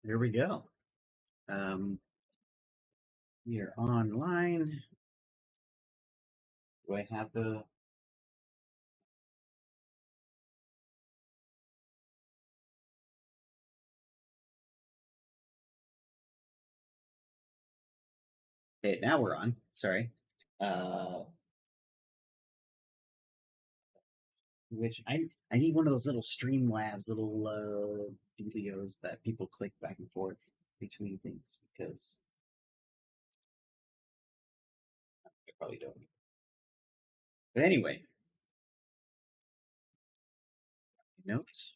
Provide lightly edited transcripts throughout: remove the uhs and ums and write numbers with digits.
There we go. Um, we are online. Do I have the? Okay, now we're on. Sorry. Uh, which I need one of those little Streamlabs, little videos that people click back and forth between things because I probably don't. But anyway, notes.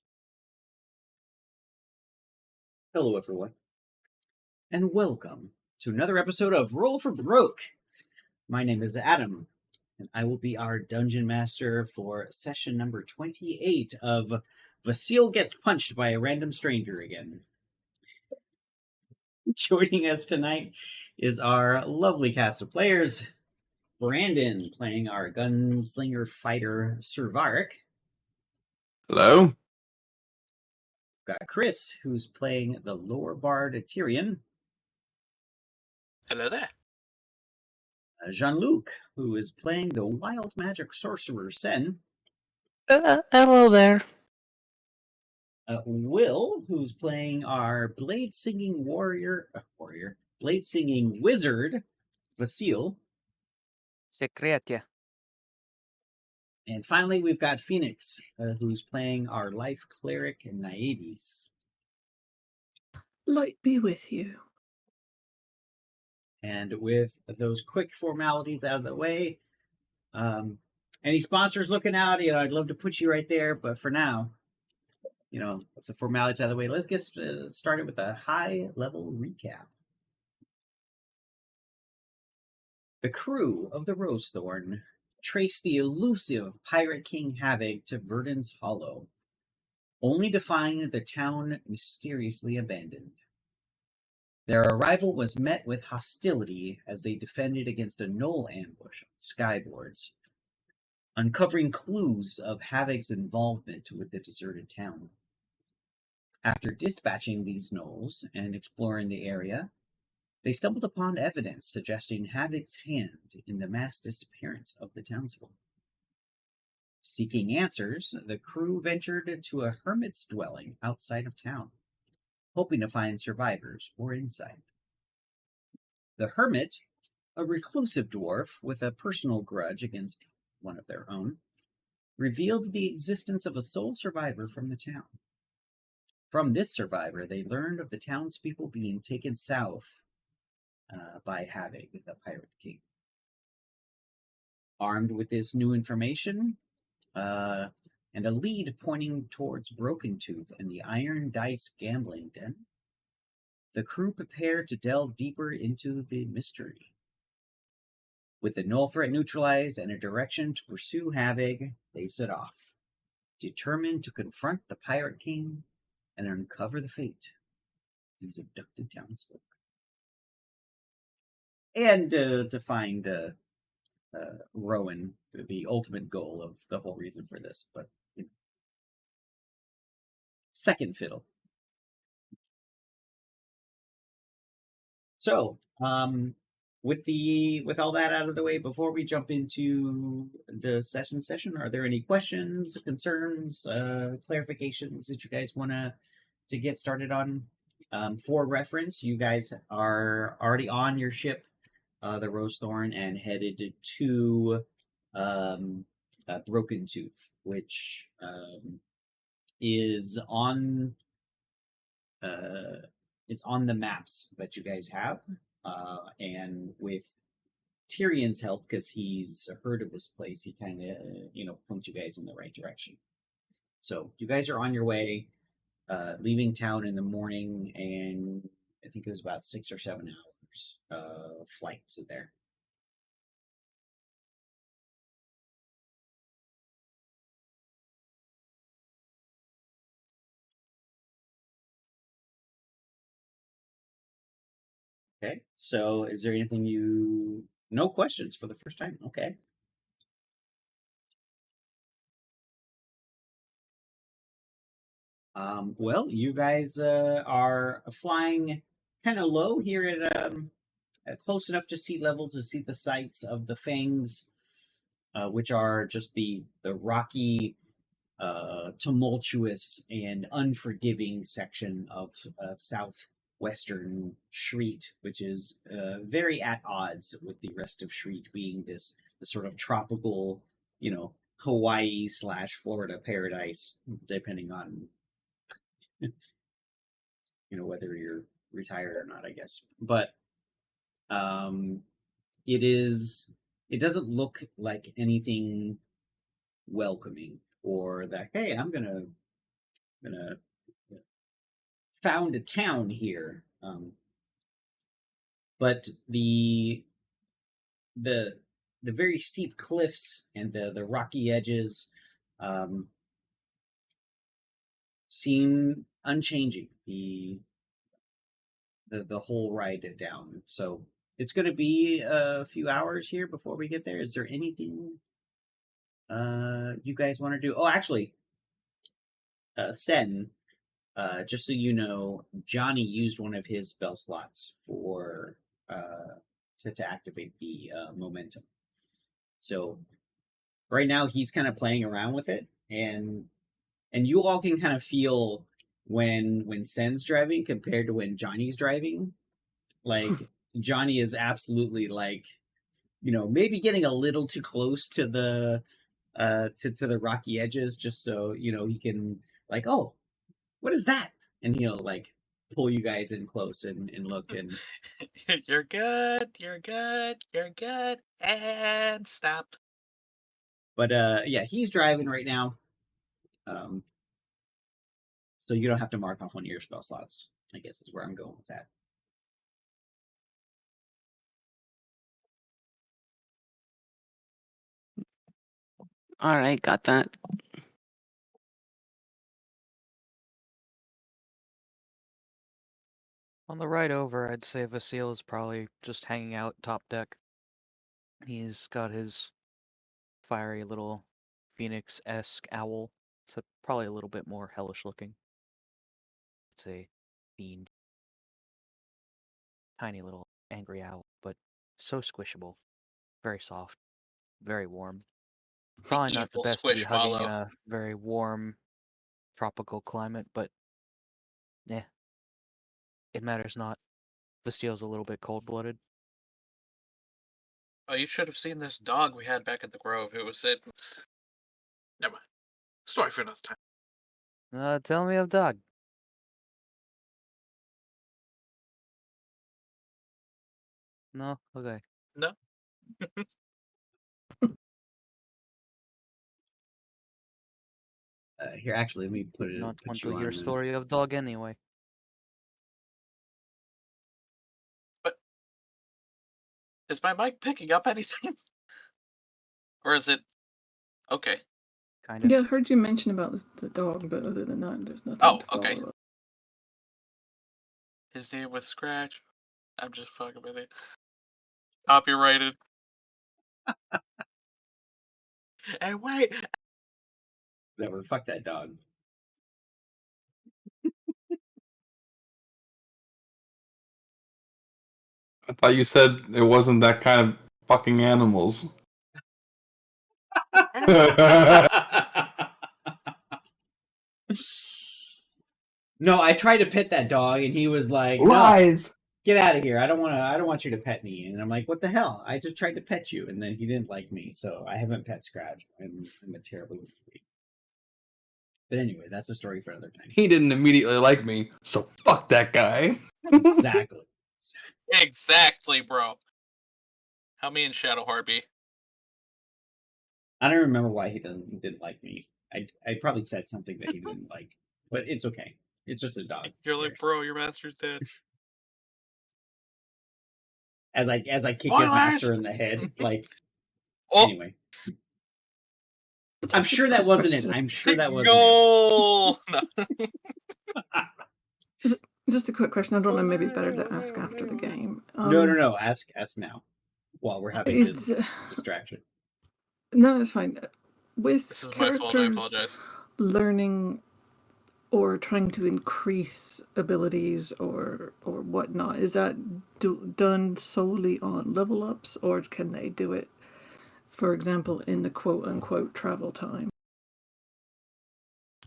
Hello, everyone, and welcome to another episode of Roll for Broke. My name is Adam, and I will be our dungeon master for session number 28 of Vasil Gets Punched by a Random Stranger Again. Joining us tonight is our lovely cast of players. Brandon playing our gunslinger fighter Servarik. Hello. Got Chris, who's playing the lore bard Tyrion. Hello there. Jean-Luc, who is playing the wild magic sorcerer Sen. Hello there. Will, who's playing our blade singing blade singing wizard Vasil. Secretia. And finally, we've got Phoenix, who's playing our life cleric Naedes. Light be with you. And with those quick formalities out of the way, any sponsors looking out, I'd love to put you right there. But for now, with the formalities out of the way, let's get started with a high-level recap. The crew of the Rosethorn traced the elusive Pirate King Havoc to Verdun's Hollow, only to find the town mysteriously abandoned. Their arrival was met with hostility as they defended against a gnoll ambush on skyboards, uncovering clues of Havoc's involvement with the deserted town. After dispatching these gnolls and exploring the area, they stumbled upon evidence suggesting Havoc's hand in the mass disappearance of the townsfolk. Seeking answers, the crew ventured to a hermit's dwelling outside of town, hoping to find survivors or insight. The hermit, a reclusive dwarf with a personal grudge against one of their own, revealed the existence of a sole survivor from the town. From this survivor, they learned of the townspeople being taken south by Havoc, the Pirate King. Armed with this new information, and a lead pointing towards Broken Tooth and the Iron Dice gambling den, the crew prepared to delve deeper into the mystery. With the null threat neutralized and a direction to pursue Havoc, they set off, determined to confront the Pirate King and uncover the fate of these abducted townsfolk. And to find Rowan, the ultimate goal of the whole reason for this, but second fiddle. So, with all that out of the way, before we jump into the session, are there any questions, concerns, clarifications that you guys want to get started on? For reference, you guys are already on your ship, the Rosethorn, and headed to Broken Tooth, which is on it's on the maps that you guys have, and with Tyrion's help, because he's heard of this place, he kind of points you guys in the right direction. So you guys are on your way, leaving town in the morning, and I think it was about 6 or 7 hours flight to there. Okay, so is there anything no questions for the first time? Okay. Well, you guys are flying kind of low here at close enough to sea level to see the sights of the Fangs, which are just the rocky, tumultuous, and unforgiving section of southwestern Shreet, which is very at odds with the rest of Shreet being this sort of tropical, Hawaii / Florida paradise, depending on whether you're retired or not, I guess. But um, it doesn't look like anything welcoming or that, hey, I'm gonna found a town here. But the the very steep cliffs and the rocky edges um, seem unchanging the whole ride down. So it's going to be a few hours here before we get there. Is there anything you guys want to do? Oh, actually, Sen, just so you know, Johnny used one of his spell slots for to activate the momentum. So right now he's kind of playing around with it, and you all can kind of feel when Sen's driving compared to when Johnny's driving. Like Johnny is absolutely like, maybe getting a little too close to the to the rocky edges, just so he can like, oh, what is that? And he'll like pull you guys in close and look and You're good, you're good, you're good, and stop. but yeah, he's driving right now. So you don't have to mark off one of your spell slots, I guess is where I'm going with that. All right, got that. On the ride over, I'd say Vasile is probably just hanging out top deck. He's got his fiery little phoenix-esque owl. It's probably a little bit more hellish looking. It's a fiend. Tiny little angry owl, but so squishable. Very soft. Very warm. Probably not the Evil best to be hugging in Squishmallow. a very warm tropical climate, but yeah, it matters not. Vasile's a little bit cold-blooded. Oh, you should have seen this dog we had back at the Grove. It was it. Never mind. Story for another time. Tell me of dog. No? Okay. No? Here, actually, let me put Not want you to hear on. story of dog anyway. But is my mic picking up anything? Or is it okay? Kind of. Yeah, I heard you mention about the dog, but other than that, there's nothing Oh, to follow okay. up. His name was Scratch. I'm just fucking with it. Copyrighted. And wait, Whatever, fuck that dog. I thought you said it wasn't that kind of fucking animals. No, I tried to pet that dog, and he was like, "No, Lies. get out of here! I don't want you to pet me." And I'm like, "What the hell? I just tried to pet you," and then he didn't like me, so I haven't pet Scratch. I'm a terrible human. But anyway, that's a story for another time. He didn't immediately like me, so fuck that guy. Exactly. exactly, bro. How me and Shadowheart be? I don't remember why he didn't like me. I probably said something that he didn't like, but it's okay. It's just a dog. You're like, bro, your master's dead. As I kick Spoilers! his master in the head, like. Oh, Anyway, I'm sure that wasn't it. I'm sure that wasn't goal! No. Just a quick question. I don't know. Maybe better to ask after the game. No. Ask now, while we're having this distraction. No, it's fine. With This is my fault. I characters apologize. learning or trying to increase abilities or whatnot, is that done solely on level ups, or can they do it, for example, in the quote unquote travel time?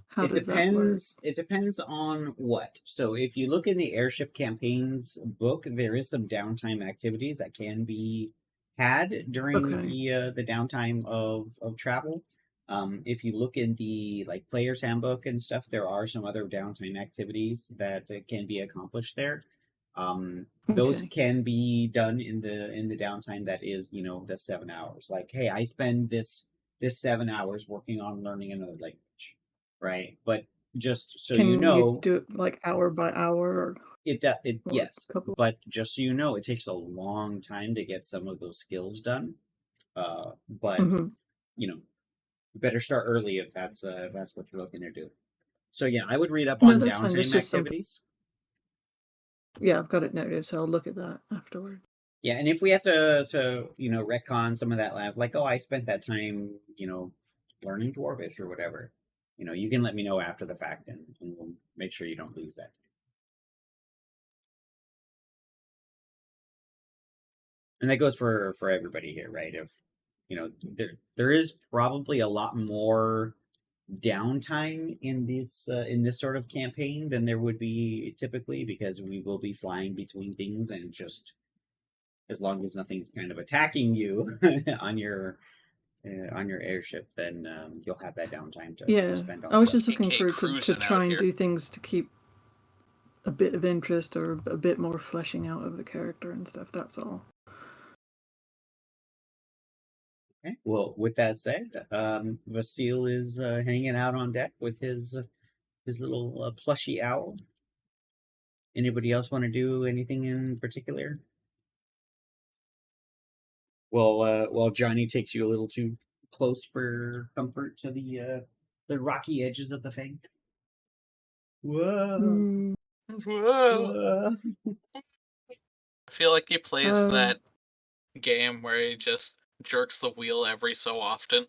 How It does that work? depends. It depends on what. So if you look in the airship campaigns book, there is some downtime activities that can be had during Okay. the downtime of travel. If you look in the like player's handbook and stuff, there are some other downtime activities that can be accomplished there. Those Okay. can be done in the downtime that is, you know, the 7 hours. Like, hey, I spend this 7 hours working on learning another language, right? But just so you Can you know, do it like hour by hour it or yes, a couple? but just so you know, it takes a long time to get some of those skills done. But Mhm. you know, you better start early if that's what you're looking to do. So yeah, I would read up No, on that's fine. That's downtime just something. activities. Yeah, I've got it noted, so I'll look at that afterward. Yeah, and if we have to you know retcon some of that lab, like, oh, I spent that time, you know, learning Dwarvish or whatever, you know, you can let me know after the fact, and we'll make sure you don't lose that. And that goes for everybody here, right? If you know, there is probably a lot more downtime in this sort of campaign than there would be typically, because we will be flying between things, and just as long as nothing's kind of attacking you on your airship, then you'll have that downtime to Yeah, spend on I was stuff. just looking AK for to cruising out try and here. do things to keep a bit of interest or a bit more fleshing out of the character and stuff. That's all. Okay. Well, with that said, Vasil is hanging out on deck with his little plushy owl. Anybody else want to do anything in particular? Well, Johnny takes you a little too close for comfort to the rocky edges of the fang. Whoa! Mm, Whoa! Whoa. I feel like he plays um, that game where he just jerks the wheel every so often.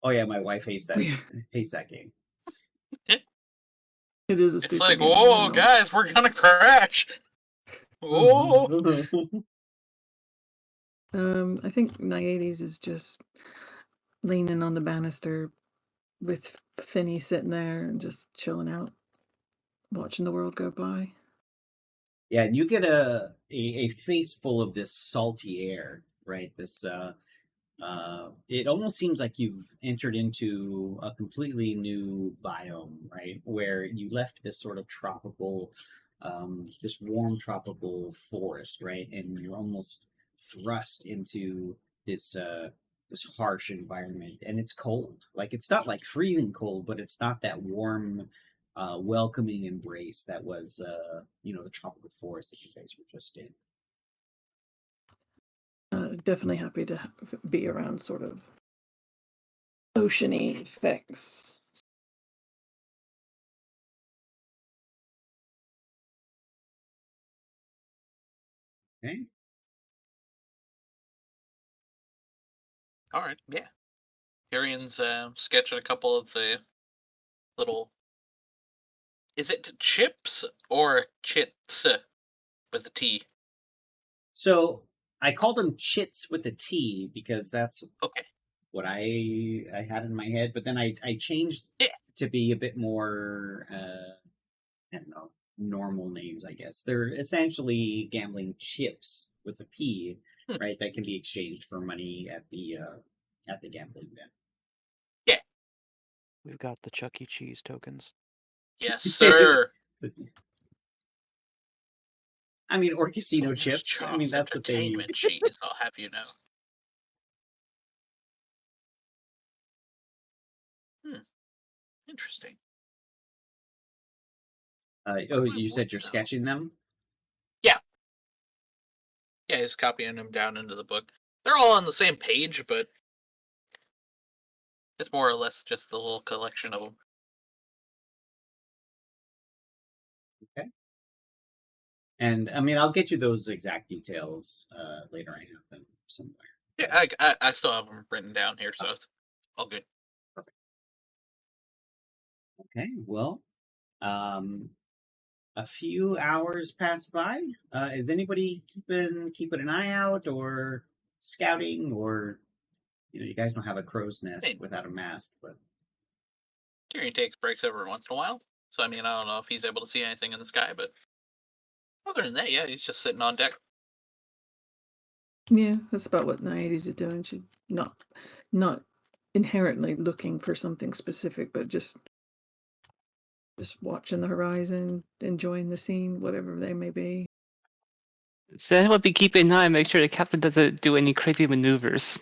Oh yeah, my wife hates that yeah, game. it is a It's stupid like, game. I whoa, know. guys, we're gonna crash. Whoa! I think Naiades is just leaning on the banister with Finny sitting there and just chilling out, watching the world go by. Yeah, and you get a face full of this salty air, right? This it almost seems like you've entered into a completely new biome, right? Where you left this sort of tropical, this warm tropical forest, right? And you're almost thrust into this this harsh environment, and it's cold. Like, it's not like freezing cold, but it's not that warm, welcoming embrace that was, you know, the tropical forest that you guys were just in. Definitely happy to be around sort of oceany effects. Okay. All right, yeah. Tyrion's sketching a couple of the little. Is it chips or chits with a T? So I called them chits with a T because that's Okay. what I had in my head, but then I changed Yeah. to be a bit more I don't know, normal names, I guess. They're essentially gambling chips with a P, Hmm. right? That can be exchanged for money at the gambling den. Yeah. We've got the Chuck E. Cheese tokens. Yes, sir. I mean, or casino Owner's chips. I mean, Chops that's what they. Entertainment Cheese, I'll have you know. Interesting. Oh, I you would said you're know. sketching them? Yeah. Yeah, he's copying them down into the book. They're all on the same page, but it's more or less just the little collection of them. Okay. And I mean, I'll get you those exact details later. I have them somewhere. Yeah, I still have them written down here, so it's all good. Perfect. Okay, well, A few hours pass by. Is anybody keeping an eye out or scouting, or you guys don't have a crow's nest Hey. without a mask, but Tyrion takes breaks every once in a while. So, I mean, I don't know if he's able to see anything in the sky, but other than that, yeah, he's just sitting on deck. Yeah, that's about what Naiades is doing. She's not inherently looking for something specific, but just watching the horizon, enjoying the scene, whatever they may be. So I will be keeping an eye and make sure the captain doesn't do any crazy maneuvers.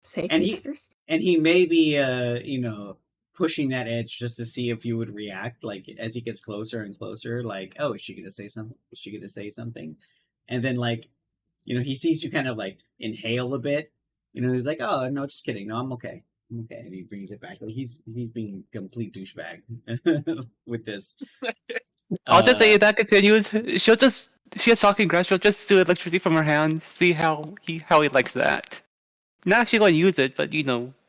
Safety first. and he may be pushing that edge just to see if you would react, like as he gets closer and closer, like, oh, is she gonna say something, and then, like, he sees you kind of like inhale a bit, he's like, oh no, just kidding, no, I'm okay, and he brings it back. He's being a complete douchebag with this. I'll just say if that continues, she has talking grass, she'll just do electricity from her hand, see how he likes that. Not actually going to use it, but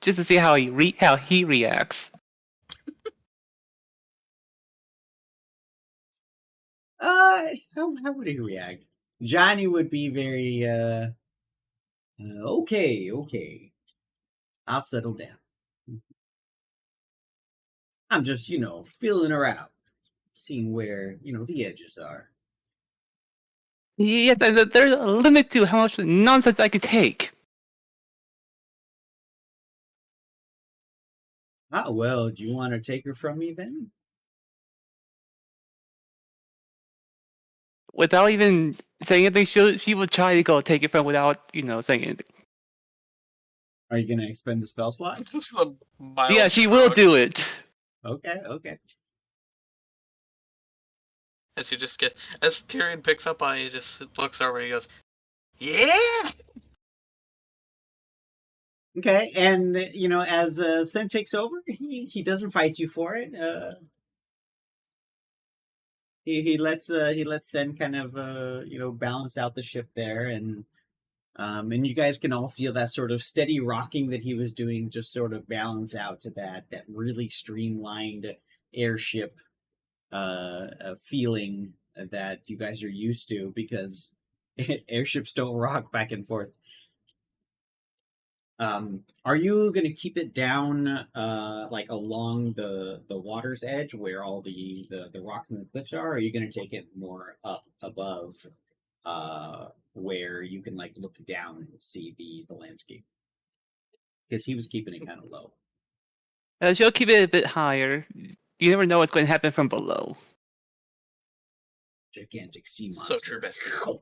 just to see how he reacts. How would he react? Johnny would be very okay, I'll settle down. I'm just, feeling her out, seeing where, the edges are. Yes, there's a limit to how much nonsense I could take. Ah, well, do you want to take her from me then? Without even saying anything, she would try to go take it from without, saying anything. Are you going to expend the spell slot? Just the mild Yeah, she will shrug. do it. Okay. As Tyrion picks up on it, he just looks over and he goes, yeah! Okay, and, as Sen takes over, he doesn't fight you for it. He lets Sen kind of, balance out the ship there, and you guys can all feel that sort of steady rocking that he was doing just sort of balance out to that really streamlined airship feeling that you guys are used to, because airships don't rock back and forth. Are you going to keep it down like along the water's edge where all the rocks and the cliffs are, or are you going to take it more up above where you can like look down and see the landscape? Because he was keeping it kind of low. She'll keep it a bit higher. You never know what's going to happen from below. Gigantic sea So monster. true, bestie.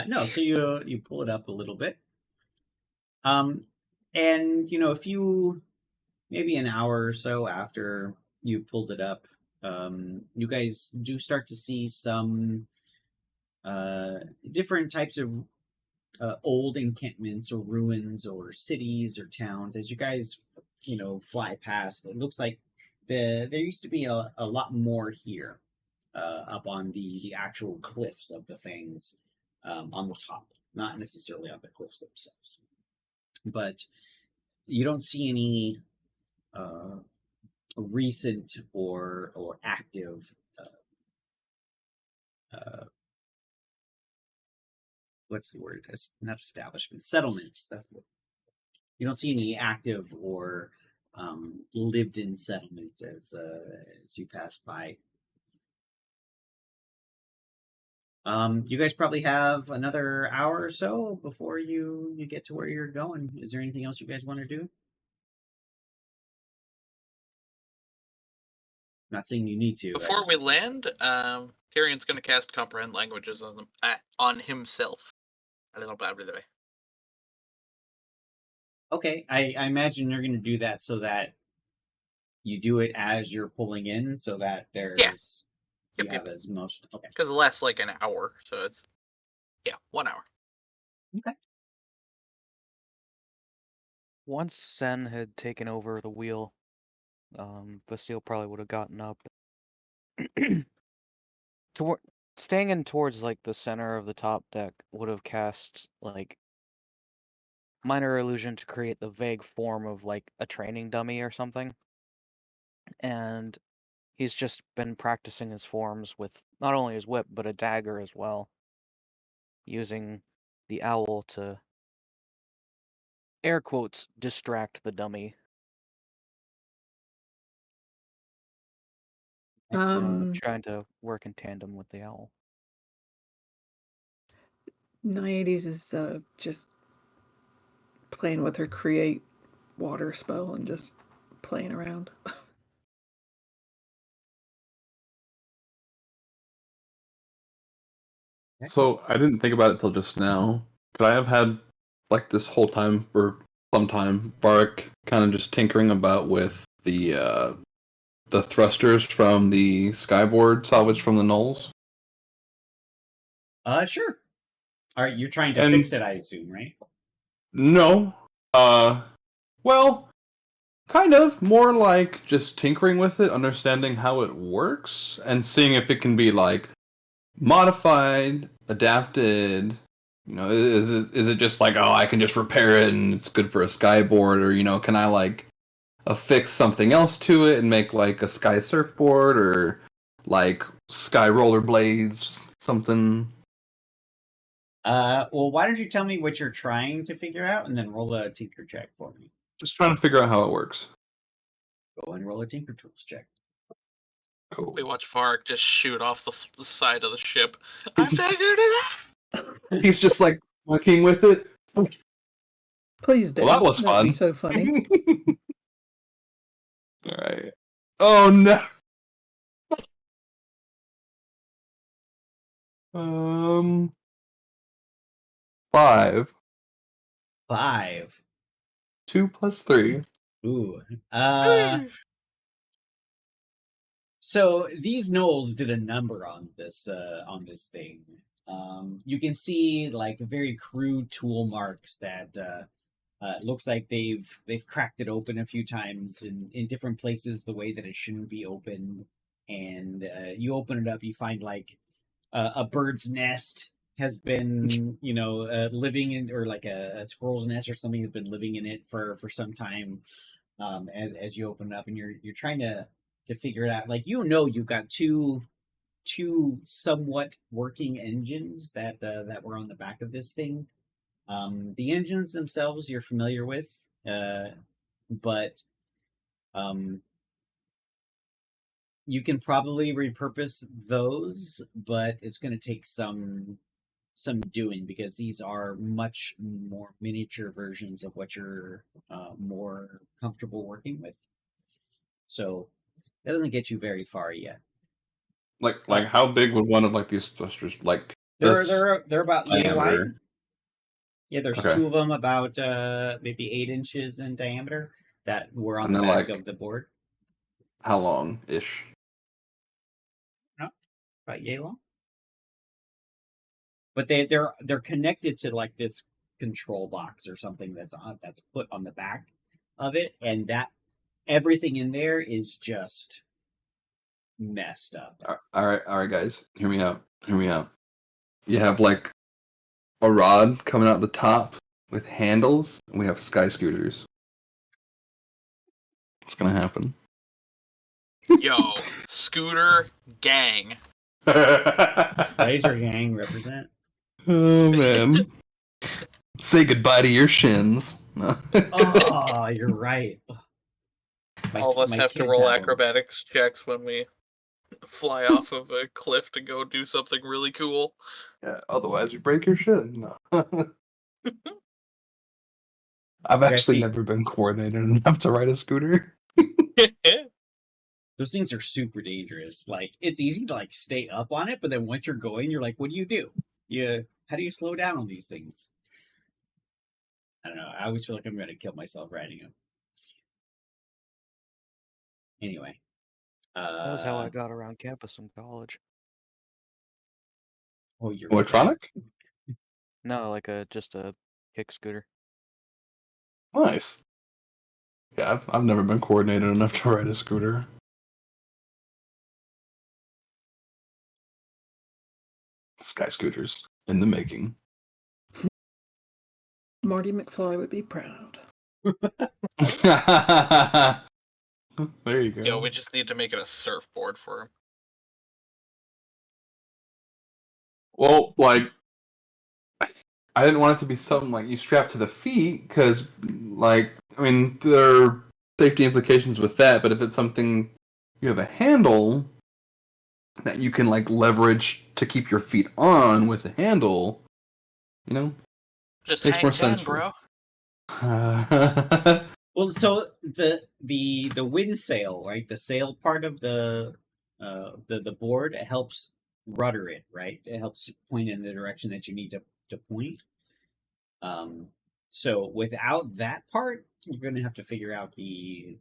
No, so you pull it up a little bit. And a few, maybe an hour or so after you pulled it up, you guys do start to see some different types of old encampments or ruins or cities or towns. As you guys, fly past, it looks like there used to be a lot more here, up on the actual cliffs of the things, on the top, not necessarily on the cliffs themselves. But you don't see any recent or active what's the word? Not establishment, settlements. That's what. You don't see any active or lived-in settlements as you pass by. You guys probably have another hour or so before you get to where you're going. Is there anything else you guys want to do? Not saying you need to. Before we land, Tyrion's going to cast Comprehend Languages on them, on himself. A little bit. Okay, I imagine you're going to do that so that you do it as you're pulling in, so that there's you Yep. have as most. Okay. Because it lasts like an hour, so it's 1 hour. Okay. Once Sen had taken over the wheel, Vasile probably would have gotten up. Staying in towards like the center of the top deck would have cast like minor illusion to create the vague form of like a training dummy or something. and he's just been practicing his forms with not only his whip, but a dagger as well, using the owl to, air quotes, distract the dummy. Trying to work in tandem with the owl. Naiades is just playing with her create water spell and just playing around. So I didn't think about it till just now. Could I have had like this whole time or sometime Barak kind of just tinkering about with the thrusters from the skyboard salvaged from the Knolls? Sure. All right, you're trying to And- fix it, I assume, right? No. Well, kind of more like just tinkering with it, understanding how it works, and seeing if it can be like modified, adapted. You know, is it just like, oh, I can just repair it and it's good for a skyboard, or can I like affix something else to it and make like a sky surfboard or like sky rollerblades, something. Well, why don't you tell me what you're trying to figure out, and then roll a tinker check for me. Just trying to figure out how it works. Go and roll a tinker tools check. Cool. We watch Varric just shoot off the side of the ship. I figured it out! He's just like working with it. Please do. Well, that was That'd fun. be so funny. All right. Oh no. 5. 5. 2 plus 3. Ooh. So these gnolls did a number on this thing. You can see like very crude tool marks that looks like they've cracked it open a few times in different places the way that it shouldn't be opened. And you open it up, you find like a bird's nest has been living in, or like a squirrel's nest or something has been living in it for some time. As you open it up, and you're trying to figure it out, like you've got two somewhat working engines that were on the back of this thing. The engines themselves you're familiar with, but you can probably repurpose those, but it's going to take some doing, because these are much more miniature versions of what you're more comfortable working with. So that doesn't get you very far yet. Like how big would one of like these thrusters like? They're about yay diameter? wide. Yeah, there's Okay. 2 of them about maybe 8 inches in diameter that were on And the they're back like- of the board. How long ish? About yay long. But they're connected to like this control box or something that's put on the back of it, and that everything in there is just messed up. All right, guys. Hear me out. You have like a rod coming out the top with handles, and we have sky scooters. What's gonna happen? Yo, scooter gang. Laser gang represent. Oh man. Say goodbye to your shins. No. Oh, you're right. All of us My have to kids roll have 'em. acrobatics checks when we fly off of a cliff to go do something really cool. Yeah, otherwise you break your shin. No. I've Yeah, actually see- never been coordinated enough to ride a scooter. Those things are super dangerous. Like, it's easy to like stay up on it, but then once you're going, you're like, what do? How do you slow down on these things? I don't know. I always feel like I'm going to kill myself riding them. Anyway. That was how I got around campus in college. Oh, you're Electronic? No, like just a kick scooter. Nice. Yeah, I've never been coordinated enough to ride a scooter. Sky scooters in the making. Marty McFly would be proud. There you go. Yo, we just need to make it a surfboard for him. Well, like, I didn't want it to be something like you strap to the feet, because, like, I mean, there are safety implications with that, but if it's something you have a handle that you can, like, leverage to keep your feet on with the handle, you know? Just Makes hang more 10, sense for bro. Well, so the wind sail, right? The sail part of the board, it helps rudder it, right? It helps point in the direction that you need to point. So without that part, you're going to have to figure out the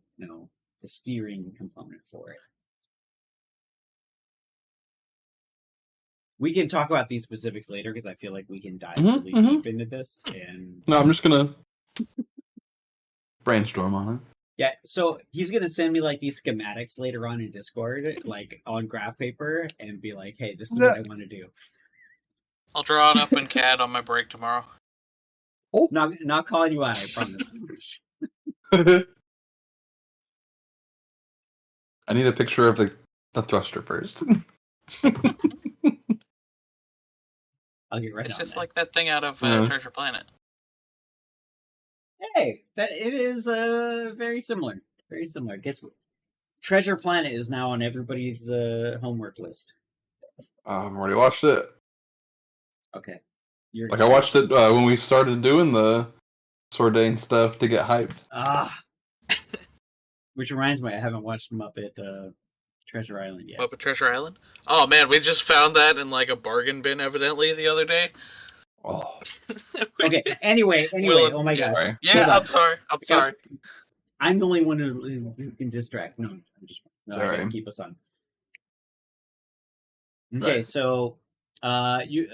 steering component for it. We can talk about these specifics later because I feel like we can dive really deep into this. And No, I'm just gonna brainstorm on it. yeah, so he's gonna send me like these schematics later on in Discord, like on graph paper, and be like, "Hey, this is what I want to do." I'll draw it up in CAD on my break tomorrow. Not calling you out, I promise. I need a picture of the thruster first. I'll get right It's on just that. like that thing out of Mhm. Treasure Planet. Hey, that it is very similar. Very similar. Guess what? Treasure Planet is now on everybody's homework list. I've already watched it. Okay. You're Like, I watched it when we started doing the Sordane stuff to get hyped. Which reminds me, I haven't watched Muppet Treasure Island yet. Muppet Treasure Island? Oh man, we just found that in like a bargain bin evidently the other day. Oh, Okay. Anyway. Oh my gosh. sorry. Yeah, Hold on. I'm sorry. I'm the only one who can distract. No, I Sorry. gotta keep us on. Okay, Right. so you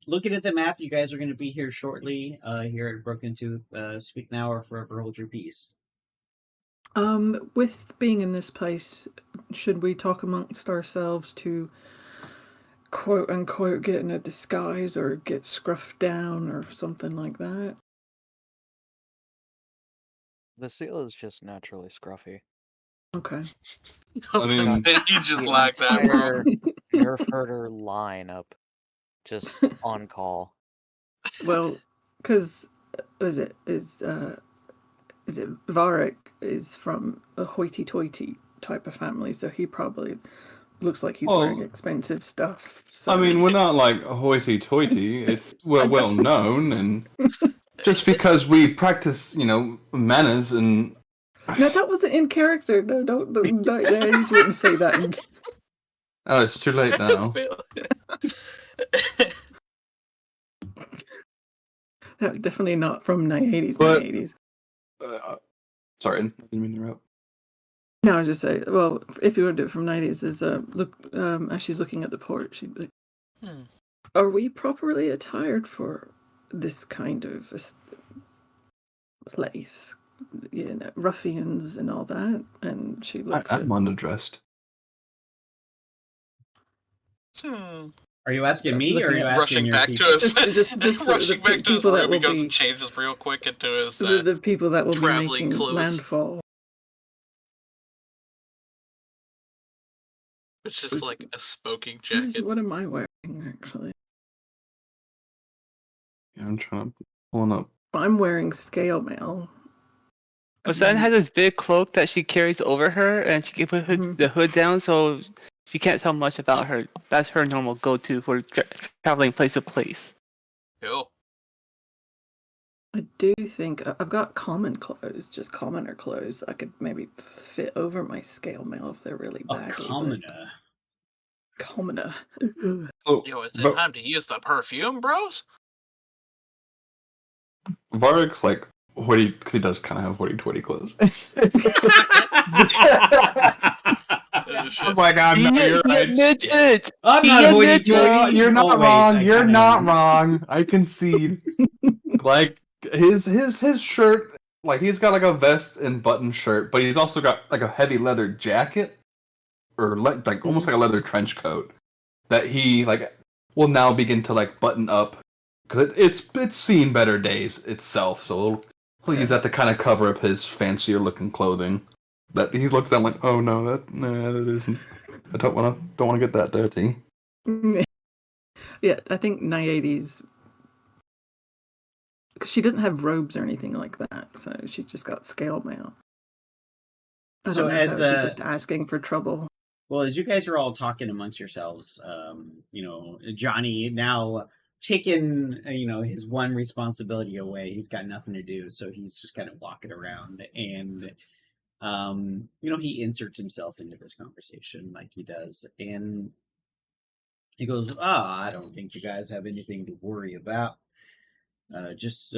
looking at the map, you guys are going to be here shortly. Here at Broken Tooth. Speak now or forever hold your peace. With being in this place, should we talk amongst ourselves to quote unquote get in a disguise or get scruffed down or something like that? The seal is just naturally scruffy. Okay. I was I gonna mean- say you just The lagged that, bro. entire Nerf herder lineup just on call. Well, because is it Varric is from a hoity-toity type of family, so he probably looks like he's wearing expensive stuff. So. I mean, we're not like hoity-toity. It's well known, and just because we practice, manners and. No, that wasn't in character. No, don't. I usually wouldn't say that. Oh, it's too late I just now. feel... No, definitely not from 80s. But- 80s. Sorry, I didn't mean to interrupt. No, I was just saying. Well, if you were to do it from 90s, is look. As she's looking at the port, she'd be like, "Are we properly attired for this kind of place? Ruffians and all that." And she looks. I'm underdressed. Are you asking me or are you asking rushing your back people? to his Just rushing back to his people that room, he will goes be and changes real quick into his the people that will be traveling making clothes. landfall. It's just like a smoking jacket. What am I wearing actually? Yeah, I'm trying to pull up. I'm wearing scale mail. Sordane has this big cloak that she carries over her, and she can put the hood down so she can't tell much about her. That's her normal go-to for traveling place to place. Cool. I do think I've got common clothes, just commoner clothes. I could maybe fit over my scale mail if they're really baggy. Commoner. Commoner. So, Yo, is it time to use the perfume, bros? Varric's like hoity, because he does kind of have hoity-toity clothes. I'm like, you're right. I'm not hoity-toity. You're not Oh, wait, wrong. I You're kinda not am. wrong. I concede. Like his shirt, like he's got like a vest and button shirt, but he's also got like a heavy leather jacket, or like almost like a leather trench coat that he like will now begin to like button up because it's seen better days itself. So he'll use that to kind of cover up his fancier looking clothing. That he looks down like, oh no, that isn't. I don't want to get that dirty. Yeah, I think Naiades, because she doesn't have robes or anything like that, so she's just got scale mail. I So don't know if as that would be just asking for trouble. well, as you guys are all talking amongst yourselves, Johnny now taken his one responsibility away. He's got nothing to do, so he's just kind of walking around, and he inserts himself into this conversation like he does, and he goes, I don't think you guys have anything to worry about. Just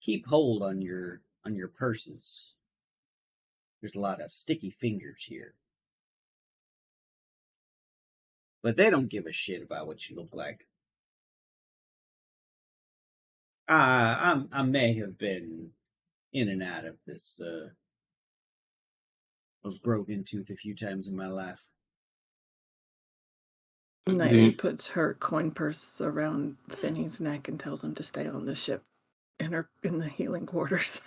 keep hold on your purses. There's a lot of sticky fingers here. But they don't give a shit about what you look like. I may have been in and out of this of Broken Tooth a few times in my life. Naiade puts her coin purse around Finney's neck and tells him to stay on the ship in the healing quarters.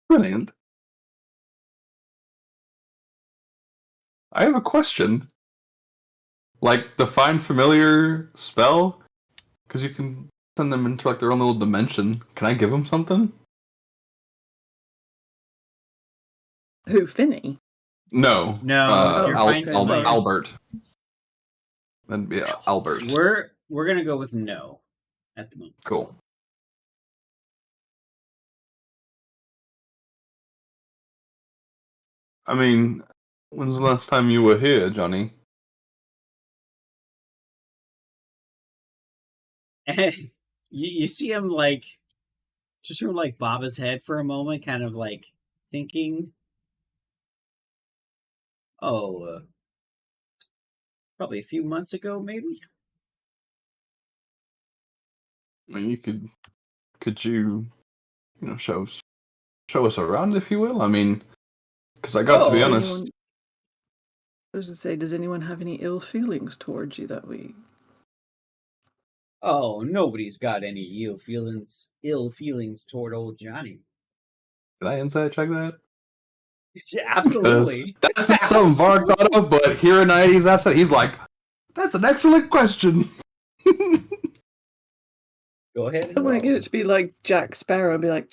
Brilliant. I have a question. Like the find familiar spell, because you can send them into like their own little dimension. Can I give them something? Who, Finney? No. No, you're fine familiar. Albert. That'd be Albert. We're gonna go with no at the moment. Cool. I mean, when's the last time you were here, Johnny? You see him like just sort of like bob his head for a moment, kind of like thinking, probably a few months ago, maybe. I mean, could you show us around, if you will? I mean, because I got to be honest. I was going to say, does anyone have any ill feelings towards you that we... Oh, nobody's got any ill feelings toward old Johnny. Did I insight check that? Yeah, absolutely. That's not something Varg thought of, but hearing Naiade's asset, he's like, that's an excellent question. Go ahead. I want to get it to be like Jack Sparrow and be like,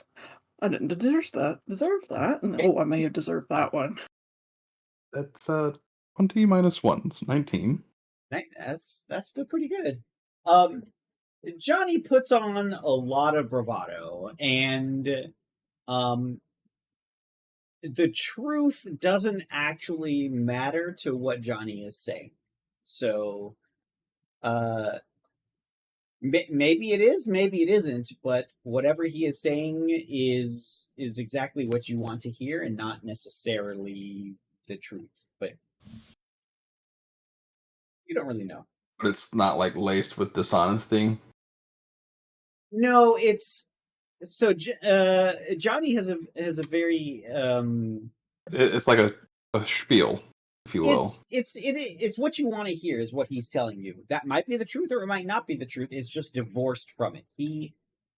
I didn't deserve that. And, I may have deserved that one. That's 20 minus 1, it's 19. That's still pretty good. Johnny puts on a lot of bravado, and the truth doesn't actually matter to what Johnny is saying. So, maybe it is, maybe it isn't, but whatever he is saying is exactly what you want to hear, and not necessarily the truth. But you don't really know. But it's not like laced with dishonesty. No, it's so. Johnny has a very It's like a spiel, if you will. It's what you want to hear is what he's telling you. That might be the truth, or it might not be the truth. It's just divorced from it.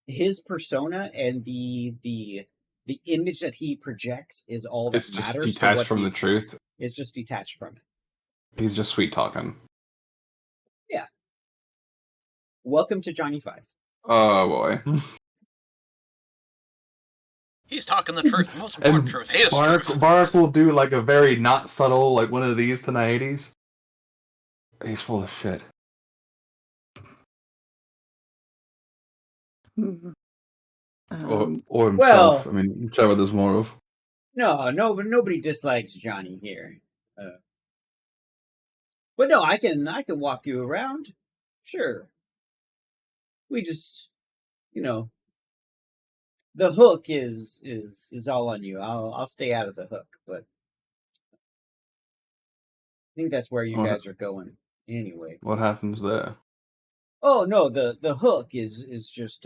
His persona and the image that he projects is all that It's just matters. detached from the truth. It's just detached from it. He's just sweet talking. Yeah. Welcome to Johnny 5. Oh boy. He's talking the truth. The most important truth. His truth. Barak will do like a very not subtle, like one of these to Naiades. He's full of shit. Mm-hmm. Or himself. Well, I mean, whichever there's more of. No, but nobody dislikes Johnny here. But no, I can walk you around. Sure. We just, the hook is all on you. I'll stay out of the hook, but I think that's where you guys are going anyway. What happens there? Oh no, the hook is just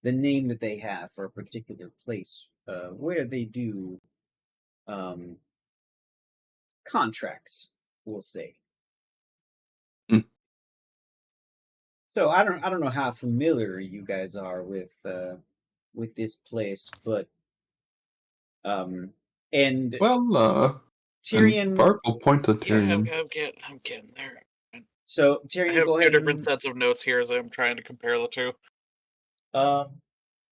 the name that they have for a particular place where they do contracts, we'll say. Mm. So I don't know how familiar you guys are with with this place, but and Well, and Tyrion. Vark will point to Yeah, Tyrion. I'm getting there. So I Tyrion, have go two ahead different and sets of notes here as I'm trying to compare the two. I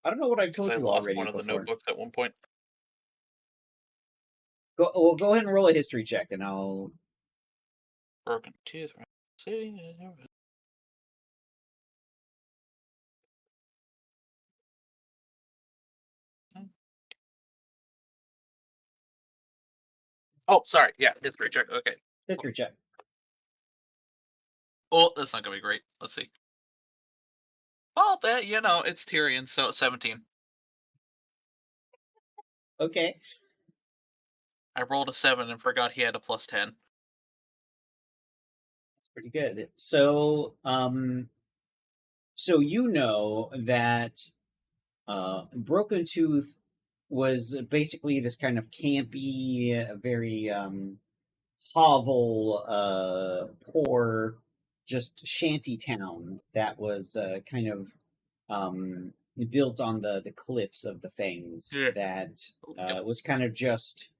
don't know what I've Because told I you lost already one of the before. notebooks at one point. Go ahead and roll a history check, and I'll. Broken tooth. City. Oh, sorry. Yeah, history check. Okay. History check. Oh, that's not gonna be great. Let's see. Well, it's Tyrion, so 17. Okay. I rolled a 7 and forgot he had a plus 10. Pretty good. So you know that Broken Tooth was basically this kind of campy, very hovel, poor, just shanty town that was kind of built on the cliffs of the Fangs. Yeah. That Yep. was kind of just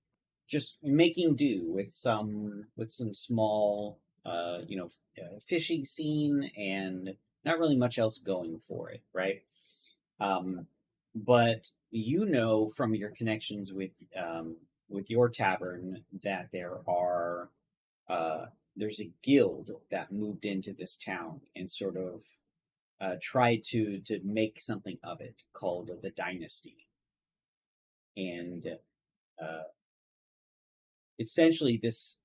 making do with some small fishing scene and not really much else going for it, right? But you know from your connections with your tavern that there's a guild that moved into this town and sort of tried to make something of it called the Dynasty. And uh, essentially this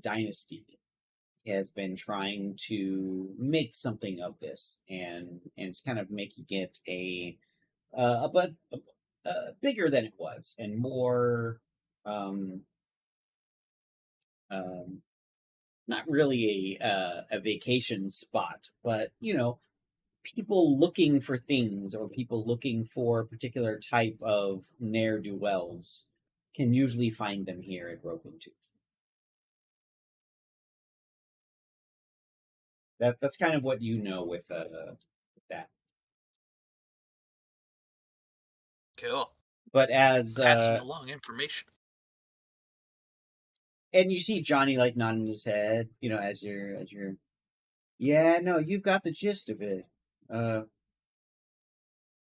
dynasty has been trying to make something of this, and it's kind of making it but bigger than it was, and more um, um, not really a vacation spot, but people looking for things or people looking for a particular type of ne'er do wells can usually find them here at Broken Tooth. That's kind of what you know with that. Cool. But as Passing along information. and you see Johnny like nodding his head, as you're yeah, no, you've got the gist of it. Uh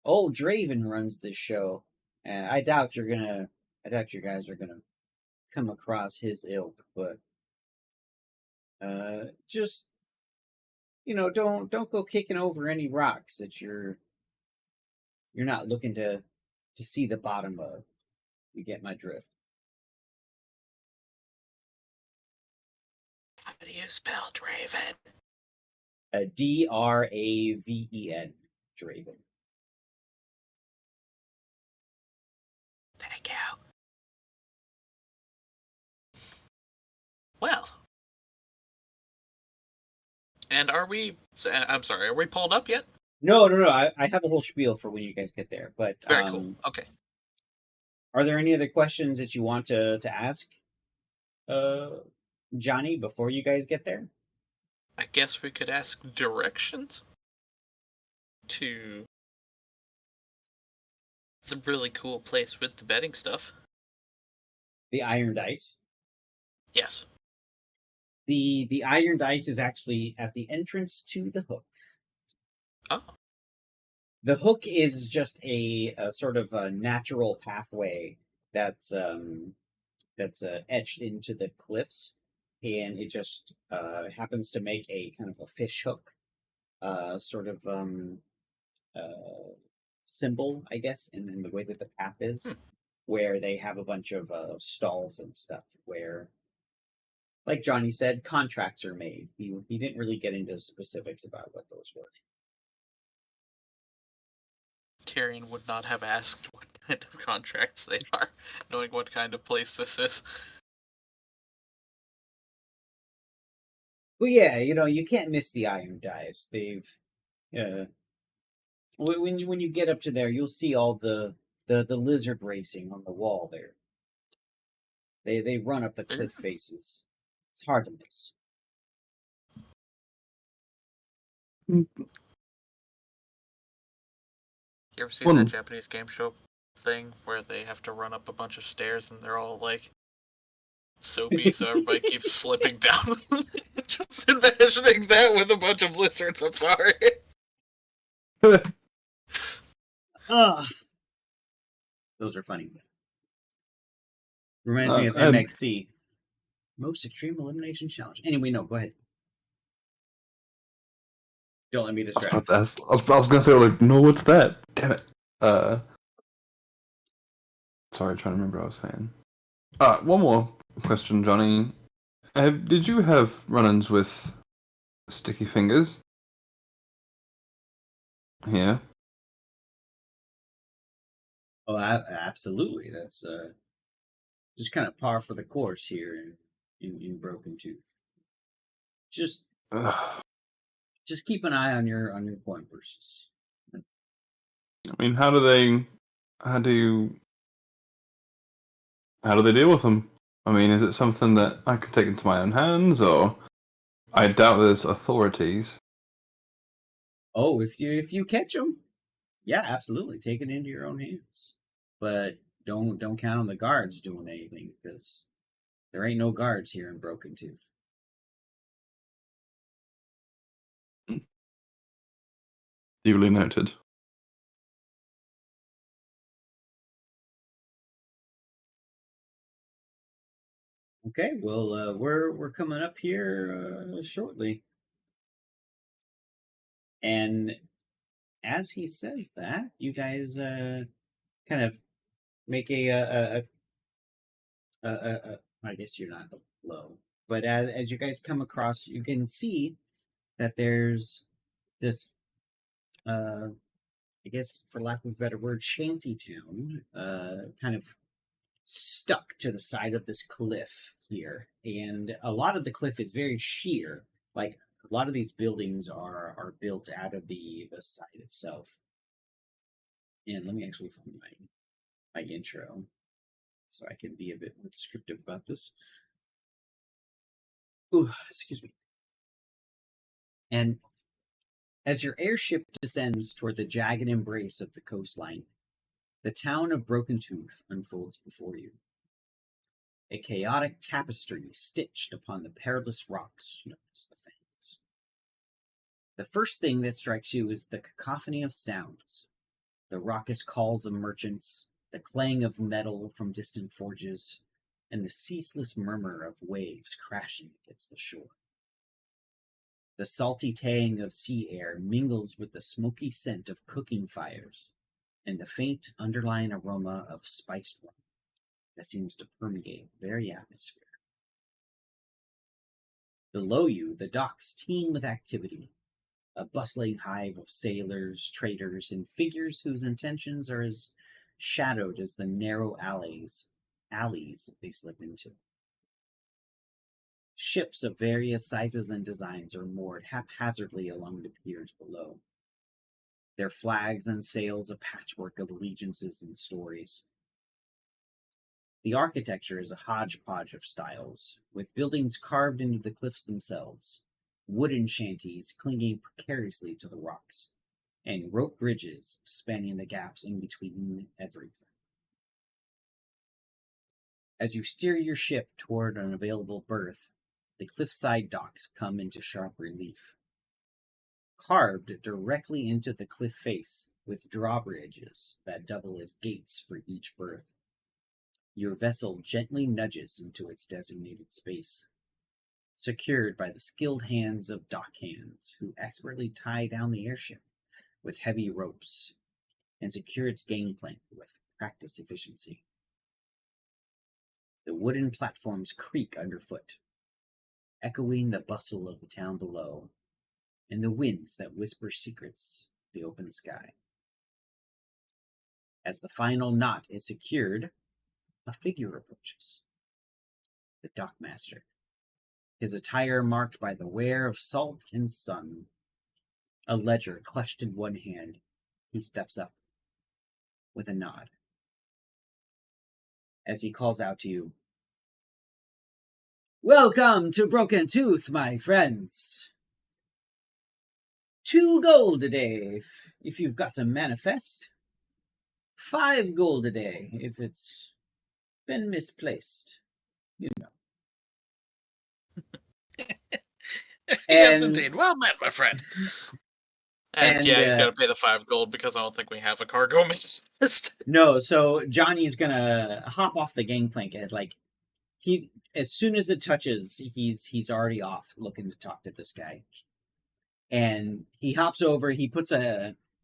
Old Draven runs this show. And I doubt you guys are gonna come across his ilk, but just don't go kicking over any rocks that you're not looking to see the bottom of. You get my drift. How do you spell Draven? Draven, Draven. Thank you. Well. And I'm sorry, are we pulled up yet? No. I have a whole spiel for when you guys get there. But Very cool. Okay. are there any other questions that you want to ask, uh, Johnny, before you guys get there? I guess we could ask directions to the really cool place with the betting stuff. The Iron Dice. Yes. The Iron Dice is actually at the entrance to the Hook. Oh. The Hook is just a sort of a natural pathway that's etched into the cliffs, and it just happens to make a kind of a fish hook, sort of symbol, I guess, in the way that the path is, where they have a bunch of stalls and stuff where, like Johnny said, contracts are made. He didn't really get into specifics about what those were. Tyrion would not have asked what kind of contracts they are, knowing what kind of place this is. But yeah, you can't miss the Iron Dice. They've when you get up to there, you'll see all the lizard racing on the wall there. They run up the cliff faces. It's hard to miss. You ever seen that Well, Japanese game show thing where they have to run up a bunch of stairs and they're all like soapy, so everybody keeps slipping down? Just imagining that with a bunch of lizards. I'm sorry. Ugh. Those are funny. Reminds me of and MXC. Most Extreme Elimination Challenge. Anyway, no, go ahead. Don't let me I was distract. about to ask. I was gonna say like, no, what's that? Damn it. Sorry, trying to remember what I was saying. One more question, Johnny. Did you have run-ins with sticky fingers? Yeah. Oh, absolutely. That's just kind of par for the course here in Broken Tooth. Just Ugh. keep an eye on your coin purses. I mean, how do they deal with them? I mean, is it something that I can take into my own hands, or I doubt there's authorities. Oh, if you catch them, yeah, absolutely, take it into your own hands. But don't count on the guards doing anything, because there ain't no guards here in Broken Tooth. Duly noted. Okay, well, we're coming up here shortly, and as he says that, you guys kind of make I guess you're not low, but as you guys come across, you can see that there's this I guess for lack of a better word, shanty town, kind of stuck to the side of this cliff here, and a lot of the cliff is very sheer. Like a lot of these buildings are built out of the side itself. And let me actually find my intro so I can be a bit more descriptive about this. Ooh, excuse me. And as your airship descends toward the jagged embrace of the coastline, the town of Broken Tooth unfolds before you. A chaotic tapestry stitched upon the perilous rocks known as the Fangs. The first thing that strikes you is the cacophony of sounds, the raucous calls of merchants, the clang of metal from distant forges, and the ceaseless murmur of waves crashing against the shore. The salty tang of sea air mingles with the smoky scent of cooking fires and the faint underlying aroma of spiced rum that seems to permeate the very atmosphere. Below you, the docks teem with activity, a bustling hive of sailors, traders, and figures whose intentions are as shadowed as the narrow alleys they slip into. Ships of various sizes and designs are moored haphazardly along the piers below, their flags and sails a patchwork of allegiances and stories. The architecture is a hodgepodge of styles, with buildings carved into the cliffs themselves, wooden shanties clinging precariously to the rocks, and rope bridges spanning the gaps in between everything. As you steer your ship toward an available berth, the cliffside docks come into sharp relief. Carved directly into the cliff face with drawbridges that double as gates for each berth, your vessel gently nudges into its designated space, secured by the skilled hands of dockhands who expertly tie down the airship with heavy ropes and secure its gangplank with practiced efficiency. The wooden platforms creak underfoot, echoing the bustle of the town below and the winds that whisper secrets of the open sky. As the final knot is secured, a figure approaches. The dockmaster, his attire marked by the wear of salt and sun. A ledger clutched in one hand, he steps up with a nod. As he calls out to you, "Welcome to Broken Tooth, my friends. 2 gold a day if you've got a manifest. 5 gold a day if it's been misplaced. You know. Yes, And indeed. Well met, my friend. And and yeah, he's got to pay the 5 gold because I don't think we have a cargo mist. no, so Johnny's gonna hop off the gangplank and like he as soon as it touches, he's already off looking to talk to this guy. And he hops over,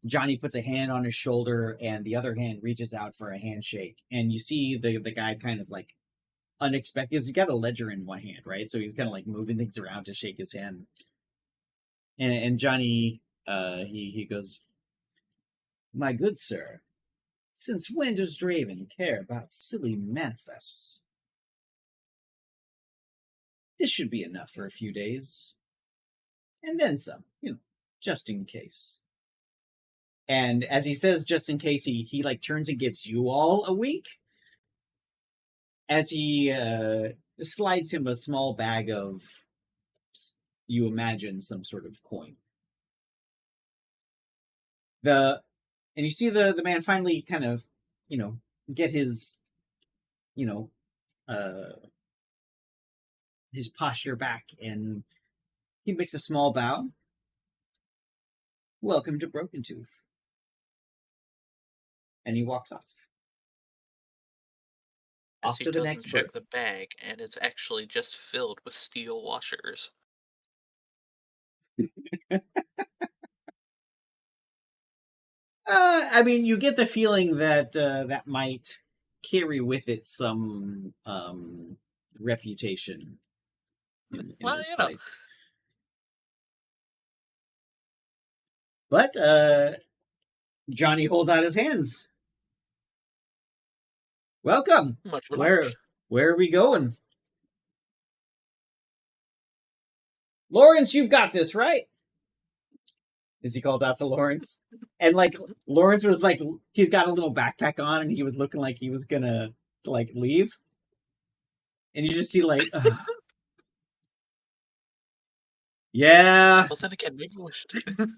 Johnny puts a hand on his shoulder and the other hand reaches out for a handshake. And you see the guy kind of like unexpected. He's got a ledger in one hand, right? So he's kind of like moving things around to shake his hand. And Johnny, he goes, "My good sir, since when does Draven care about silly manifests? This should be enough for a few days, and then some, just in case." And as he says, just in case, he like turns and gives you all a wink as he slides him a small bag of, you imagine, some sort of coin. And you see the man finally kind of, get his, you know, his posture back, and he makes a small bow. "Welcome to Broken Tooth." And he walks off. As Off he to the doesn't next check berth. the bag, and it's actually just filled with steel washers. I mean, you get the feeling that that might carry with it some reputation in Well, this you know. place. But Johnny holds out his hands. "Welcome. Much Where obliged. where are we going?" "Lawrence, you've got this, right?" As he called out to Lawrence. And like Lawrence was like, he's got a little backpack on and he was looking like he was gonna like leave. And you just see like, yeah. Well, then again, maybe we should.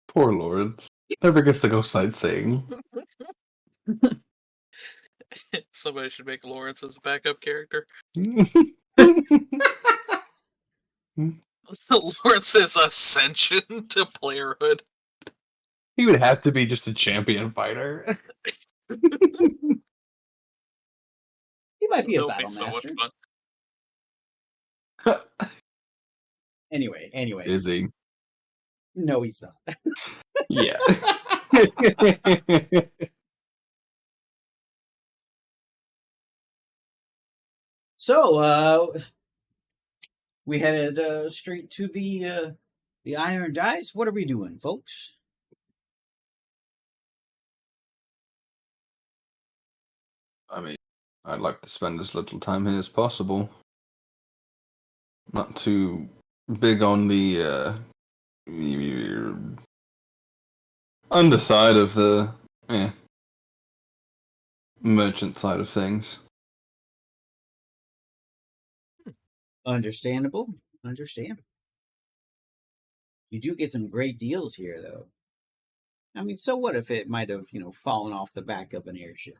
Poor Lawrence. Never gets to go sightseeing. Somebody should make Lawrence as a backup character. Lawrence's ascension to playerhood. He would have to be just a champion fighter. He might be a That would be battle so much master. fun. Anyway. Is he? No, he's not. Yeah. So, we headed straight to the Iron Dice. What are we doing, folks? I mean, I'd like to spend as little time here as possible. Not too big on the underside of the merchant side of things. Understandable. You do get some great deals here, though. I mean, so what if it might have, fallen off the back of an airship?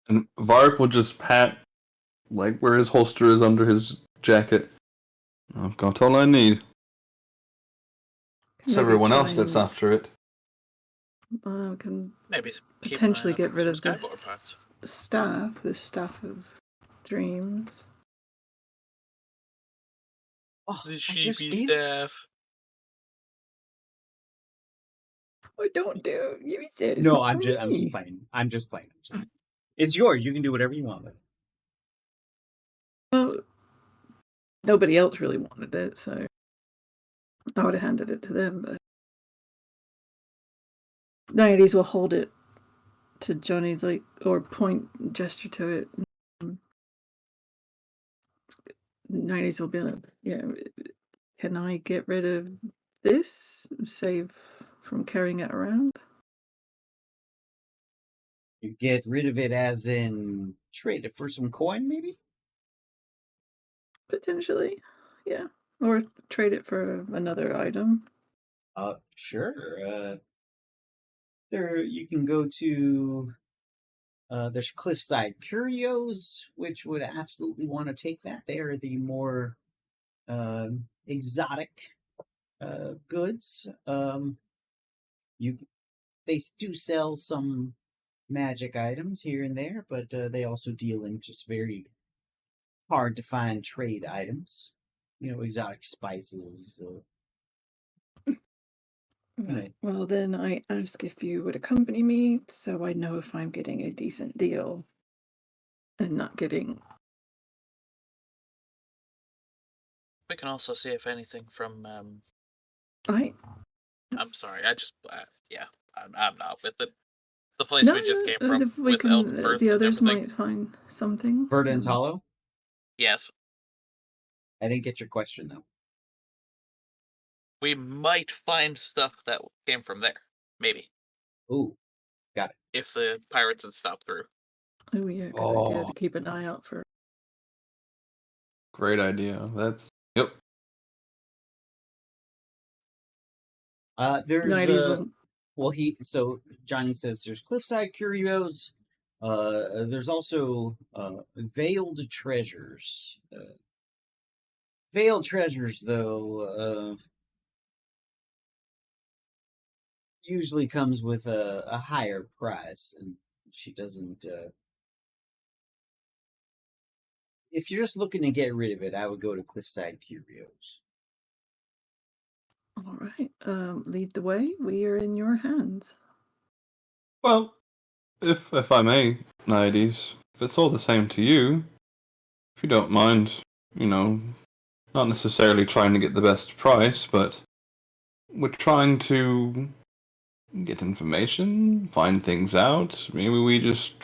And Vark will just pat like where his holster is under his jacket. I've got all I need. It's Maybe everyone try else that's and- after it. Can Maybe keep potentially an eye get out rid for of some this skyboard parts. staff of dreams. Oh, The I just sheepy gave it. staff. Oh, don't do it. You said it's No, not I'm just me. playing. I'm just playing. It's yours. You can do whatever you want with it. Well, nobody else really wanted it, so I would have handed it to them. But ladies will hold it to Johnny's or point gesture to it. Ladies will be like, can I get rid of this? Save from carrying it around. You get rid of it as in trade it for some coin, maybe? Potentially, yeah. Or trade it for another item. Sure. There you can go to. There's Cliffside Curios, which would absolutely want to take that. They are the more exotic goods. You they do sell some magic items here and there, but they also deal in just very hard to find trade items. Exotic spices. Right. Well, then I ask if you would accompany me so I know if I'm getting a decent deal and not getting. We can also see if anything from. I I'm sorry. Yeah. I'm not with it. The place no, we just came no, from if we with Elden can, Birth the and others everything. might find something. Verdant's Hollow? Yes. I didn't get your question, though. We might find stuff that came from there. Maybe. Ooh, got it. If the pirates had stopped through. Oh yeah, good idea to keep an eye out for. Great idea. Yep. There's Nighties will. well, Johnny says there's Cliffside Curios. There's also Veiled Treasures. Veiled Treasures, though, usually comes with a higher price, and she doesn't. If you're just looking to get rid of it, I would go to Cliffside Curios. All right. Lead the way. We are in your hands. Well, if I may, Naides, if it's all the same to you, if you don't mind, not necessarily trying to get the best price, but we're trying to get information, find things out. Maybe we just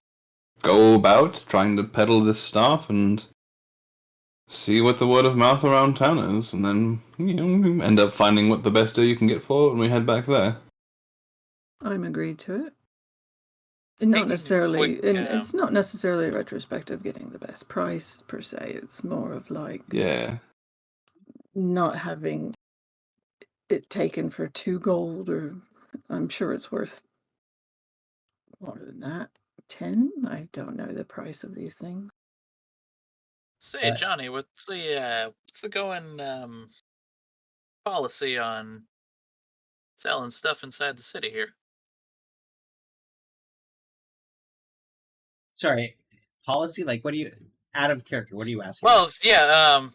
go about trying to peddle this stuff and see what the word of mouth around town is, and then we end up finding what the best deal you can get for it, and we head back there. I'm agreed to it. And not Taking a necessarily, quick, and it's not necessarily a retrospective getting the best price per se. It's more of like Yeah. not having it taken for 2 gold, or I'm sure it's worth more than that. 10? I don't know the price of these things. Say, Johnny, what's the going policy on selling stuff inside the city here? Sorry, policy? Like, what do you out of character? What are you asking? Well, yeah.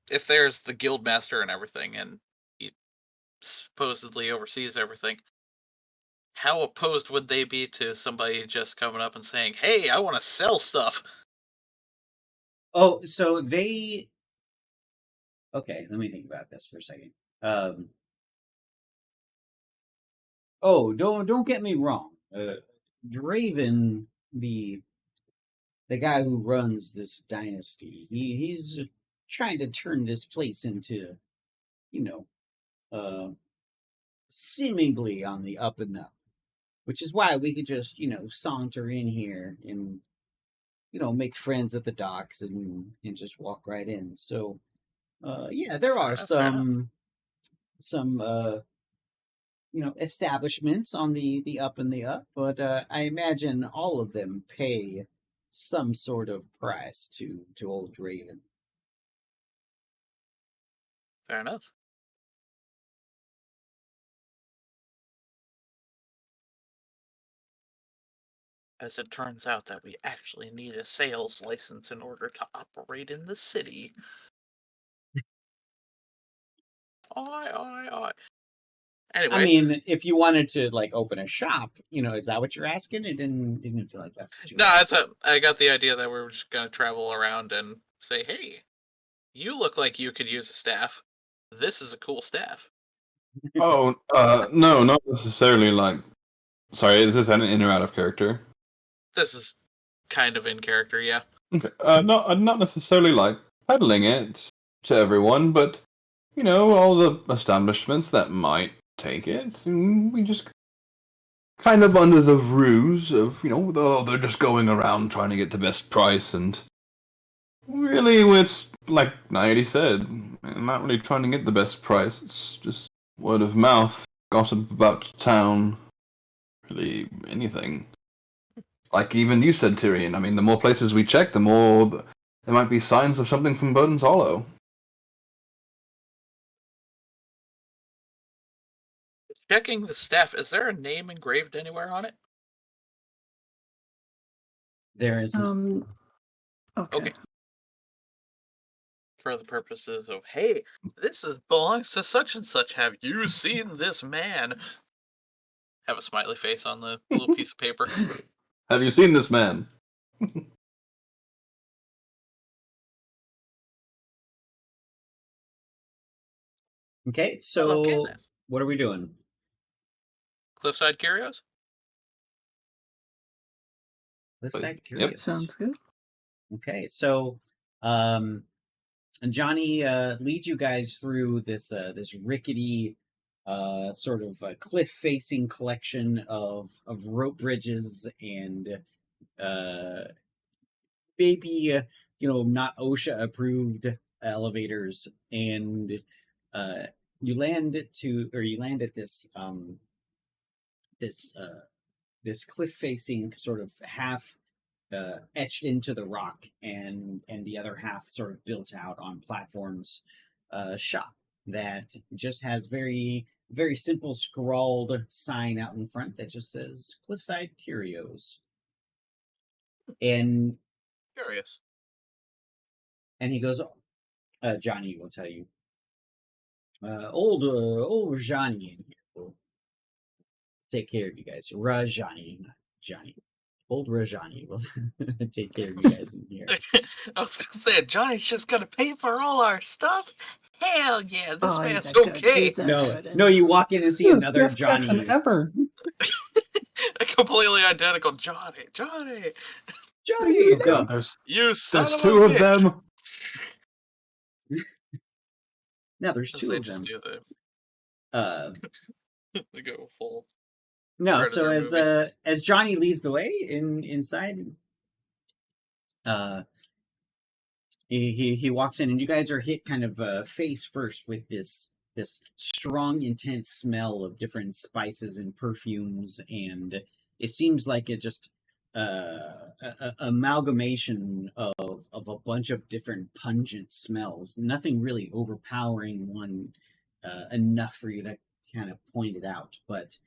If there's the guild master and everything, and he supposedly oversees everything, how opposed would they be to somebody just coming up and saying, "Hey, I want to sell stuff"? Oh, so they. Okay, let me think about this for a second. Don't get me wrong. Draven, the guy who runs this dynasty, he's trying to turn this place into, you know, seemingly on the up and up, which is why we could just, saunter in here and, make friends at the docks and just walk right in. So, yeah, there are some establishments on the up and the up, but I imagine all of them pay some sort of price to old Draven. Fair enough. As it turns out that we actually need a sales license in order to operate in the city. Oi. Anyway. I mean, if you wanted to open a shop, is that what you're asking? It didn't feel like that's what you were asking. I got the idea that we were just gonna travel around and say, "Hey, you look like you could use a staff. This is a cool staff." Oh, no, not necessarily Sorry, is this an in or out of character? This is kind of in character, yeah. Okay. Not necessarily peddling it to everyone, but all the establishments that might take it, and we just kind of under the ruse of they're just going around trying to get the best price, and really like Nairi said, I'm not really trying to get the best price. It's just word of mouth, gossip about town, really anything. Like even you said, Tyrion. I mean, the more places we check, the more there might be signs of something from Bowden's Hollow. Checking the staff, is there a name engraved anywhere on it? There is not. Okay. Okay. For the purposes of, hey, belongs to such and such. Have you seen this man? Have a smiley face on the little piece of paper. Have you seen this man? Okay, Well, so okay then. what are we doing? Cliffside Curios? Cliffside Yep. Curious. Sounds good. Okay, so um, Johnny leads you guys through this rickety sort of cliff-facing collection of rope bridges and maybe not OSHA approved elevators, and you land at this this cliff-facing sort of half etched into the rock, and the other half sort of built out on platforms shop that just has very simple scrawled sign out in front that just says Cliffside Curios. And Curious. he goes, Johnny will tell you, old Johnny will take care of you guys. Rajani, not Johnny. Old Rajani will take care of you guys in here. I was gonna say, Johnny's just gonna pay for all our stuff? Hell yeah, this Oh, he's man's that good. okay. He's that good. No, you walk in and see another Best captain Johnny. ever. A completely identical Johnny. Johnny! Oh, No, God, there's You son of two a of bitch. them. no, there's As two they of just them. do Uh, they go full no, so Predator movie. as Johnny leads the way inside, he walks in, and you guys are hit kind of face first with this strong, intense smell of different spices and perfumes, and it seems like it just amalgamation of a bunch of different pungent smells. Nothing really overpowering one enough for you to kind of point it out, but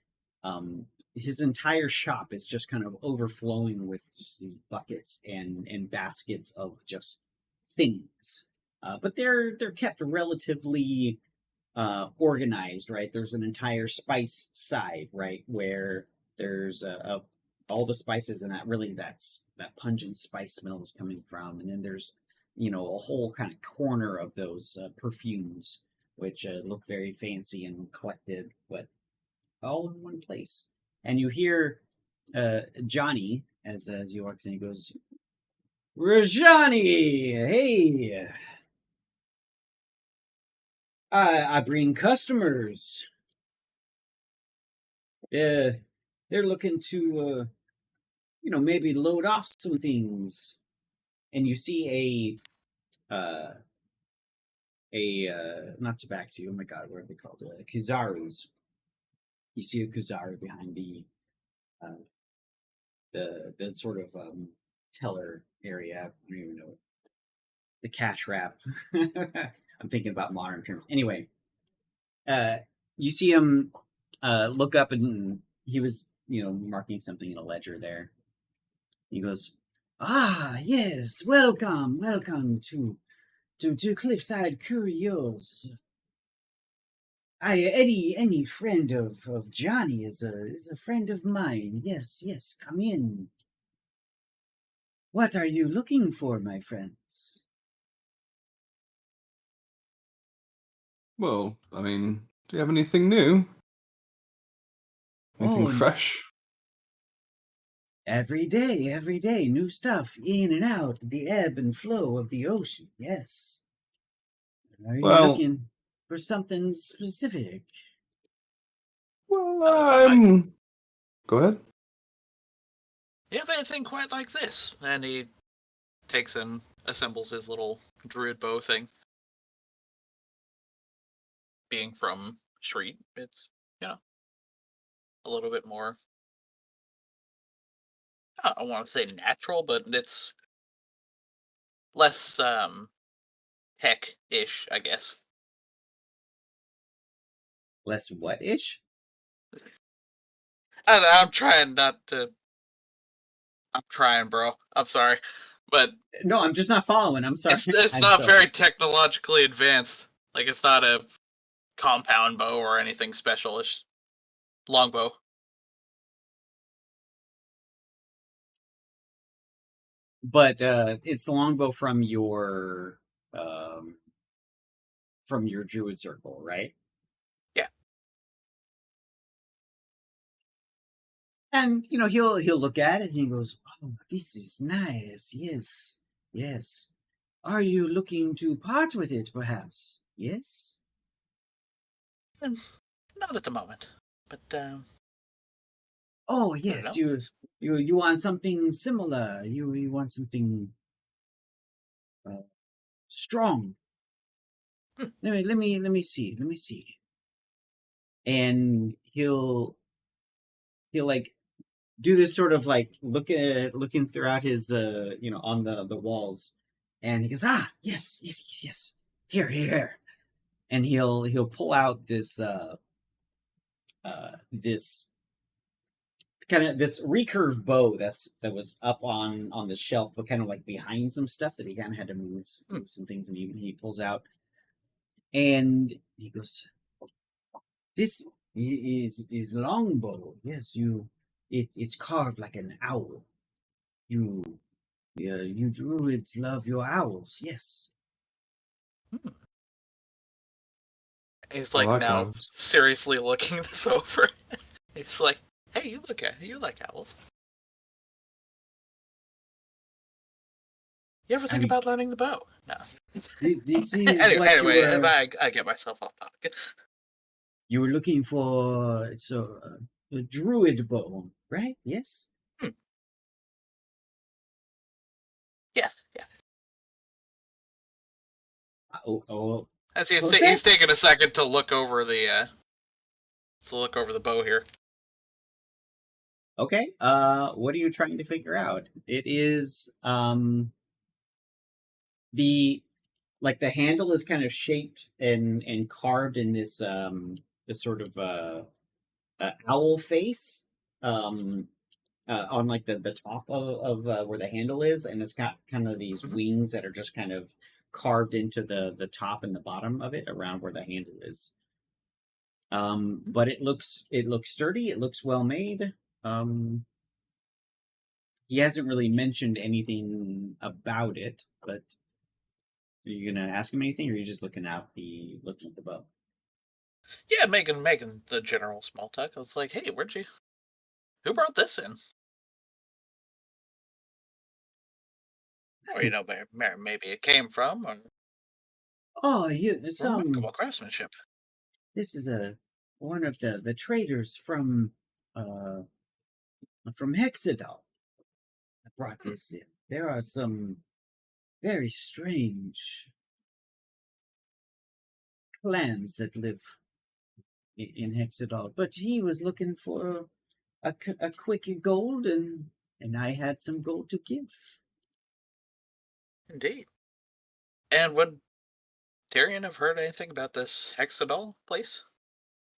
his entire shop is just kind of overflowing with just these buckets and baskets of just things, but they're kept relatively organized, right? There's an entire spice side, right, where there's all the spices, and that pungent spice smell is coming from, and then there's a whole kind of corner of those perfumes, which look very fancy and collected, but all in one place. And you hear Johnny as he walks in. He goes, Rajani, hey, I bring customers. They're looking to, maybe load off some things. And you see not tabaxi. Oh my God, what are they called? Kuzarus. You see a Kuzaru behind uh, the sort of teller area. I don't even know the cash wrap. I'm thinking about modern terms. Anyway, you see him look up, and he was, marking something in a ledger there. He goes, "Ah, yes, welcome to Cliffside Curios. Any friend of Johnny is a friend of mine. Yes, come in. What are you looking for, my friends?" Well, I mean, do you have anything new? Anything Oh, fresh? every day, new stuff in and out, the ebb and flow of the ocean. Yes. Are you Well, looking for something specific? well, If I might. Go ahead. You have anything quite like this? And he takes in assembles his little druid bow thing. Being from Shreet, it's, a little bit more, I don't want to say natural, but it's less tech-ish, I guess. Less what-ish? I'm trying not to. I'm trying, bro. I'm sorry, but No, I'm just not following. I'm sorry. it's I'm not sorry. very technologically advanced. Like, it's not a compound bow or anything special. It's longbow. But it's the longbow from your druid circle, right? Yeah. And he'll look at it and he goes, "Oh, this is nice. Yes, yes. Are you looking to part with it, perhaps? Yes." Not at the moment, but Oh, I don't yes. know. You want something similar. You want something strong. Hmm. Let me see. Let me see. And he'll like do this sort of like looking throughout his on the walls, and he goes, ah, yes, yes, yes, yes, here, and he'll pull out this kind of this recurve bow that was up on the shelf, but kind of like behind some stuff that he kind of had to move some things, and he pulls out, and he goes, this is longbow. Yes, it's carved like an owl. You you druids love your owls. Yes. He's I like like now owls. seriously looking this over. He's like, "Hey, you like owls? You ever I think mean, about learning the bow?" No. this is what Anyway, I get myself off topic. you were looking for. So a druid bow, right? Yes. Hmm. Yes, yeah. Oh, As he's perfect. taking a second to look over the bow here. Okay. What are you trying to figure out? It is the like the handle is kind of shaped and carved in this sort of owl face on like the top of where the handle is, and it's got kind of these Mhm. wings that are just kind of carved into the top and the bottom of it around where the handle is. But it looks sturdy. It looks well made. Um, he hasn't really mentioned anything about it, but are you gonna ask him anything, or are you just looking at the bow? Yeah, making the general small talk. It's like, hey, who brought this in? Or maybe it came from, or Oh, yeah, remarkable craftsmanship. this is one of the traders uh from Hexadol. I brought this in. There are some very strange clans that live in Hexadol, but he was looking for a quick gold, and I had some gold to give. Indeed. And would Tyrion have heard anything about this Hexadol place?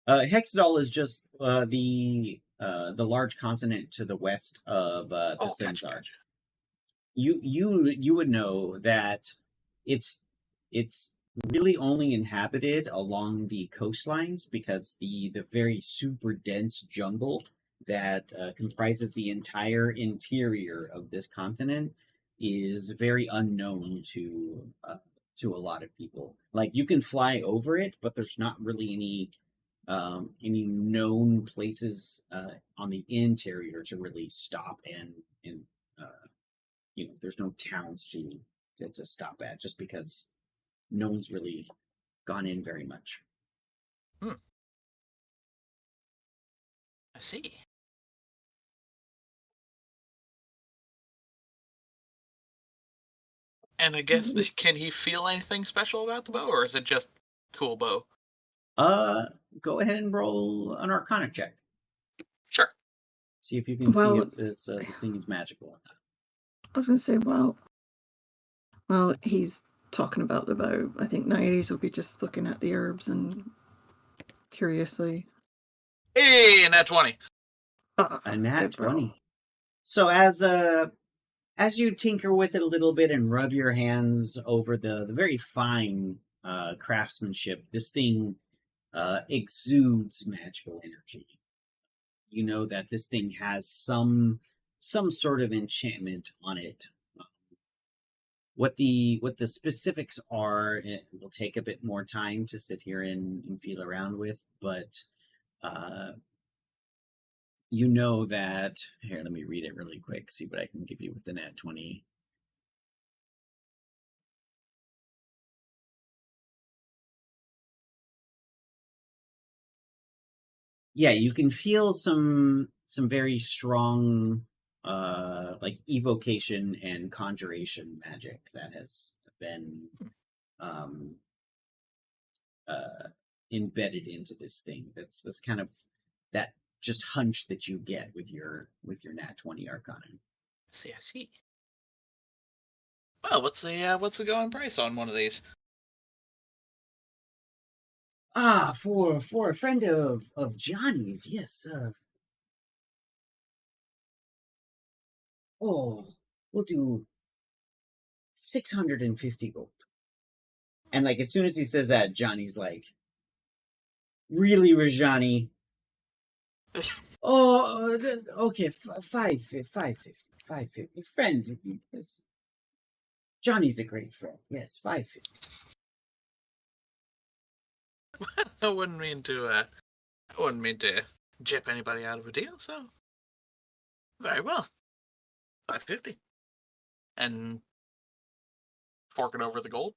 Hexadol is just the large continent to the west of the Oh, gotcha, Senzar. gotcha. You would know that it's really only inhabited along the coastlines, because the very super dense jungle that comprises the entire interior of this continent is very unknown to a lot of people. Like, you can fly over it, but there's not really any known places on the interior to really stop and uh, there's no towns to stop at, just because no one's really gone in very much. Hmm. I see. And I guess, can he feel anything special about the bow, or is it just cool bow? Go ahead and roll an Arcana check. Sure. See if you can see Well, if this thing is magical or not. I was going to say, well, he's talking about the bow. I think Nairis will be just looking at the herbs and curiously. Hey, nat 20. A nat good roll. 20. So as you tinker with it a little bit and rub your hands over the very fine craftsmanship, this thing exudes magical energy. You know that this thing has some sort of enchantment on it. What the specifics are, it will take a bit more time to sit here and feel around with, but you know that here, let me read it really quick, see what I can give you with the nat 20. Yeah, you can feel some very strong like evocation and conjuration magic that has been um embedded into this thing. That's kind of that just hunch that you get with your nat 20 arcana. I see. Well, what's the going price on one of these? For a friend of Johnny's, yes. We'll do 650 gold. And like as soon as he says that, Johnny's like, really, Rajani? Okay, 550. Friend, yes. Johnny's a great friend. Yes, 550. I wouldn't mean to jip anybody out of a deal, so very well. 550. And fork it over the gold.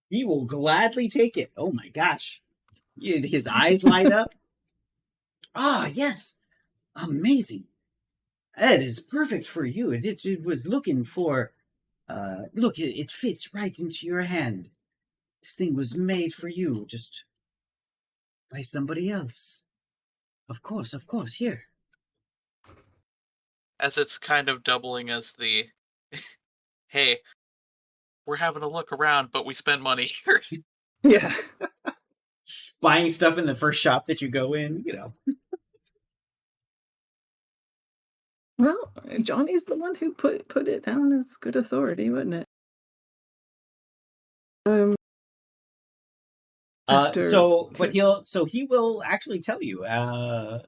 He will gladly take it. Oh my gosh. His eyes light up. Yes. Amazing. That is perfect for you. It was looking for... look, it fits right into your hand. This thing was made for you, just by somebody else. Of course, here. As it's kind of doubling as the, hey, we're having a look around, but we spend money here. Yeah. Buying stuff in the first shop that you go in, you know. Well, Johnny's the one who put it down as good authority, wasn't it? He will actually tell you,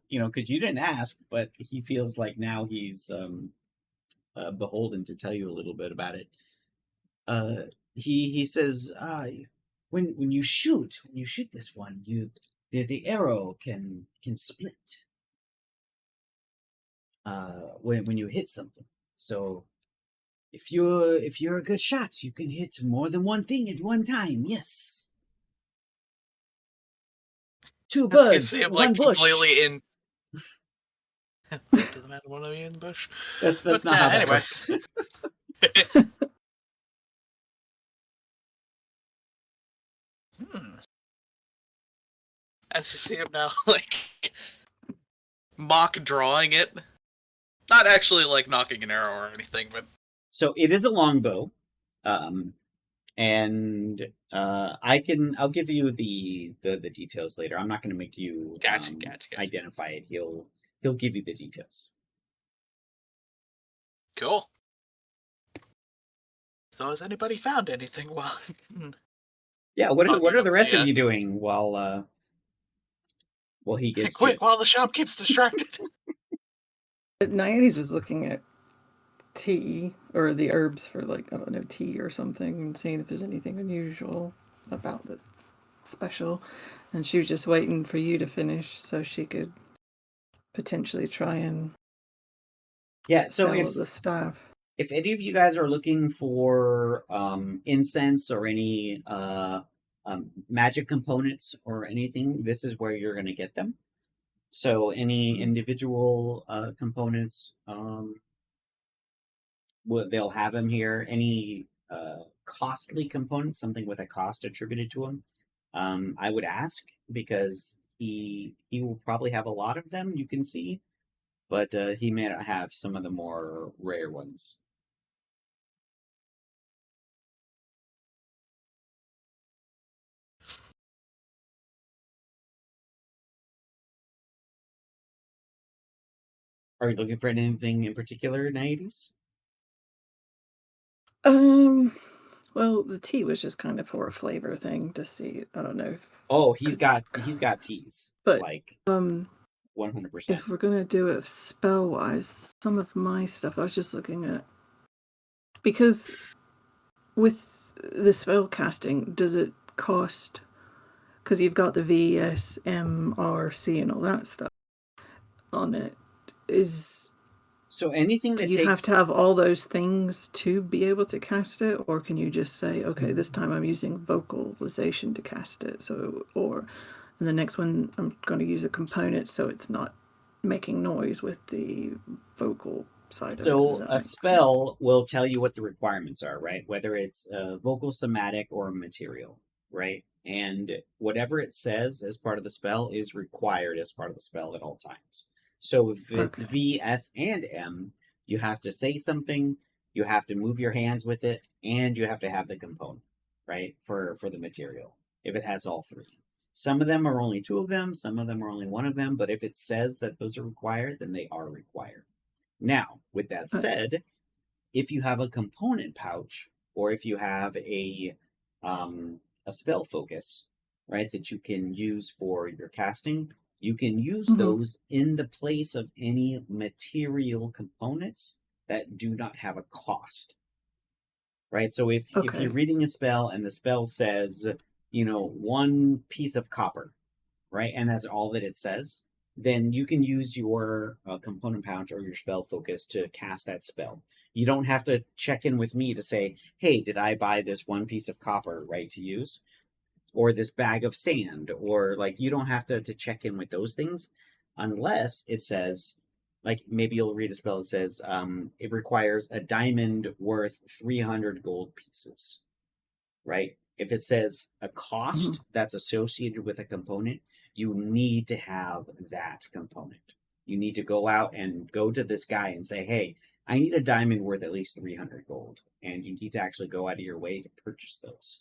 because you didn't ask, but he feels like now he's beholden to tell you a little bit about it. He says, when you shoot this one, the arrow can split when you hit something. So if you're a good shot, you can hit more than one thing at one time. Yes. Two birds, I'm one like bush. completely in. Doesn't matter one of you in the bush. That's not how that anyway. works. As you see him now, like mock drawing it, not actually like knocking an arrow or anything, but So it is a longbow, and I'll give you the details later. I'm not going to make you gotcha. identify it. He'll give you the details. Cool. So has anybody found anything while? Yeah. What are the rest of you doing while he gets quick chipped? while the shop gets distracted? Naiades was looking at tea or the herbs for like, I don't know, tea or something, and seeing if there's anything unusual about it special. And she was just waiting for you to finish so she could potentially try and So sell the stuff. If any of you guys are looking for incense or any magic components or anything, this is where you're going to get them. So any individual components, they'll have him here. Any costly components, something with a cost attributed to him, I would ask because he will probably have a lot of them. You can see, but he may not have some of the more rare ones. Are you looking for anything in particular, Naides? Well, the tea was just kind of for a flavor thing to see. I don't know. Oh, he's got teas, But like 100%. if we're gonna do it spell wise, some of my stuff I was just looking at, because with the spell casting, does it cost? Because you've got the VSMRC and all that stuff on it. So anything Do that you takes have to have all those things to be able to cast it, or can you just say, okay, this time I'm using vocalization to cast it, and the next one I'm going to use a component so it's not making noise with the vocal side of it. Does So that a make sense? spell will tell you what the requirements are, right? Whether it's vocal, somatic, or material, right? And whatever it says as part of the spell is required as part of the spell at all times. So if it's Okay. V, S, and M, you have to say something, you have to move your hands with it, and you have to have the component, right? For the material, if it has all three. Some of them are only two of them, some of them are only one of them, but if it says that those are required, then they are required. Now, with that said, if you have a component pouch or if you have a spell focus, right, that you can use for your casting, you can use those in the place of any material components that do not have a cost. Right? So if Okay. you're reading a spell and the spell says, 1 piece of copper, right? And that's all that it says, then you can use your component pouch or your spell focus to cast that spell. You don't have to check in with me to say, hey, did I buy this 1 piece of copper, right, to use? Or this bag of sand? Or like, you don't have to check in with those things unless it says, like, maybe you'll read a spell that says, it requires a diamond worth 300 gold pieces, right? If it says a cost that's associated with a component, you need to have that component. You need to go out and go to this guy and say, hey, I need a diamond worth at least 300 gold. And you need to actually go out of your way to purchase those.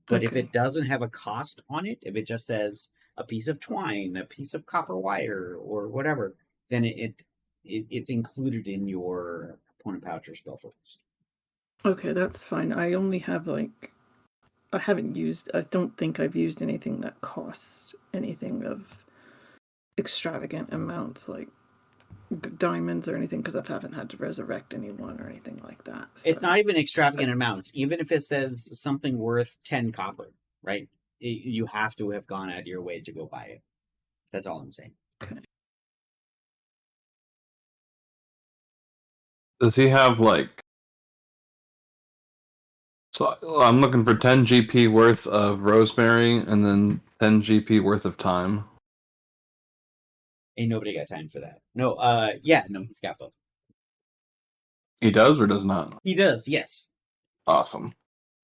But if Okay. it doesn't have a cost on it, if it just says a piece of twine, a piece of copper wire, or whatever, then it's included in your component pouch or spell focus. Okay, that's fine. I only have I don't think I've used anything that costs anything of extravagant amounts, like diamonds or anything, because I haven't had to resurrect anyone or anything like that. So. It's not even extravagant amounts. Even if it says something worth 10 copper, right? You have to have gone out of your way to go buy it. That's all I'm saying. Okay. Does he have like? So I'm looking for 10 GP worth of rosemary and then 10 GP worth of thyme. Ain't nobody got time for that. No, he's got both. He does or does not? He does, yes. Awesome.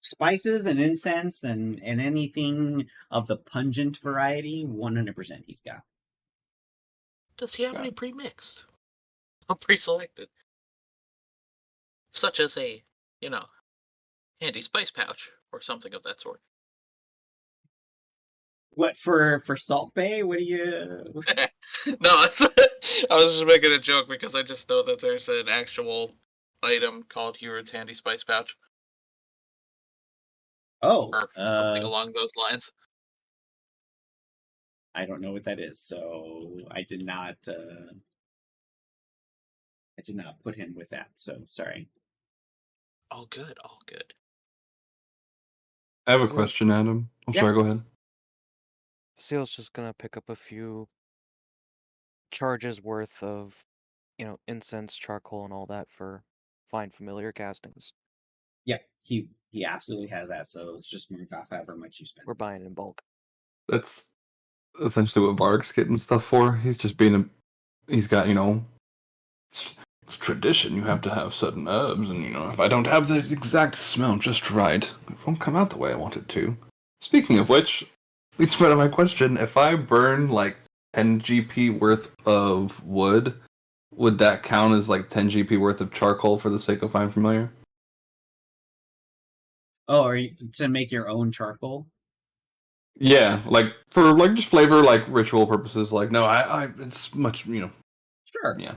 Spices and incense and anything of the pungent variety, 100% he's got. Does he have any pre-mixed? Or pre-selected? Such as a, handy spice pouch or something of that sort. What, for Salt Bay? What do you... No, I was just making a joke because I just know that there's an actual item called Heward's Handy Spice Pouch. Oh, or something along those lines. I don't know what that is, so I did not put him with that, so sorry. All good, all good. I have a question, Adam. I'm sorry, go ahead. Seal's just gonna pick up a few charges worth of, incense, charcoal, and all that for fine familiar castings. Yeah, he absolutely has that, so it's just mark off however much you spend. We're buying in bulk. That's essentially what Varg's getting stuff for. He's just being he's got, It's tradition. You have to have certain herbs, and if I don't have the exact smell just right, it won't come out the way I want it to. Speaking of which, leads me to my question: if I burn like 10 GP worth of wood, would that count as like 10 GP worth of charcoal for the sake of Find Familiar? Oh, are you to make your own charcoal? Yeah, like for like just flavor, like ritual purposes. Like no, it's much. Sure. Yeah.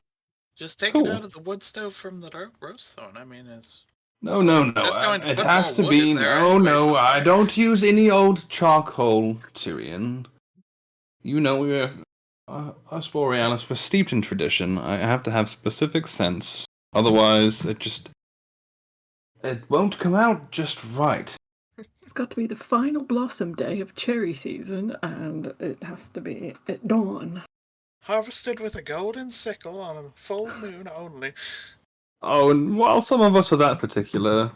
Just take it Cool. out of the wood stove from the roast stone. I mean, it's No. just going to It put has more to wood be. in there No, anyway no. for the I fire. don't use any old charcoal, Tyrion. We're us Borealis. We're steeped in tradition. I have to have specific scents. Otherwise, it won't come out just right. It's got to be the final blossom day of cherry season, and it has to be at dawn. Harvested with a golden sickle on a full moon only. Oh, and while some of us are that particular,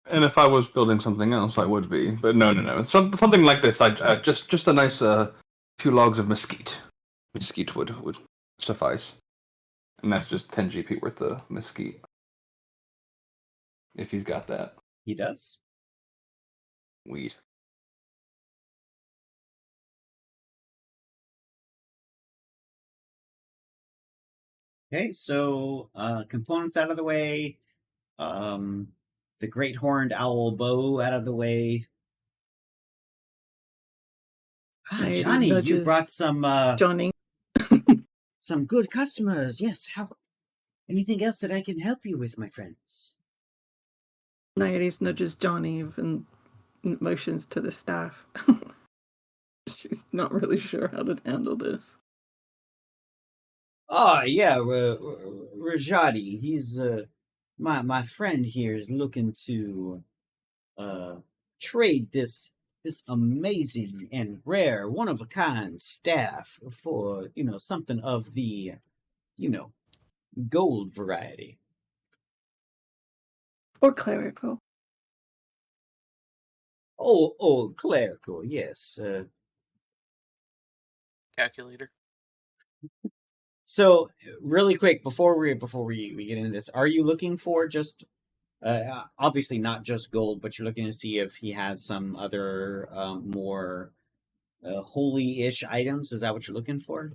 and if I was building something else, I would be. But no. Something like this. I just a nice few logs of mesquite. Mesquite would suffice, and that's just 10 GP worth of mesquite. If he's got that He does. weed. Okay, so components out of the way. The great horned owl bow out of the way. Lady Johnny, you nudges brought some Johnny. some good customers. Yes. Anything else that I can help you with, my friends? Naiades nudges Johnny and motions to the staff. She's not really sure how to handle this. Yeah, Rajadi. He's my friend here is looking to trade this amazing and rare, one of a kind staff for something of the gold variety. Or clerical. Oh, clerical, yes. Calculator. So really quick before we get into this, are you looking for just obviously not just gold, but you're looking to see if he has some other more holy-ish items? Is that what you're looking for?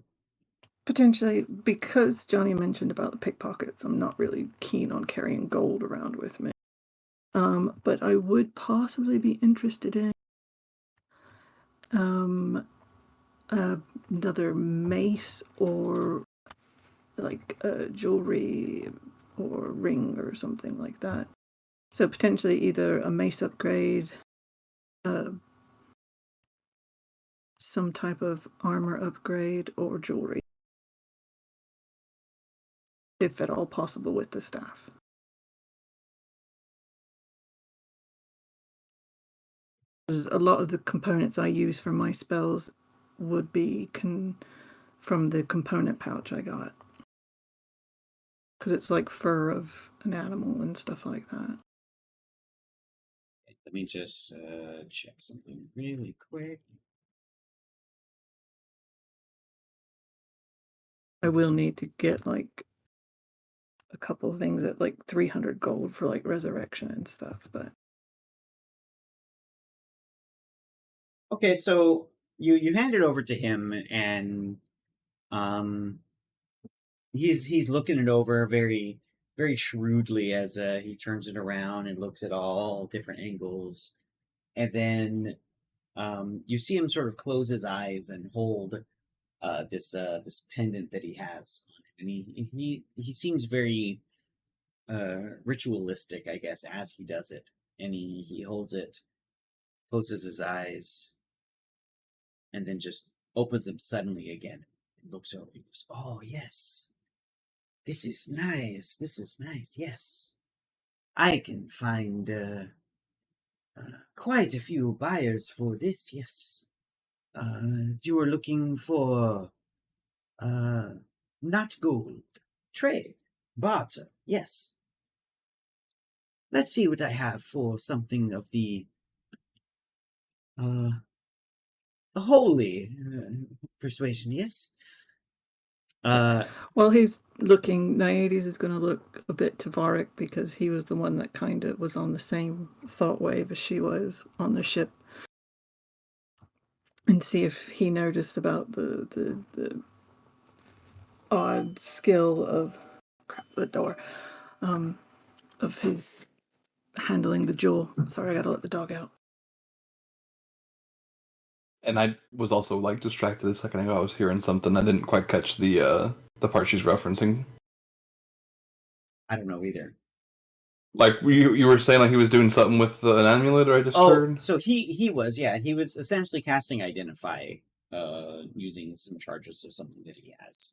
Potentially, because Johnny mentioned about the pickpockets, I'm not really keen on carrying gold around with me. But I would possibly be interested in another mace or like jewelry or ring or something like that. So potentially either a mace upgrade, some type of armor upgrade, or jewelry, if at all possible with the staff. A lot of the components I use for my spells would be from the component pouch I got. Because it's like fur of an animal and stuff like that. Let me just check something really quick. I will need to get like a couple of things at like 300 gold for like resurrection and stuff, but Okay, so you hand it over to him, and he's looking it over very shrewdly as he turns it around and looks at all different angles, and then you see him sort of close his eyes and hold this pendant that he has on it, and he seems very ritualistic, I guess, as he does it, and he holds it, closes his eyes, and then just opens them suddenly again and looks over and goes, "Oh yes, this is nice. This is nice. Yes, I can find quite a few buyers for this. Yes, you are looking for uh, not gold, trade, barter. Yes. Let's see what I have for something of the holy persuasion. Yes. While he's looking, Naiades is going to look a bit to Varric because he was the one that kind of was on the same thought wave as she was on the ship, and see if he noticed about the odd skill of the door of his handling the jewel. Sorry, I gotta let the dog out. And I was also like distracted a second ago. I was hearing something. I didn't quite catch the part she's referencing. I don't know either. Like you were saying, like he was doing something with an amulet, or I just heard. So he was essentially casting Identify, using some charges of something that he has.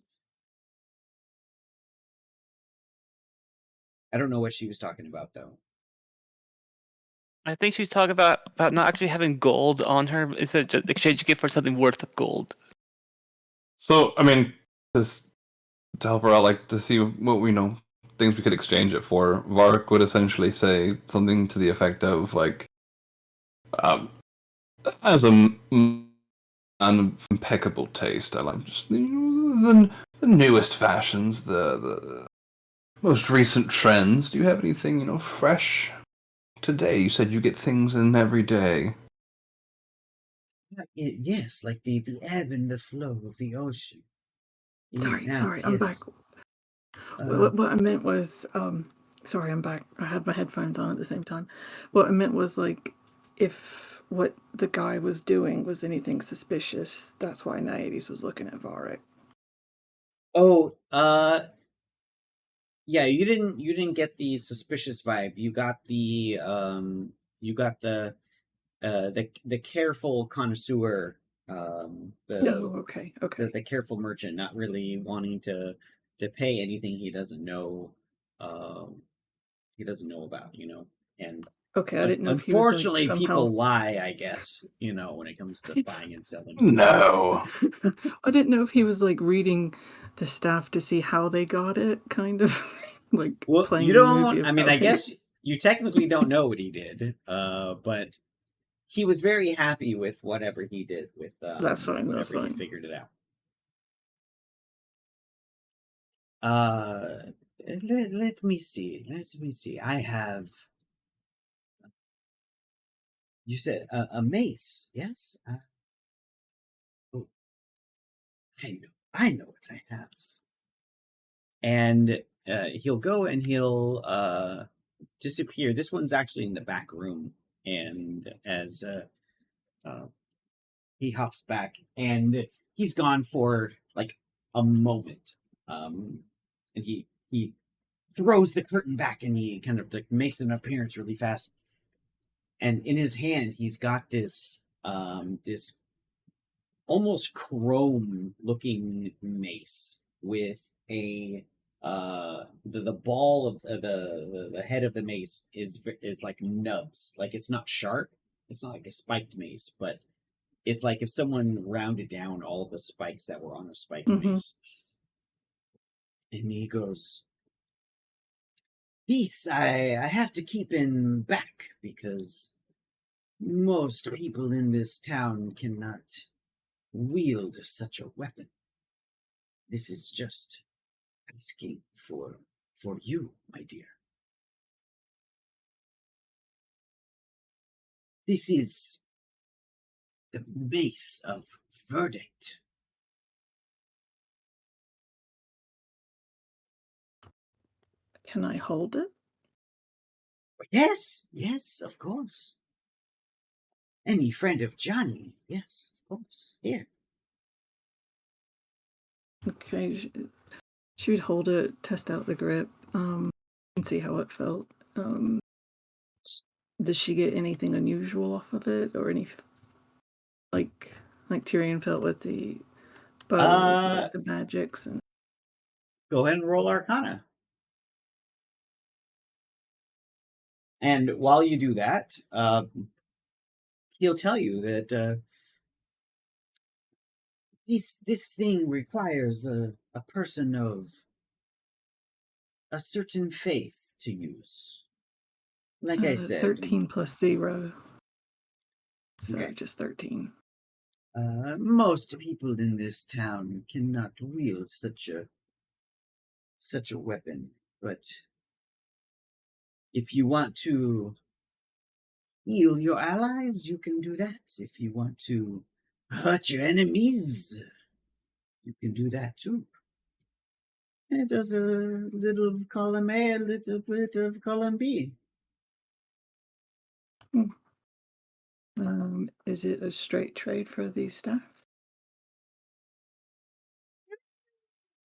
I don't know what she was talking about though. I think she's talking about not actually having gold on her. Instead of just exchanging it for something worth gold. So I mean, just to help her out, like to see what we know, things we could exchange it for. Varric would essentially say something to the effect of like, as a man of impeccable taste, I like just the newest fashions, the most recent trends. Do you have anything fresh today? You said you get things in every day. Yes, like the ebb and the flow of the ocean. Sorry, I'm back. What I meant was, sorry, I'm back. I had my headphones on at the same time. What I meant was, like, if what the guy was doing was anything suspicious, that's why Naiades was looking at Varric. Oh, yeah, you didn't get the suspicious vibe. You got the the careful connoisseur, Okay. the careful merchant, not really wanting to pay anything he doesn't know, about, and Okay, I didn't know if he was, like, unfortunately somehow... people lie, I guess, when it comes to buying and selling stuff. No. I didn't know if he was, like, reading the staff to see how they got it, kind of, like, Well, playing you the movie don't. of I mean, how I they... guess you technically don't know what he did, but he was very happy with whatever he did with That's fine, whatever that's he fine. figured it out. Let me see. I have. You said a mace, yes? Oh, I know what I have. And he'll go and he'll disappear. This one's actually in the back room, and as he hops back, and he's gone for like a moment, and he throws the curtain back, and he kind of like makes an appearance really fast. And in his hand, he's got this almost chrome looking mace with a the ball of the head of the mace is like nubs. Like it's not sharp. It's not like a spiked mace, but it's like if someone rounded down all of the spikes that were on a spiked mace. And he goes, "Peace, I have to keep him back because most people in this town cannot wield such a weapon. This is just asking for you, my dear. This is the base of verdict." Can I hold it? Yes, of course. Any friend of Johnny, yes, of course. Here. Okay, she would hold it, test out the grip, and see how it felt. Does she get anything unusual off of it, or any like Tyrion felt with the bow, like the magics and... Go ahead and roll Arcana. And while you do that, he'll tell you that this thing requires a person of a certain faith to use. Like I said, 13 plus 0. So okay. just 13. Most people in this town cannot wield such a weapon, but if you want to heal your allies, you can do that. If you want to hurt your enemies, you can do that too. It does a little of column A, a little bit of column B. Is it a straight trade for the staff?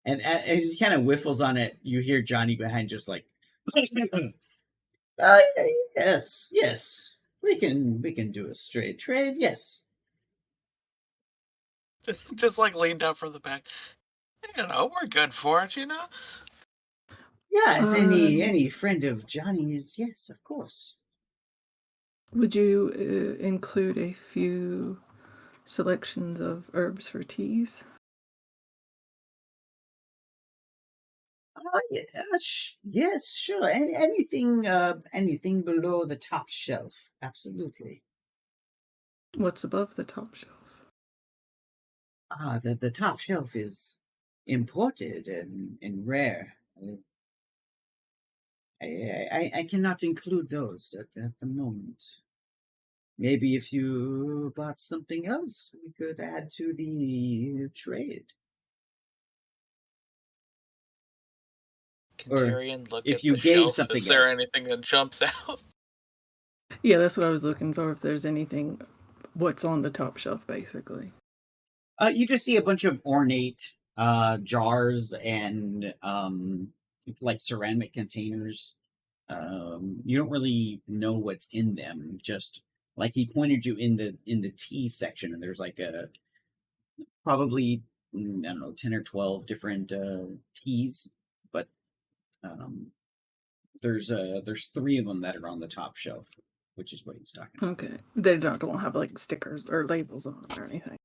And as he kind of whiffles on it, you hear Johnny behind just like, yes, we can do a straight trade, yes. Just like leaned out from the back. We're good for it, Yes, Um, any friend of Johnny's, yes, of course. Would you include a few selections of herbs for teas? Yes, sure. Anything below the top shelf, absolutely. What's above the top shelf? The top shelf is imported and rare. I cannot include those at the moment. Maybe if you bought something else, we could add to the trade. Can Or Tyrion look if at you the gave shelf? something Is there else. anything that jumps out? Yeah, that's what I was looking for. If there's anything, what's on the top shelf, basically. You just see a bunch of ornate jars and like ceramic containers. You don't really know what's in them. Just like he pointed you in the tea section, and there's like a probably I don't know 10 or 12 different teas, but um, there's 3 of them that are on the top shelf, which is what he's talking about. Okay. They don't have like stickers or labels on them or anything.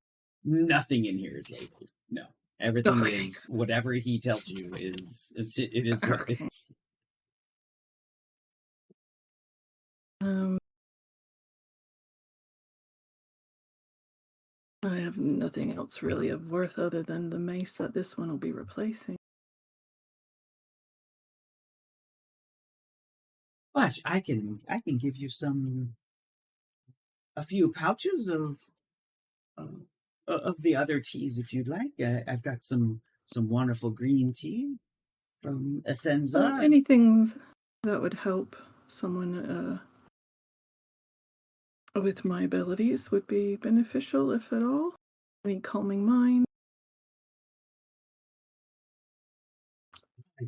Nothing in here is labeled. No, everything Okay. is whatever he tells you it is what it Okay. is. I have nothing else really of worth other than the mace that this one will be replacing. But I can give you a few pouches of the other teas if you'd like. I've got some wonderful green tea from Essenza. Anything that would help someone with my abilities would be beneficial, if at all. Any calming mind.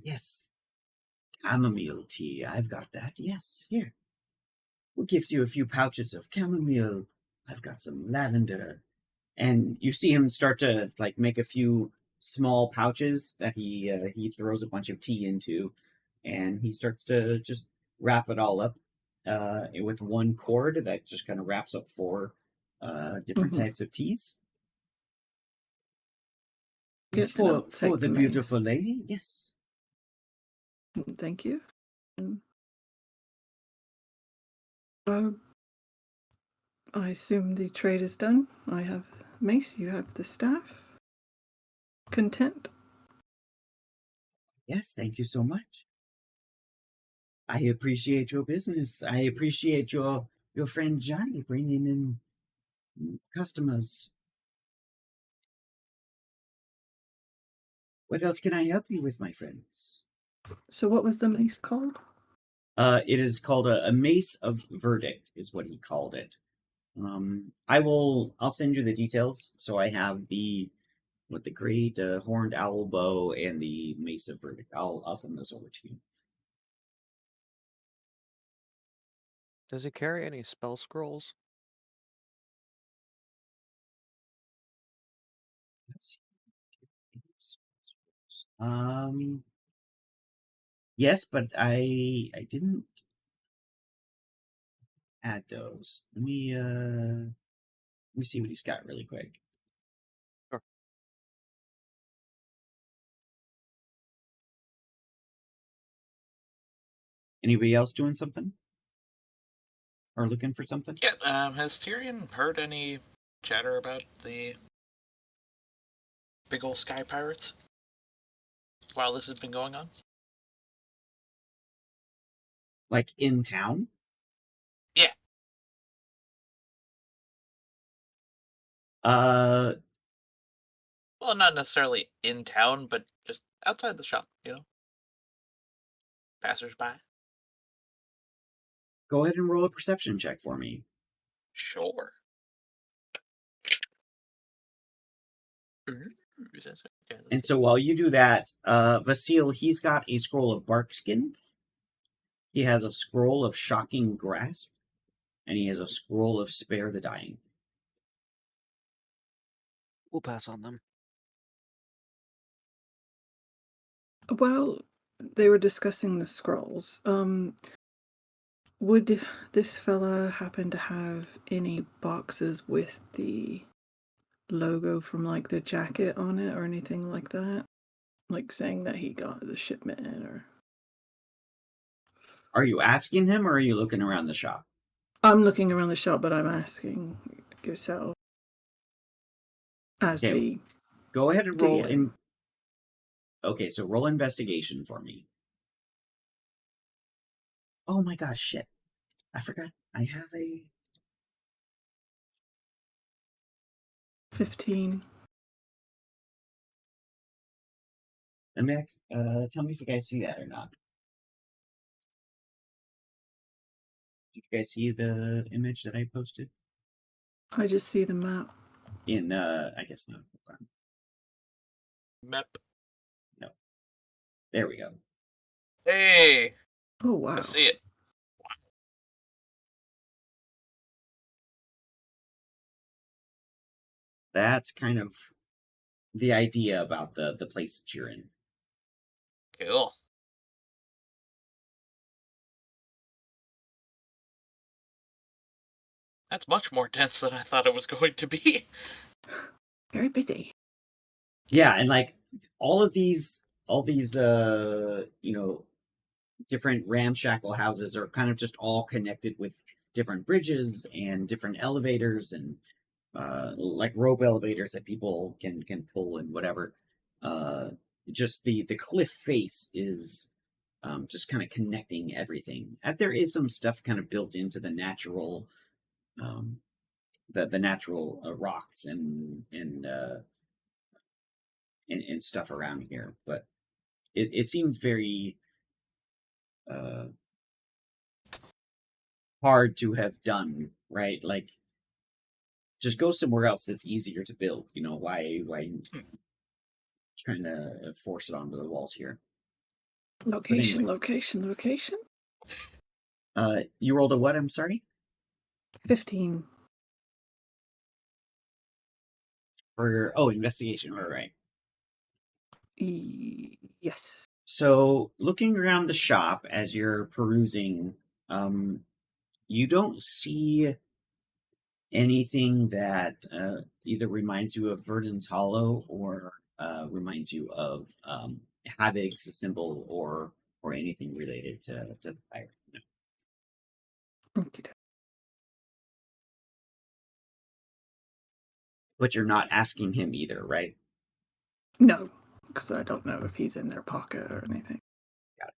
Yes, chamomile tea. I've got that. Yes, here. We'll give you a few pouches of chamomile. I've got some lavender. And you see him start to like make a few small pouches that he throws a bunch of tea into, and he starts to just wrap it all up with one cord that just kind of wraps up 4 different types of teas. Yes, Yeah, and I'll for take the mace. beautiful lady. Yes. Thank you. I assume the trade is done. I have mace, you have the staff. Content? Yes, thank you so much. I appreciate your business. I appreciate your friend Johnny bringing in customers. What else can I help you with, my friends? So what was the mace called? It is called a mace of verdict, is what he called it. I'll send you the details. So I have the great horned owl bow and the mace of verdict. I'll send those over to you. Does he carry any spell scrolls? Let's see. Yes, but I didn't add those. Let me see what he's got really quick. Sure. Anybody else doing something? Or looking for something? Yeah, has Tyrion heard any chatter about the big old sky pirates while this has been going on? Like in town? Yeah. Uh, Well, not necessarily in town, but just outside the shop, Passersby. go ahead and roll a perception check for me. Sure. Ooh, that's- yeah, let's And see. so while you do that, Vasil, he's got a scroll of barkskin. He has a scroll of shocking grasp, and he has a scroll of spare the dying. We'll pass on them. While they were discussing the scrolls, would this fella happen to have any boxes with the logo from like the jacket on it or anything like that? Like saying that he got the shipment or Are you asking him, or are you looking around the shop? I'm looking around the shop, but I'm asking yourself as Okay, the go ahead and roll DM. in. Okay, so roll investigation for me. Oh my gosh, shit. I forgot. I have a 15. Let me tell me if you guys see that or not. Did you guys see the image that I posted? I just see the map. In I guess not. Hold on. Mep. No. There we go. Hey, Oh wow. I see it. That's kind of the idea about the place that you're in. Cool. That's much more dense than I thought it was going to be. Very busy. Yeah, and like all these different ramshackle houses are kind of just all connected with different bridges and different elevators and like rope elevators that people can pull and whatever. Just the cliff face is just kind of connecting everything. And there is some stuff kind of built into the natural um, the natural rocks and stuff around here, but it seems very uh, hard to have done, right? Like, just go somewhere else that's easier to build. Why trying to force it onto the walls here? Location, anyway. location. You rolled a what? I'm sorry. 15. For investigation. All right. Yes. So, looking around the shop as you're perusing, you don't see anything that either reminds you of Verdon's Hollow or reminds you of Havig's symbol or anything related to the pirate. No. Okay. But you're not asking him either, right? No, because I don't know if he's in their pocket or anything. Got it.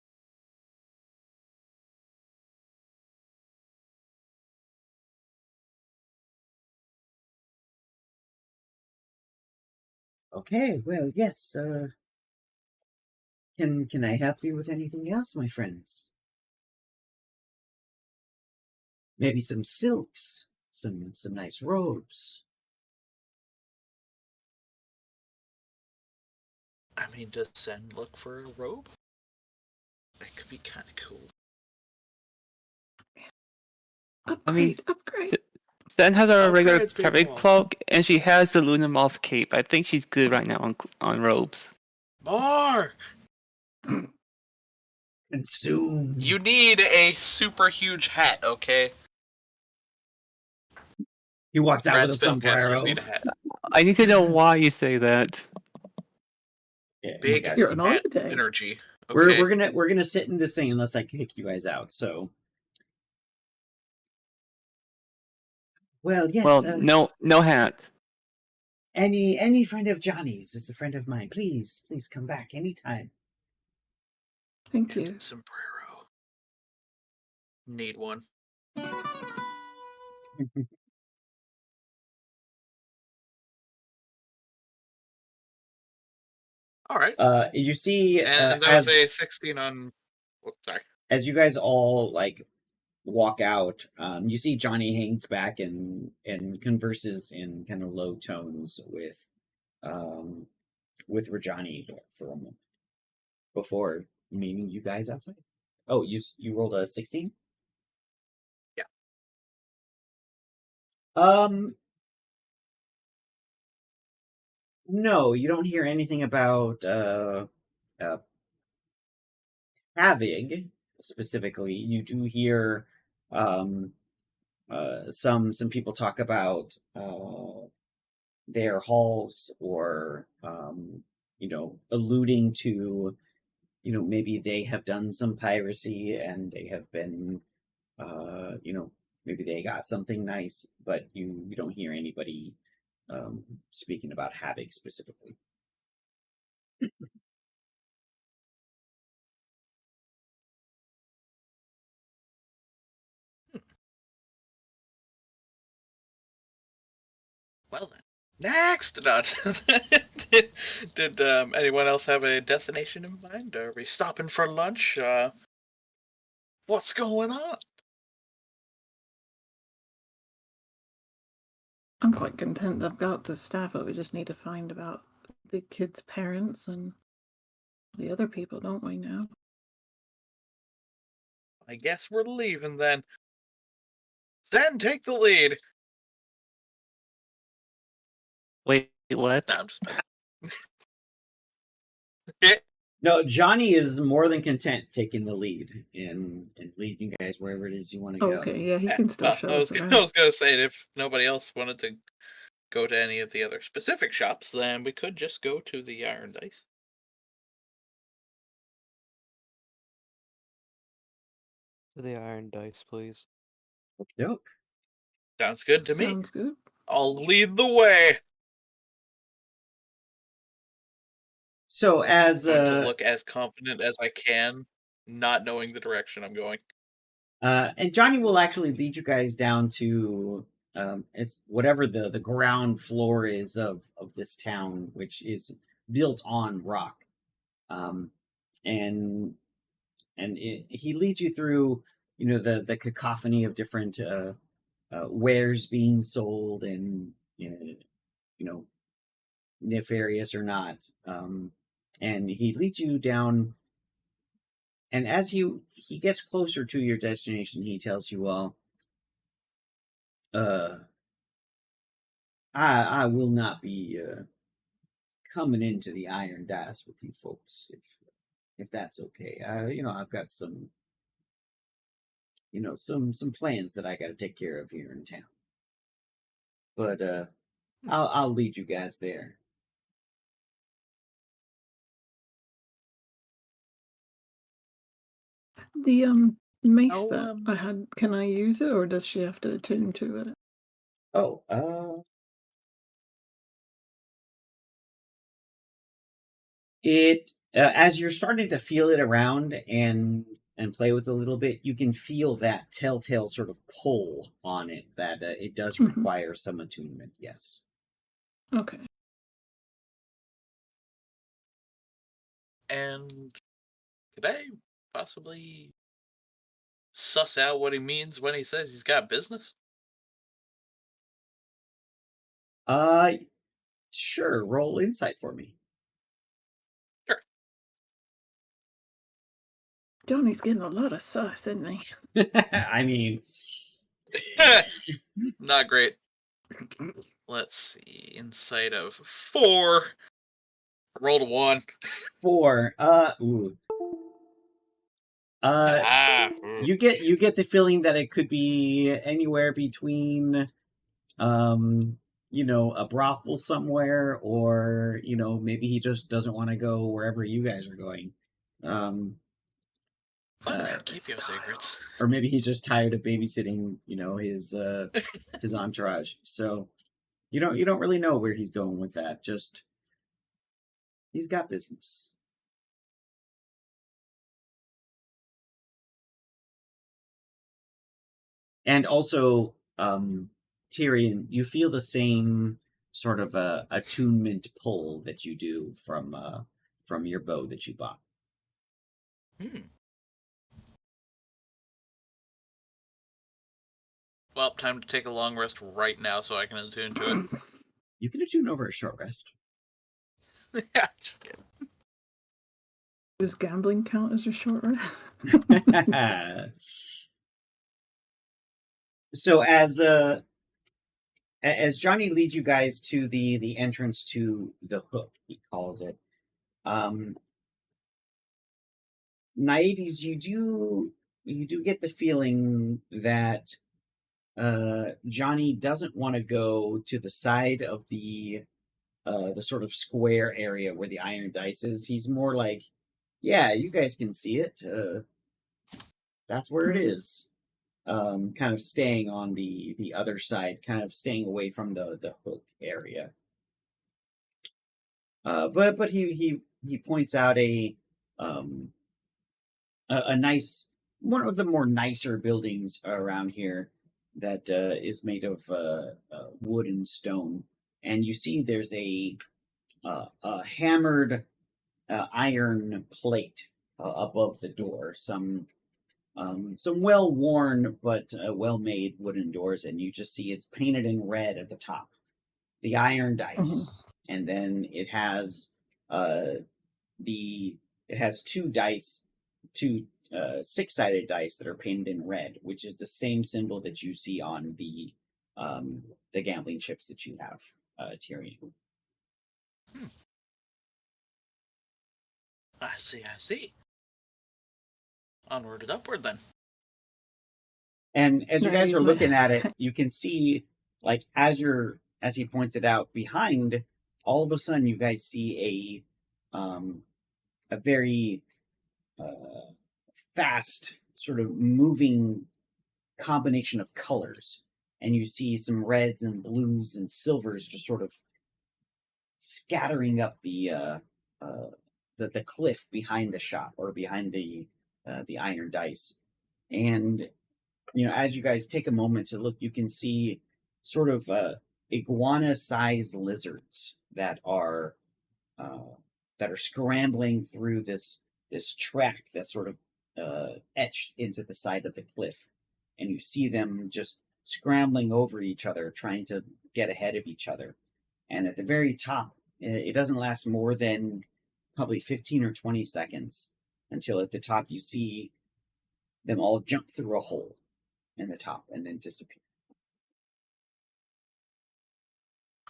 Okay, well, yes. Can I help you with anything else, my friends? Maybe some silks, some nice robes. I mean, does Zen look for a robe? That could be kind of cool. Upgrade. Then has our regular Upgrades, pirate people. cloak, and she has the Luna Moth cape. I think she's good right now on robes. More! Consume. You need a super huge hat, okay? He walks out Brad with a Spellcasters sombrero. need a hat. I need to know why you say that. Yeah, oh my Big gosh. You're on hat holiday. energy. Okay. We're gonna sit in this thing unless I kick you guys out. So, Well, yes. Well, no hat. Any friend of Johnny's is a friend of mine. Please come back anytime. Thank And you. sombrero. Need one. All right. You see, And that was a 16 on. Whoops, sorry. as you guys all like walk out, you see Johnny hangs back and converses in kind of low tones with Rajani for a moment before meeting you guys outside. Oh, you rolled a 16? Yeah. No, you don't hear anything about having specifically. You do hear um some people talk about their halls or alluding to maybe they have done some piracy and they have been maybe they got something nice, but you don't hear anybody speaking about havoc specifically. Well then. Next! No, did anyone else have a destination in mind? Are we stopping for lunch? What's going on? I'm quite content I've got the staff, but we just need to find about the kids' parents and the other people, don't we now? I guess we're leaving then. Then take the lead. Wait, what? No, I'm just messing. No, Johnny is more than content taking the lead and leading you guys wherever it is you want to go. Okay, yeah, he can still show I was us around. gonna say if nobody else wanted to go to any of the other specific shops, then we could just go to the Iron Dice. To the Iron Dice, please. Nope. Sounds good to me. Sounds good. I'll lead the way. So as I'm going to look as confident as I can, not knowing the direction I'm going. and Johnny will actually lead you guys down to it's whatever the ground floor is of this town, which is built on rock. And he leads you through the cacophony of different wares being sold and nefarious or not. And he leads you down, and as he gets closer to your destination, he tells you all, I will not be coming into the Iron Dice with you folks if that's okay. I've got some some plans that I got to take care of here in town. But I'll lead you guys there. The mace Oh, that I had, can I use it or does she have to attune to it? Oh, it as you're starting to feel it around and play with it a little bit, you can feel that telltale sort of pull on it that it does Mhm. require some attunement. Yes. Okay. And could I possibly suss out what he means when he says he's got business? Sure. Roll insight for me. Sure. Johnny's getting a lot of sus, isn't he? I mean, Not great. Let's see. Insight of 4. Rolled a 1. 4. Ooh. Ooh. You get the feeling that it could be anywhere between a brothel somewhere, or maybe he just doesn't want to go wherever you guys are going. Fun man, keep your secrets. Or maybe he's just tired of babysitting, his entourage. So you don't really know where he's going with that. Just he's got business. And also, Tyrion, you feel the same sort of attunement pull that you do from your bow that you bought. Well, time to take a long rest right now so I can attune to it. You can attune over a short rest. Yeah, just kidding. Does gambling count as a short rest? So as Johnny leads you guys to the entrance to the hook, he calls it. Naiades, you do get the feeling that Johnny doesn't want to go to the side of the sort of square area where the iron dice is. He's more like, yeah, you guys can see it. That's where it is. Kind of staying on the other side, kind of staying away from the hook area. But he points out a nice, one of the more nicer buildings around here that is made of wood and stone, and you see there's a hammered iron plate above the door. Some well worn but well made wooden doors, and you just see it's painted in red at the top. The iron dice, and then it has two dice, two 6-sided dice that are painted in red, which is the same symbol that you see on the gambling chips that you have, Tyrion. I see. Onward and upward, then. And as you guys Nice, are man. looking at it, you can see, like, as he pointed out, behind, all of a sudden you guys see a very fast, sort of moving combination of colors, and you see some reds and blues and silvers just sort of scattering up the cliff behind the shop, or behind the iron dice. And as you guys take a moment to look, you can see sort of iguana-sized lizards that are scrambling through this track that's sort of etched into the side of the cliff, and you see them just scrambling over each other, trying to get ahead of each other. And at the very top, it doesn't last more than probably 15 or 20 seconds until at the top you see them all jump through a hole in the top and then disappear.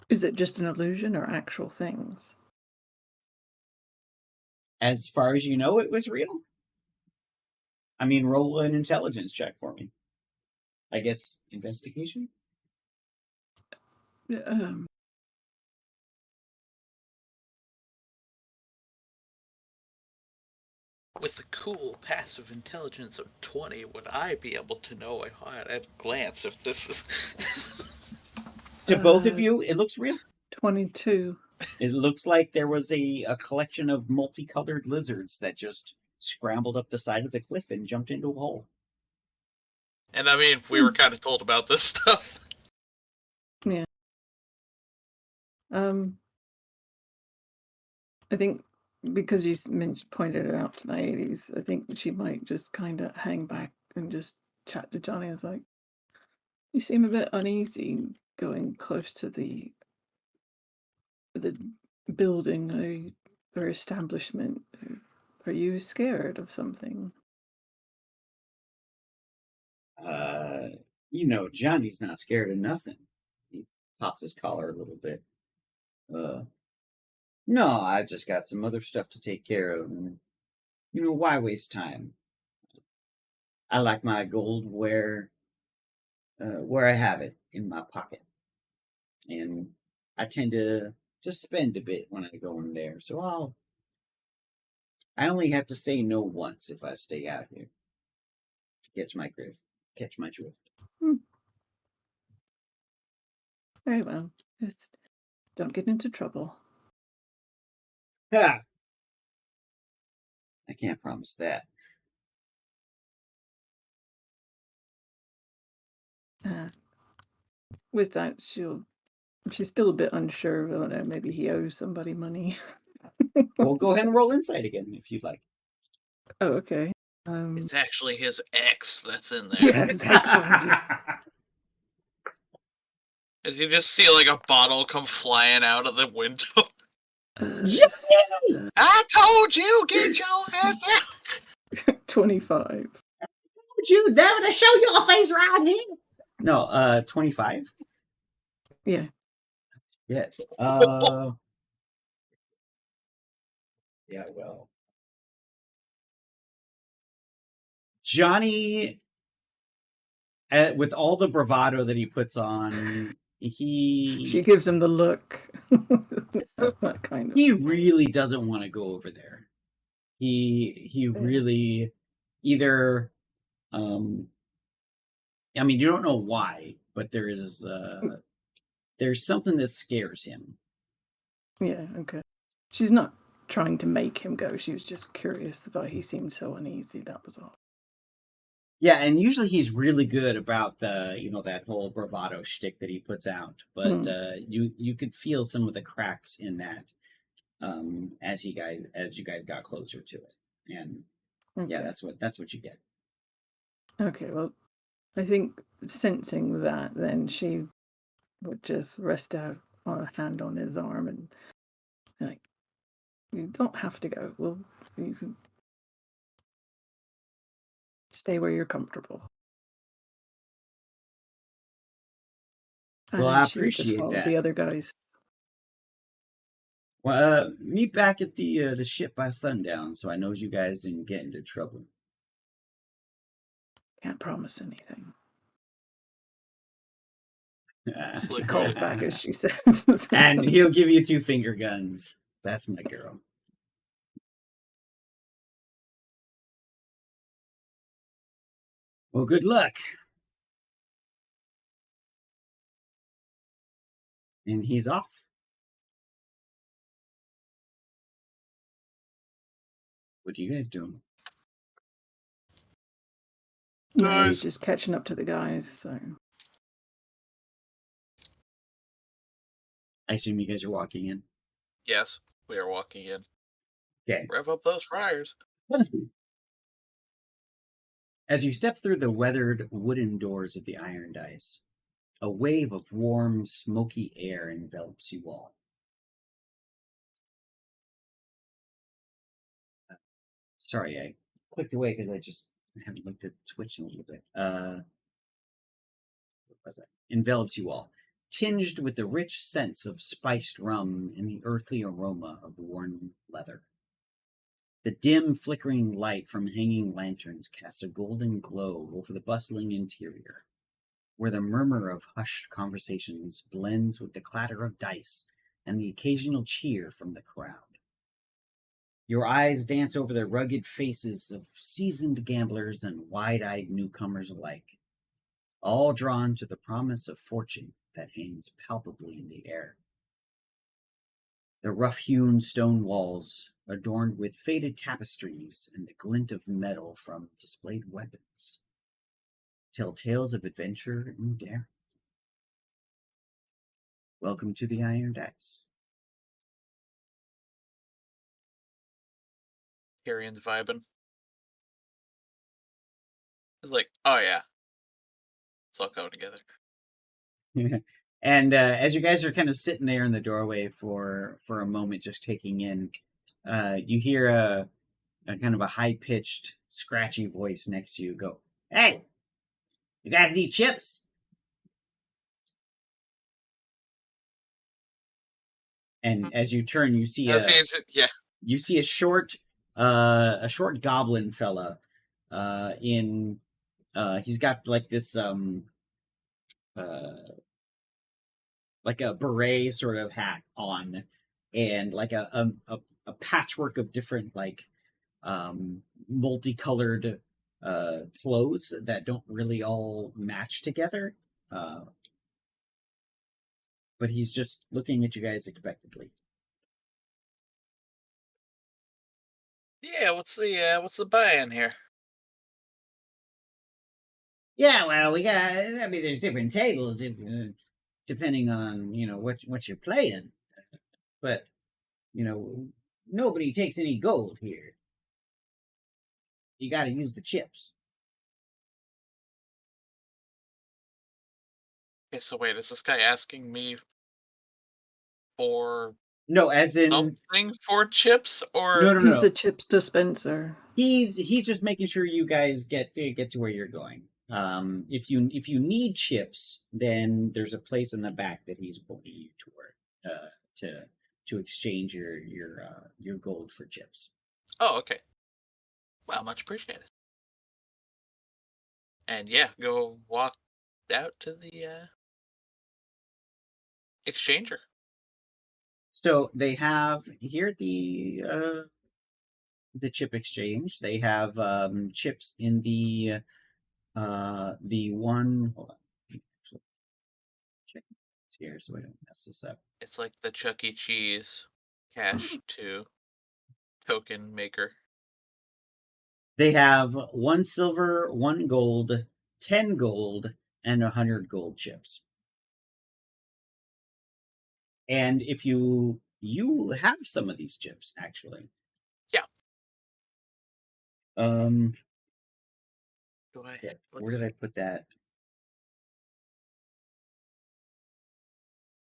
Is it just an illusion or actual things? As far as you know, it was real. I mean, roll an intelligence check for me. I guess investigation? With the cool passive intelligence of 20, would I be able to know at a glance if this is... To both of you, it looks real. 22. It looks like there was a collection of multicolored lizards that just scrambled up the side of the cliff and jumped into a hole. And I mean, we were kind of told about this stuff. Yeah. I think because you pointed it out to the 80s, I think she might just kind of hang back and just chat to Johnny. It's like, you seem a bit uneasy going close to the building or establishment. Are you scared of something? Johnny's not scared of nothing. He pops his collar a little bit. No, I've just got some other stuff to take care of. And, why waste time? I like my gold where I have it in my pocket. And I tend to spend a bit when I go in there. So I only have to say no once if I stay out here. Catch my drift. Catch my drift. Very well. Just don't get into trouble. Ha! I can't promise that. With that, she's still a bit unsure. I don't know, maybe he owes somebody money. Well, go ahead and roll insight again if you'd like. Oh, okay. It's actually his ex that's in there. Yeah, it's XYZ. As you just see like a bottle come flying out of the window. Johnny! I told you, get your ass out. 25. Would you never to show your face right here? No, 25? Yeah. Yeah. Yeah, well. Johnny, with all the bravado that he puts on, She gives him the look. That kind of. he really doesn't want to go over there. He really either I mean, you don't know why, but there's something that scares him. Yeah, okay. She's not trying to make him go. She was just curious about he seemed so uneasy. That was all. Yeah, and usually he's really good about that whole bravado shtick that he puts out. But you could feel some of the cracks in that as you guys got closer to it. And yeah, that's what you get. Okay, well, I think sensing that, then she would just rest a hand on his arm and like, you don't have to go. You can stay where you're comfortable. Well, I appreciate that. The other guys. Well, meet back at the ship by sundown, so I know you guys didn't get into trouble. Can't promise anything. She calls back as she says. And he'll give you 2 finger guns. That's my girl. Well, good luck. And he's off. What are you guys doing? No, he's just catching up to the guys, so. I assume you guys are walking in. Yes, we are walking in. Okay. Rev up those fryers. As you step through the weathered wooden doors of the Iron Dice, a wave of warm, smoky air envelops you all. Sorry, I clicked away because I haven't looked at Twitch in a little bit. What was that? Envelops you all, tinged with the rich scents of spiced rum and the earthly aroma of worn leather. The dim, flickering light from hanging lanterns cast a golden glow over the bustling interior, where the murmur of hushed conversations blends with the clatter of dice and the occasional cheer from the crowd. Your eyes dance over the rugged faces of seasoned gamblers and wide-eyed newcomers alike, all drawn to the promise of fortune that hangs palpably in the air. The rough-hewn stone walls, adorned with faded tapestries and the glint of metal from displayed weapons, tell tales of adventure and daring. Welcome to the Iron Dice. Tyrion's vibing. It's like, oh yeah, it's all coming together. And as you guys are kind of sitting there in the doorway for a moment, just taking in, you hear a kind of a high-pitched, scratchy voice next to you go, "Hey, you guys need chips?" And as you turn, you see you see a short goblin fella. He's got like this like a beret sort of hat on, and like a patchwork of different like multicolored clothes that don't really all match together. But he's just looking at you guys expectantly. Yeah, what's the buy-in here? Yeah, well, we got. I mean, there's different tables if depending on what you're playing, but nobody takes any gold here. You got to use the chips. Okay, so wait, is this guy asking me for No, as in something for chips, or no. He's the chips dispenser. He's just making sure you guys get to where you're going. If you need chips, then there's a place in the back that he's pointing you toward to exchange your gold for chips. Oh, okay. Well, much appreciated. And yeah, go walk out to the exchanger. So they have here at the chip exchange. They have chips in the one. Hold on, check this here so I don't mess this up. It's like the Chuck E. Cheese cash to token maker. They have 1 silver, 1 gold, 10 gold, and 100 gold chips. And if you have some of these chips, actually. Yeah. Um. Do I? Yeah, where did I put that?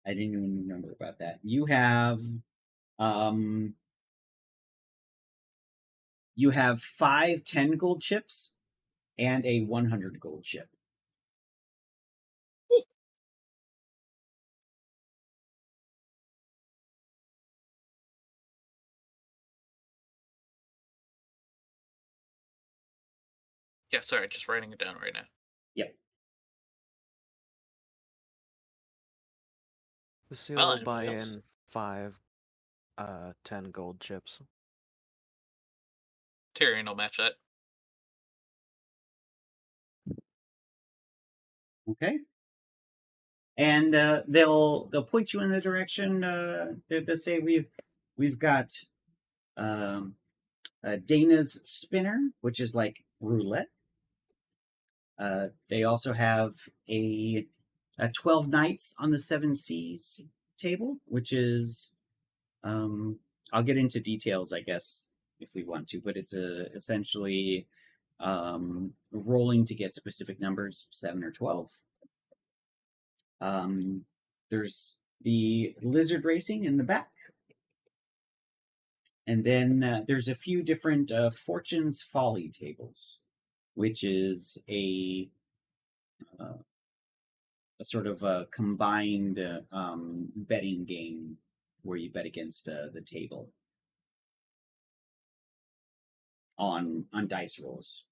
I didn't even remember about that. You have 5 10 gold chips and a 100 gold chip. Yeah, sorry, just writing it down right now. Yep. The seal Well, will buy anybody else? in 5, 10 gold chips. Tyrion will match that. Okay. And they'll point you in the direction. They'll say we've got Dana's spinner, which is like roulette. They also have a 12 nights on the 7 seas table, which is I'll get into details, I guess, if we want to, but it's essentially rolling to get specific numbers, 7 or 12. There's the lizard racing in the back. And then there's a few different Fortune's Folly tables, which is a sort of a combined betting game where you bet against the table on dice rolls.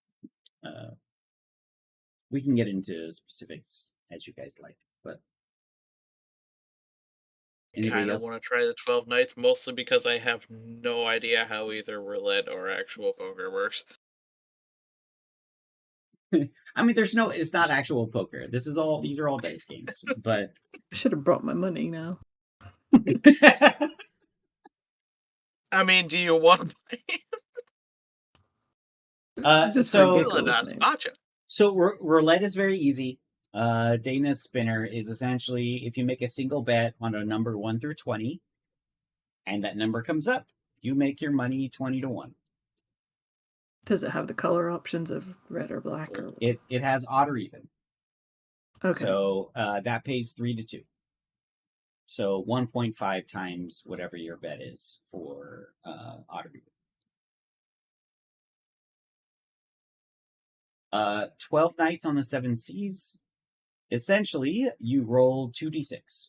We can get into specifics as you guys like, but anybody Kind of else? want to try the 12 nights, mostly because I have no idea how either roulette or actual poker works. I mean, it's not actual poker. These are all dice games, but I should have brought my money now. I mean, do you want Just so for giggles, man. Gotcha. So roulette is very easy. Dana's spinner is essentially if you make a single bet on a number 1 through 20, and that number comes up, you make your money 20 to 1. Does it have the color options of red or black or? It has odd or even. Okay. So that pays 3 to 2. So 1.5 times whatever your bet is for odd or even. 12 nights on the 7 seas. Essentially, you roll 2d6.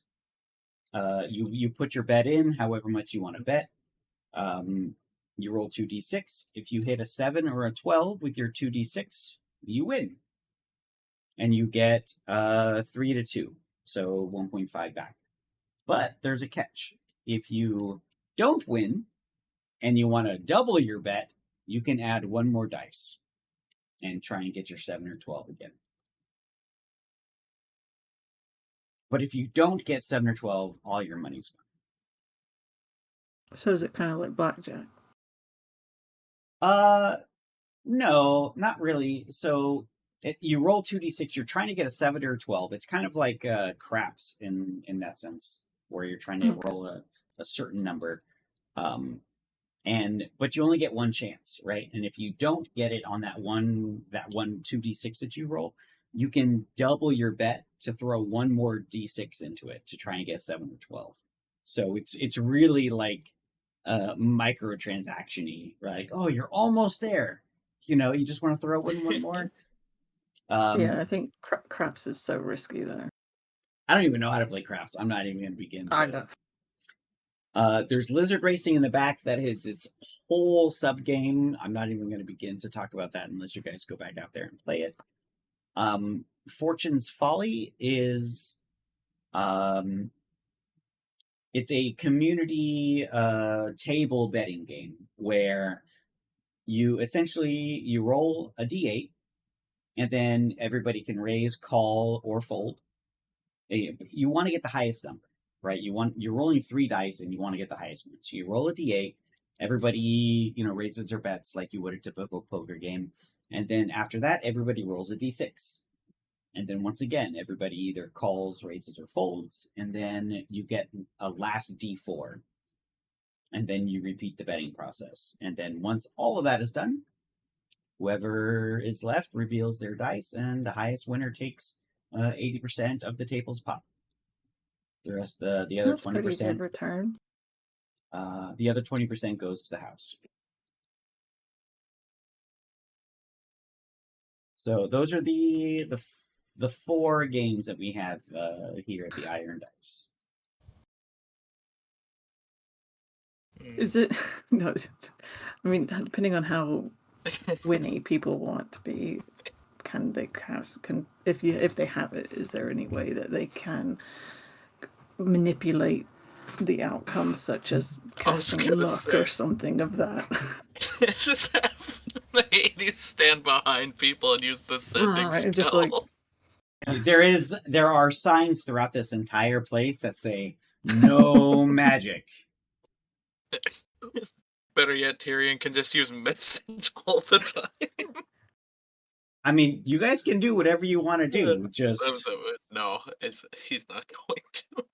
You put your bet in, however much you want to bet. You roll 2d6. If you hit a 7 or a 12 with your 2d6, you win. And you get 3 to 2, so 1.5 back. But there's a catch. If you don't win and you want to double your bet, you can add 1 more dice. and try and get your 7 or 12 again. But if you don't get 7 or 12, all your money's gone. So is it kind of like blackjack? No, not really. So you roll 2d6. You're trying to get a 7 or a 12. It's kind of like craps in that sense, where you're trying to Okay. roll a certain number. But you only get one chance, right? And if you don't get it on that one 2d6 that you roll, you can double your bet to throw one more d6 into it to try and get 7 or 12. So it's really like microtransaction-y, like, oh, you're almost there. You just want to throw in one more. Yeah, I think craps is so risky there. I don't even know how to play craps. I'm not even going to begin I to. know. There's lizard racing in the back. That is its whole sub game. I'm not even going to begin to talk about that unless you guys go back out there and play it. Fortune's Folly is it's a community table betting game where you roll a d8 and then everybody can raise, call, or fold. You want to get the highest number, right? You're rolling 3 dice and you want to get the highest one. So you roll a d8. Everybody, raises their bets like you would a typical poker game, and then after that, everybody rolls a d6. And then once again, everybody either calls, raises, or folds, and then you get a last d4. And then you repeat the betting process. And then once all of that is done, whoever is left reveals their dice, and the highest winner takes 80% of the table's pot. The rest, the other That's pretty good 20%, return. the other 20% goes to the house. So those are the 4 games that we have here at the Iron Dice. Is it? No, I mean, depending on how winny people want to be, if they have it, is there any way that they can manipulate the outcome, such as casting luck or something of that? Just have the 80s stand behind people and use the sending spell. Just like There are signs throughout this entire place that say no magic. Better yet, Tyrion can just use message all the time. I mean, you guys can do whatever you want to do. No, he's not going to.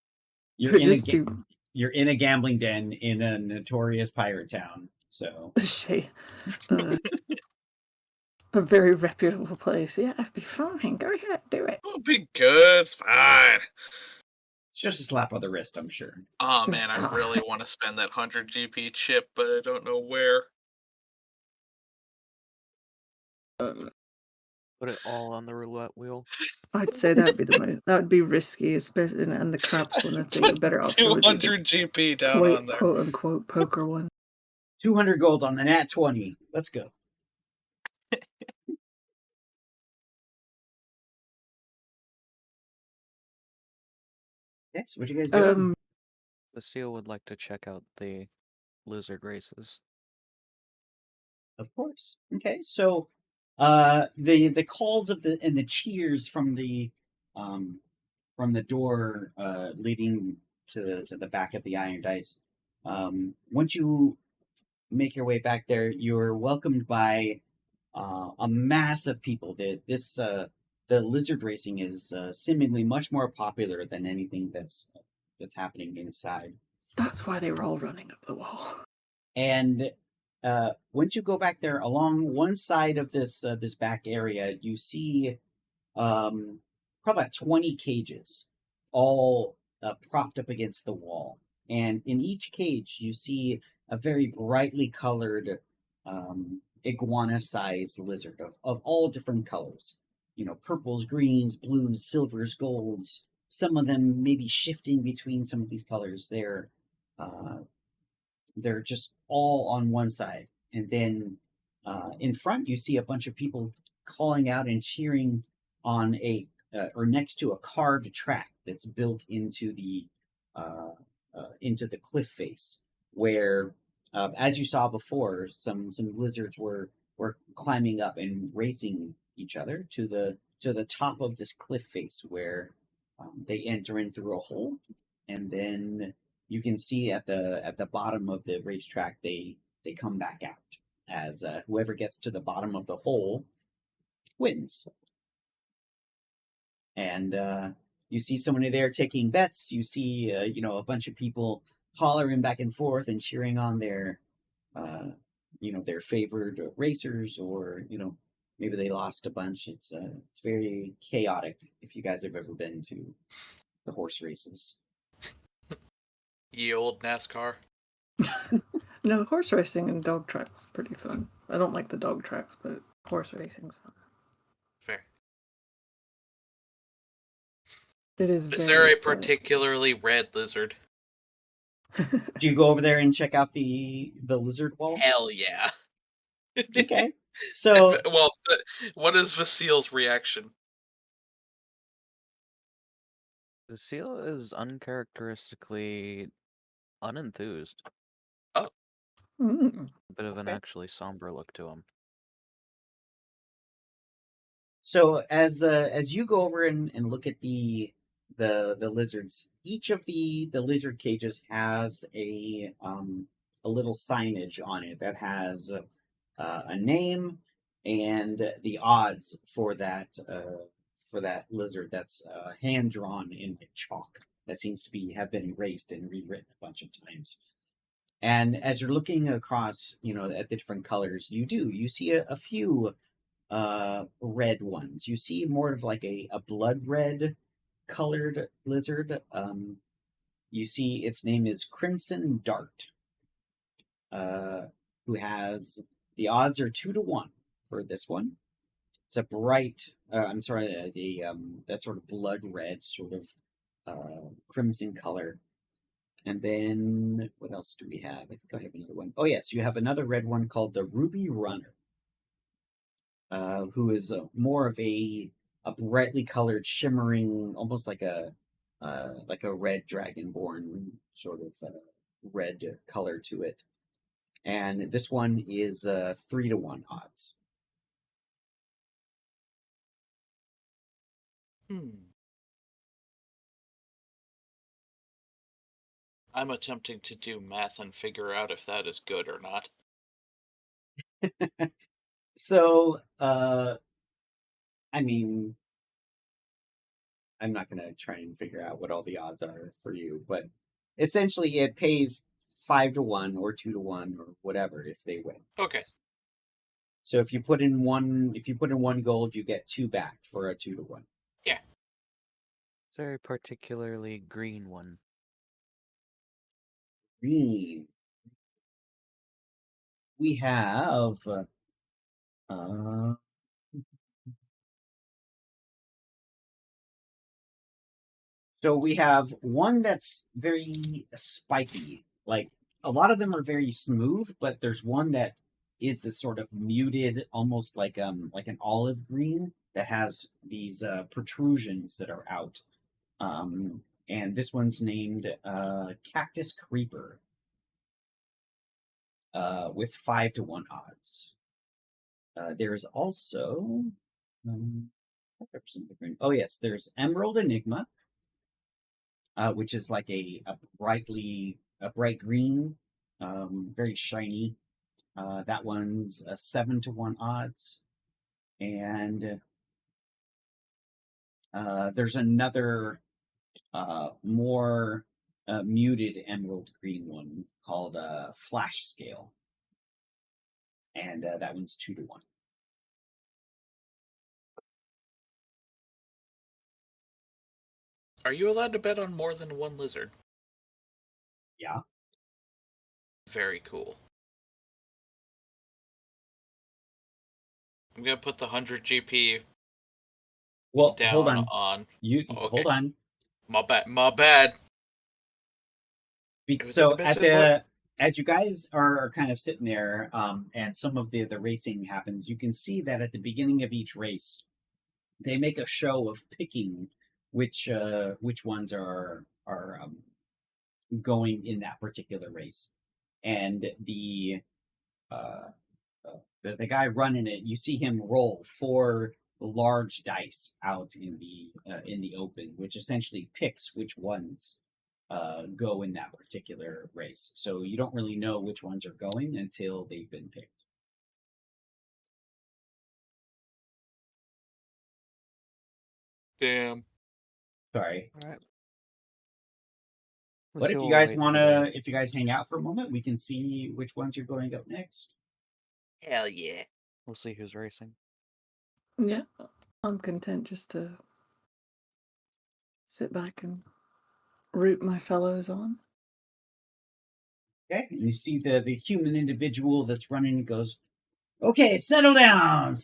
You're in a gambling den in a notorious pirate town. So a very reputable place. Yeah, it'd be fine. Go ahead, do it. It'll be good. It's fine. It's just a slap on the wrist, I'm sure. Oh man, I really want to spend that 100 GP chip, but I don't know where. Put it all on the roulette wheel. I'd say that would be risky, especially and the craps one. I'd say you're better off 200 GP down on there. Quote unquote poker one. 200 gold on the nat 20. Let's go. Yes, what you guys doing? Vasile would like to check out the lizard races. Of course. Okay, so the calls and the cheers from the door leading to the back of the Iron Dice. Once you make your way back there, you're welcomed by a mass of people. The lizard racing is seemingly much more popular than anything that's happening inside. That's why they were all running up the wall. And once you go back there, along one side of this back area, you see probably about 20 cages, all propped up against the wall. And in each cage, you see a very brightly colored iguana-sized lizard of all different colors. Purples, greens, blues, silvers, golds. Some of them maybe shifting between some of these colors. They're just all on one side. And then in front, you see a bunch of people calling out and cheering on or next to a carved track that's built into the cliff face, where, as you saw before, some lizards were were climbing up and racing each other to the top of this cliff face where they enter in through a hole, and then you can see at the bottom of the racetrack they come back out as whoever gets to the bottom of the hole wins. And you see somebody there taking bets. You see a bunch of people hollering back and forth and cheering on their their favored racers, or maybe they lost a bunch. It's very chaotic if you guys have ever been to the horse races. Ye old NASCAR. No, horse racing and dog tracks is pretty fun. I don't like the dog tracks, but horse racing's fun. Fair. It is. Is very there a exciting. particularly red lizard? Do you go over there and check out the lizard wall? Hell yeah. Okay. So Well, what is Vasil's reaction? Lucille is uncharacteristically unenthused. Mm. A bit of an Okay. actually somber look to him. So as you go over and look at the lizards, each of the lizard cages has a little signage on it that has a name and the odds for that lizard that's hand drawn in like chalk that seems to have been erased and rewritten a bunch of times. And as you're looking across, at the different colors, you see a few red ones. You see more of like a blood red colored lizard. You see its name is Crimson Dart, who has the odds are 2-1 for this one. It's a bright, I'm sorry, that sort of blood red, sort of crimson color. And then what else do we have? I think I have another one. Oh yes, you have another red one called the Ruby Runner, who is more of a brightly colored, shimmering, almost like a red dragonborn sort of red color to it. And this one is 3-1 odds. I'm attempting to do math and figure out if that is good or not. So, I mean, I'm not going to try and figure out what all the odds are for you, but essentially it pays 5-1 or 2-1 or whatever if they win. Okay. So if you put in one gold, you get 2 back for a 2-1. Yeah. Is there a particularly green one? Green. We have so we have one that's very spiky. Like a lot of them are very smooth, but there's one that is this sort of muted, almost like an olive green that has these protrusions that are out. And this one's named Cactus Creeper, with 5-1 odds. There's also oh yes, there's Emerald Enigma, which is like a bright green, very shiny. That one's a 7-1 odds, and there's another more muted emerald green one called Flash Scale, and that one's 2-1. Are you allowed to bet on more than one lizard? Yeah. Very cool. I'm gonna put the 100 GP Well, down hold on. on. You Okay. hold on. My bad. was So in the best input. as you guys are kind of sitting there, and some of the racing happens, you can see that at the beginning of each race, they make a show of picking which ones are going in that particular race, and the the guy running it, you see him roll 4 large dice out in the open, which essentially picks which ones go in that particular race. So you don't really know which ones are going until they've been picked. Damn. Sorry. All right. But if you guys if you guys hang out for a moment, we can see which ones you're going up next. Hell yeah. We'll see who's racing. Yeah, I'm content just to sit back and root my fellows on. Okay, you see the human individual that's running goes, okay, settle down.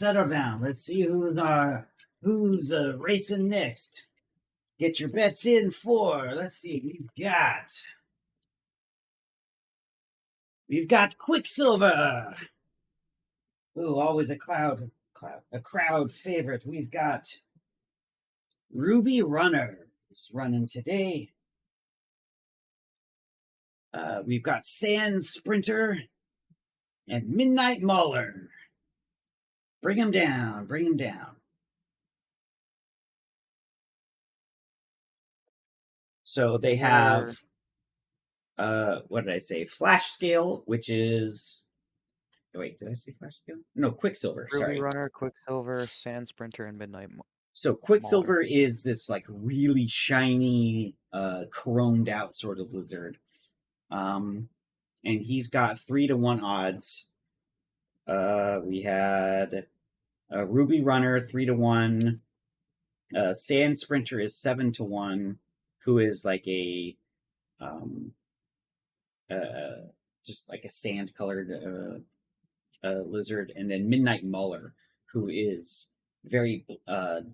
Let's see who's racing next. Get your bets in for. Let's see, we've got Quicksilver. Ooh, always a crowd favorite. We've got Ruby Runner is running today. We've got Sand Sprinter and Midnight Mauler. Bring him down. So they have, what did I say? Flash Scale, which is, wait, did I say Flash Scale? No, Quicksilver, Ruby sorry. Runner, Quicksilver, Sand Sprinter, and So Quicksilver is this like really shiny, chromed out sort of lizard. And he's got 3-to-1 odds. We had Ruby Runner 3-to-1. Sand Sprinter is 7-to-1, who is like a just like a sand colored lizard, and then Midnight Mauler, who is very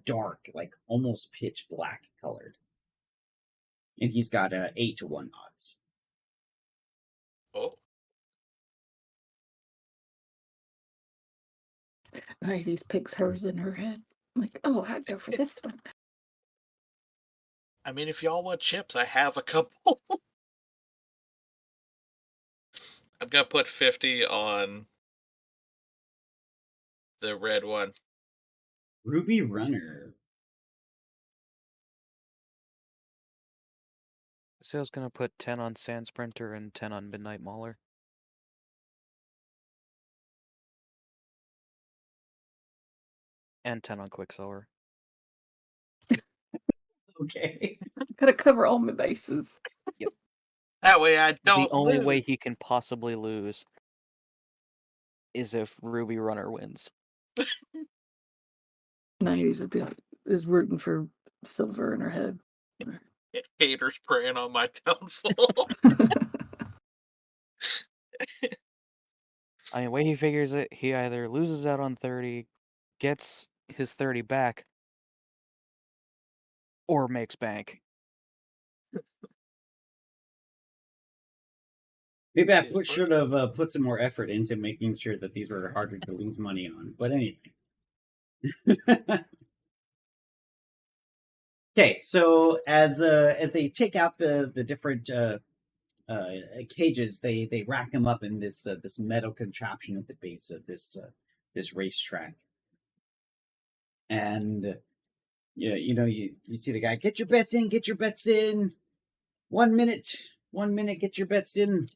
dark, like almost pitch black colored, and he's got 8-to-1 odds. Oh. Heidi's picks hers in her head. I'm like, oh, I'd go for this one. I mean, if y'all want chips, I have a couple. I'm gonna put 50 on the red one. Ruby Runner. So I was gonna put 10 on Sand Sprinter and 10 on Midnight Mauler. And 10 on Quicksilver. Okay. Gotta cover all my bases. That way I don't The only way lose. he can possibly lose is if Ruby Runner wins. 90s would be like, is rooting for silver in her head. Haters preying on my downfall. I mean, the way he figures it, he either loses out on 30, gets his 30 back, or makes bank. Maybe I should have put some more effort into making sure that these were harder to lose money on. But anyway. Okay, so as they take out the different cages, they rack them up in this metal contraption at the base of this racetrack, and you see the guy, get your bets in, 1 minute, get your bets in.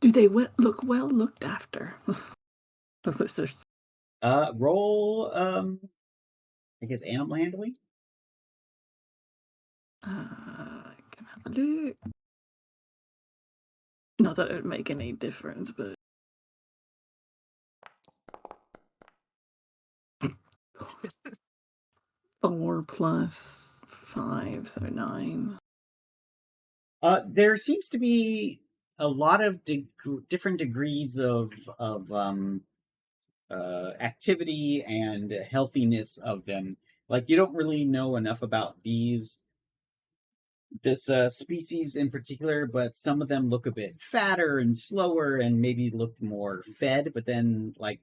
Do they look well looked after? The lizards. Roll I guess animal handling. I can have a look. Not that it would make any difference, but 4 plus 5, so 9. There seems to be a lot of different degrees of activity and healthiness of them. Like, you don't really know enough about this species in particular, but some of them look a bit fatter and slower and maybe look more fed, but then like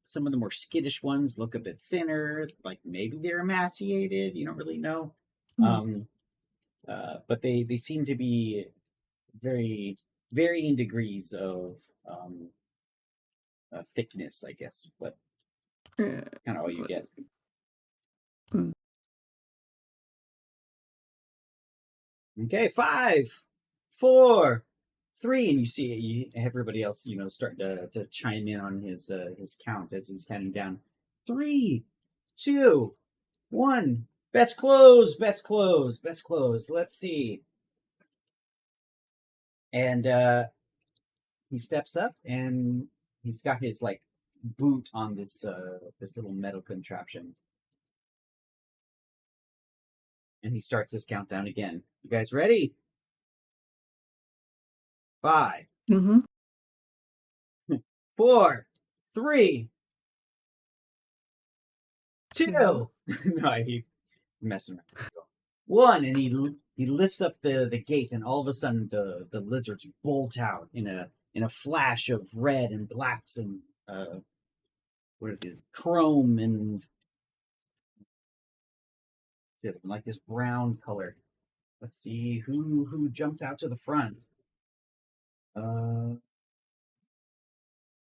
some of the more skittish ones look a bit thinner, like maybe they're emaciated, you don't really know. But they seem to be very varying degrees of thickness, I guess, but Yeah. kind of all you get. Mm. Okay, 5, 4, 3, and you see everybody else, starting to chime in on his count as he's counting down. 3, 2, 1. Bets closed. Bets closed. Bets closed. Let's see. And he steps up, and he's got his boot on this little metal contraption, and he starts his countdown again. You guys ready? 5, Mm-hmm. 4, 3, 2. Two. No, he messing around. 1, and he lifts up the gate, and all of a sudden the lizards bolt out in a flash of red and blacks and what are these, chrome and like this brown color. Let's see who jumped out to the front.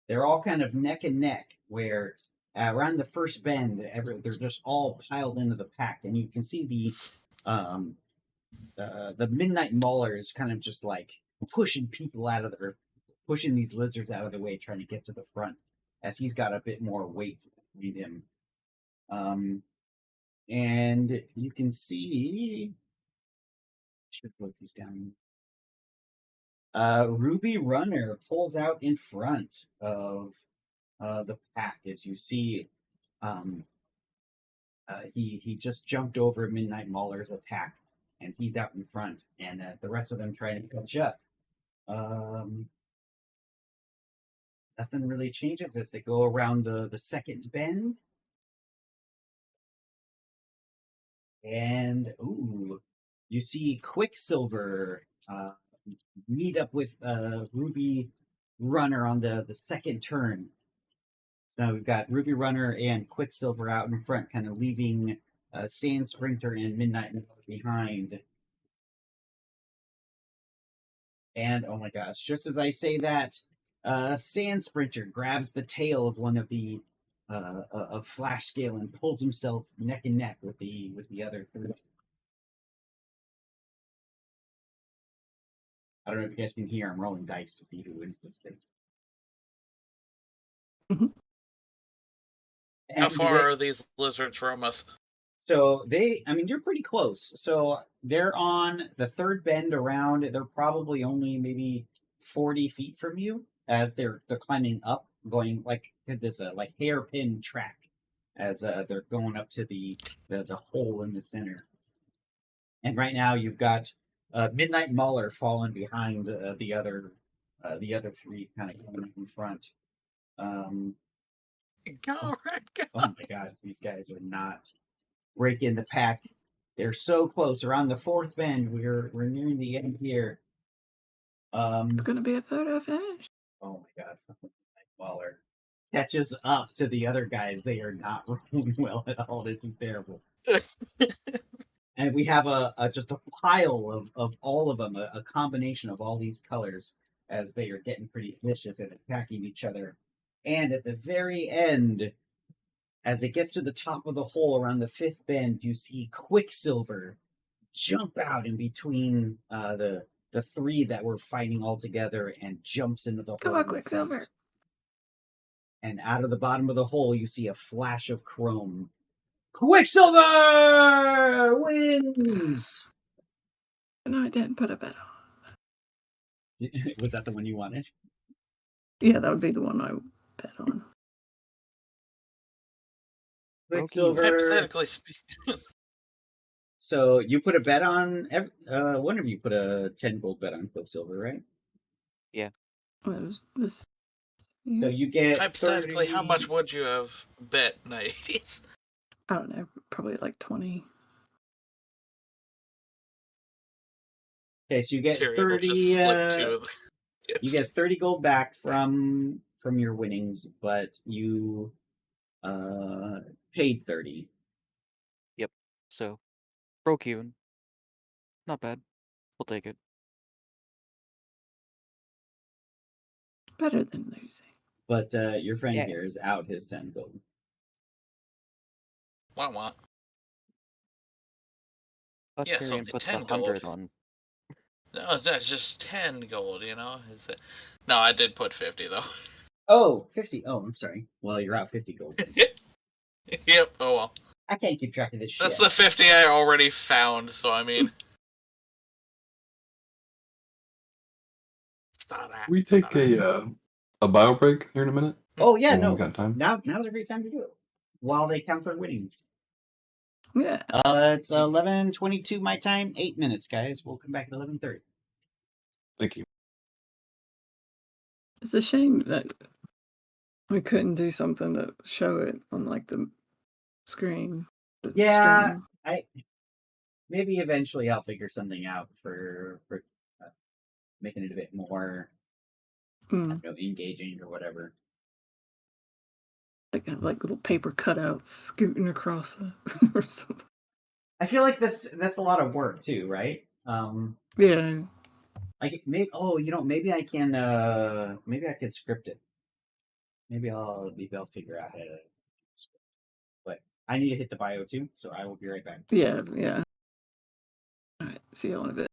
They're all kind of neck and neck, where around the first bend, they're just all piled into the pack, and you can see the Midnight Mauler is kind of just like pushing pushing these lizards out of the way, trying to get to the front, as he's got a bit more weight behind him. And you can see, should put these down. Ruby Runner pulls out in front of the pack, as you see. He just jumped over Midnight Mauler's attack, and he's out in front, and the rest of them trying to catch up. Nothing really changes as they go around the second bend. And, you see Quicksilver meet up with Ruby Runner on the second turn. Now we've got Ruby Runner and Quicksilver out in front, kind of leaving Sand Sprinter and Midnight Mauler behind. And, oh my gosh, just as I say that, Sand Sprinter grabs the tail of one of the of Flash Scale and pulls himself neck and neck with the other three. I don't know if you guys can hear. I'm rolling dice to see who wins this thing. Mhm. How And far are these lizards from us? so you're pretty close. So they're on the third bend around. They're probably only maybe 40 feet from you as they're climbing up, going like this like hairpin track as they're going up to the hole in the center. And right now you've got Midnight Mauler falling behind the other three, kind of coming up in front. Go, Red, go! Oh my God, these guys are not breaking the pack. They're so close. Around the fourth bend, we're nearing the end here. It's gonna be a photo finish. Oh my God, Midnight Mauler catches up to the other guys. They are not rolling well at all. This is terrible. And we have just a pile of all of them, a combination of all these colors, as they are getting pretty vicious and attacking each other. And at the very end, as it gets to the top of the hole around the fifth bend, you see Quicksilver jump out in between the three that were fighting all together and jumps into the hole. Come on, Quicksilver. And out of the bottom of the hole, you see a flash of chrome. Quicksilver wins! No, I didn't put a bet on. Was that the one you wanted? Yeah, that would be the one I would bet on. Quicksilver. Hypothetically speaking. So you put a bet on one of you put a 10 gold bet on Quicksilver, right? Well, it was this. So you get Hypothetically, 30... how much would you have bet, 90s? I don't know, probably like 20. Okay, so you get Tyrion will 30 just slip 2 of the you chips. get 30 gold back from your winnings, but you paid 30. So, broke even. Not bad. We'll take it. Better than losing. But your friend Yeah. here is out his 10 gold. What? Let Yeah, so Tyrion the put 10 the gold. 100 on. No, that's just 10 gold, Is it? No, I did put 50, though. Oh, 50. Oh, I'm sorry. Well, you're out 50 gold. Yep, oh well. I can't keep track of this That's shit. the 50 I already found, so I mean. It's not that. We take a bio break here in a minute. Oh, yeah, When we no. got time. Now's a great time to do it. While they count their winnings. Yeah. It's 11:22 my time. 8 minutes, guys. We'll come back at 11:30. Thank you. It's a shame that we couldn't do something that show it on like the screen. The Yeah, stream. maybe eventually I'll figure something out for making it a bit more engaging or whatever. Like have like little paper cutouts scooting across the or something. I feel like that's a lot of work too, right? Yeah. Maybe maybe I can script it. Maybe I'll figure out how to script it. But I need to hit the bio too, so I will be right back. Yeah. All right. See you in a bit.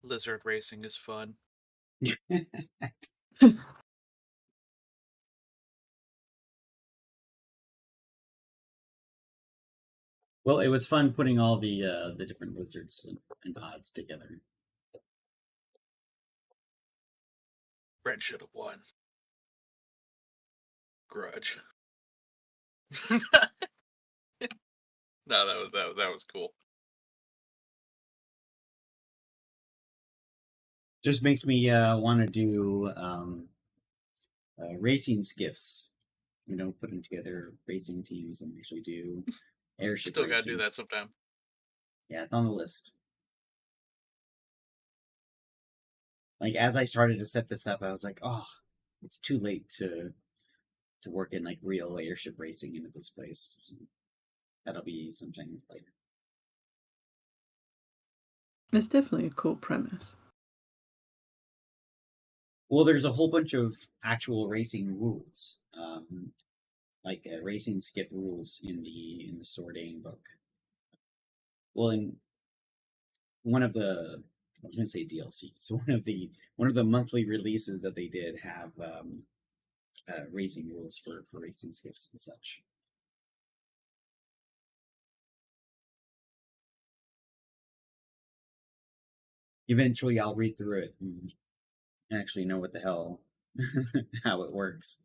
Lizard racing is fun. Well, it was fun putting all the different lizards and odds together. Red should have won. Grudge. No, that was cool. Just makes me want to do racing skiffs. You know, putting together racing teams and actually do airship Still gotta racing. do that sometime. Yeah, it's on the list. Like as I started to set this up, I was like, oh, it's too late to work in like real airship racing into this place. So that'll be sometime later. It's definitely a cool premise. Well, there's a whole bunch of actual racing rules, like racing skiff rules in the Sordane book. Well, in one of the, I was going to say DLCs, one of the monthly releases that they did have racing rules for racing skiffs and such. Eventually, I'll read through it and actually know what the hell how it works.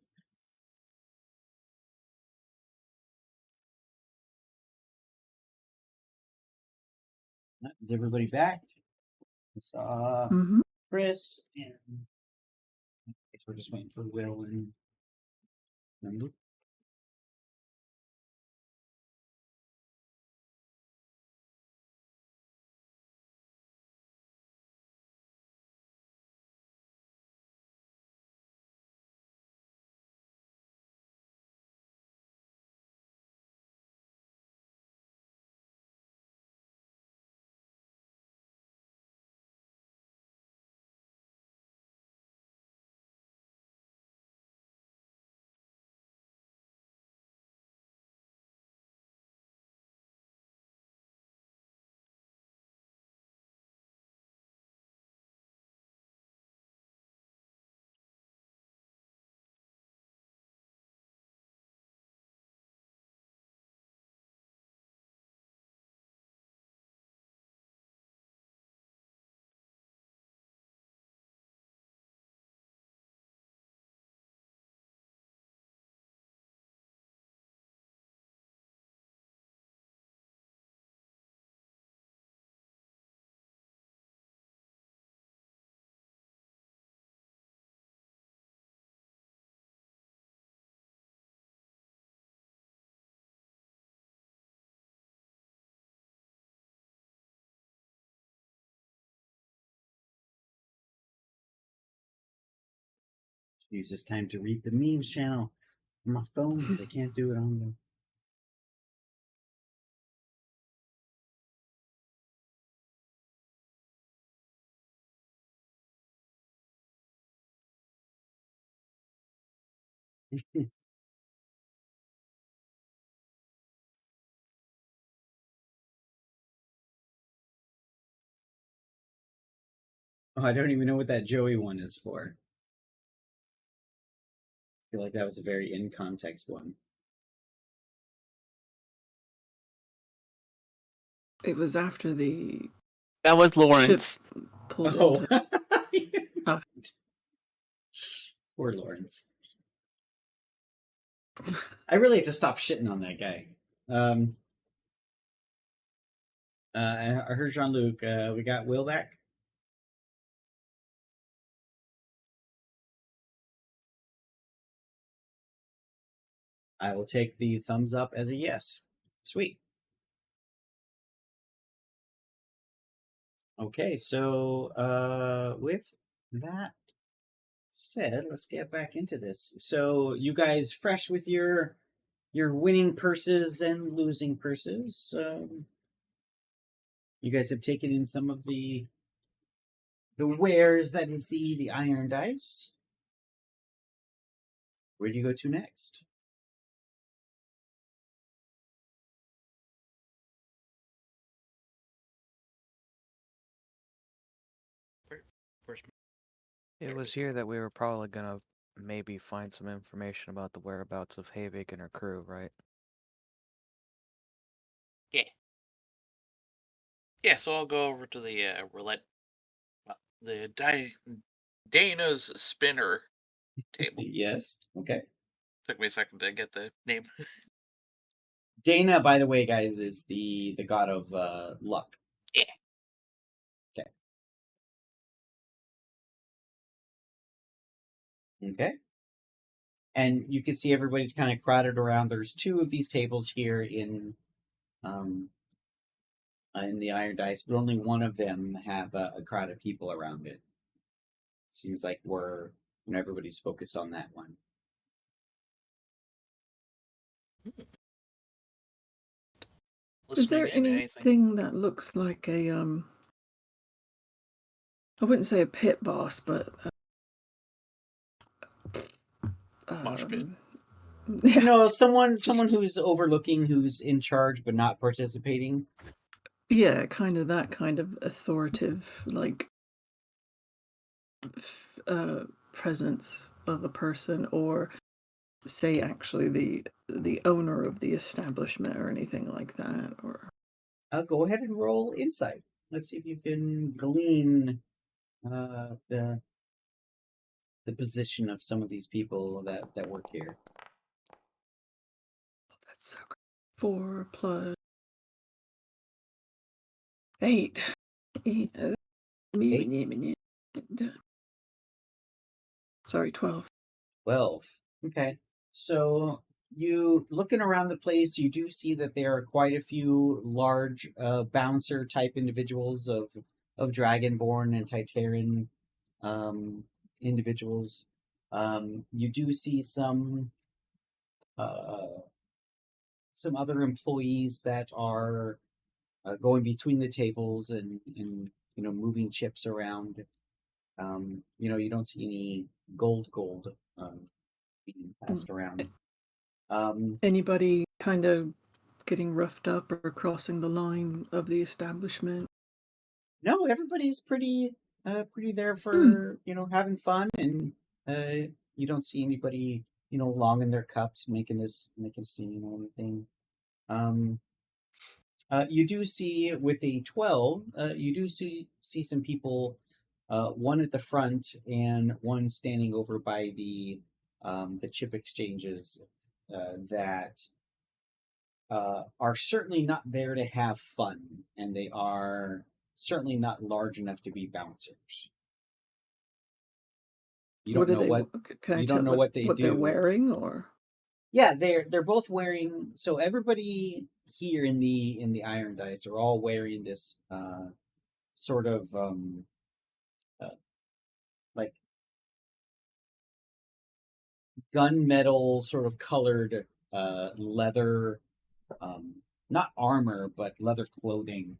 Is everybody back? I saw Mm-hmm. Chris, and I guess we're just waiting for Will and Luke. Use this time to read the memes channel on my phone because I can't do it on the. Oh, I don't even know what that Joey one is for. I feel like that was a very in context one. It was after the That was ship Lawrence. pulled Oh, into. Oh. Poor Lawrence. I really have to stop shitting on that guy. I heard Jean-Luc. We got Will back. I will take the thumbs up as a yes. Sweet. Okay, so with that said, let's get back into this. So you guys fresh with your winning purses and losing purses. You guys have taken in some of the wares that is the iron dice. Where do you go to next? Where's It was here that we were probably gonna maybe find some information about the whereabouts of Havik and her crew, right? Yeah. Yeah, so I'll go over to the roulette, the Dana's spinner table. Yes. Okay. Took me a second to get the name. Dana, by the way, guys, is the god of luck. Yeah. Okay. Okay. And you can see everybody's kind of crowded around. There's two of these tables here in the Iron Dice, but only one of them have a crowd of people around it. Seems like everybody's focused on that one. Is there Listening in, anything? anything that looks like a I wouldn't say a pit boss, but Mosh pit. No, someone who's overlooking, who's in charge but not participating. Yeah, kind of that kind of authoritative, like presence of a person, or say actually the owner of the establishment or anything like that. Or Go ahead and roll insight. Let's see if you can glean the position of some of these people that work here. that's so great. 4 plus 8. Sorry, 12. 12. Okay. So you looking around the place, you do see that there are quite a few large bouncer type individuals of Dragonborn and Titaran individuals. You do see some other employees that are going between the tables and moving chips around. You don't see any gold being passed around. Anybody kind of getting roughed up or crossing the line of the establishment? No, everybody's pretty there for having fun, and you don't see anybody long in their cups making a scene or anything. You do see with a 12, you do see some people, one at the front and one standing over by the chip exchanges that are certainly not there to have fun, and they are certainly not large enough to be bouncers. You What don't do know they? what Can I you tell don't know what they what they're do. wearing, or? Yeah, they're both wearing. So everybody here in the Iron Dice are all wearing this sort of uh, like gunmetal sort of colored leather, not armor but leather clothing,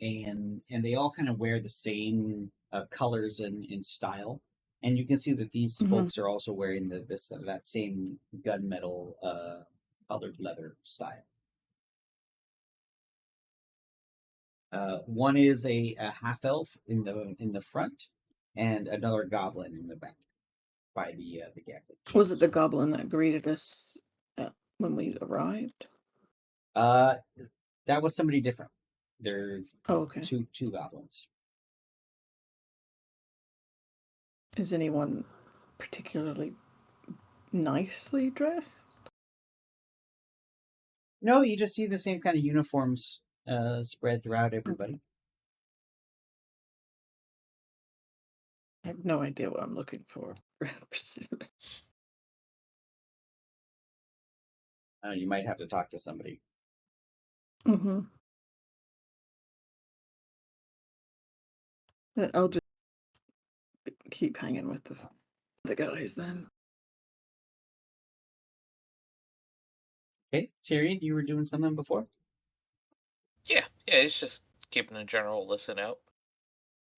and they all kind of wear the same colors and in style. And you can see that these folks are also wearing that same gunmetal colored leather style. One is a half elf in the front, and another goblin in the back by the gap. Was it the goblin that greeted us when we arrived? That was somebody different. There's Oh, okay. two goblins. Is anyone particularly nicely dressed? No, you just see the same kind of uniforms spread throughout everybody. I have no idea what I'm looking for. You might have to talk to somebody. Mm-hmm. I'll just keep hanging with the guys then. Okay, Tyrion, you were doing something before? Yeah, it's just keeping a general listen out.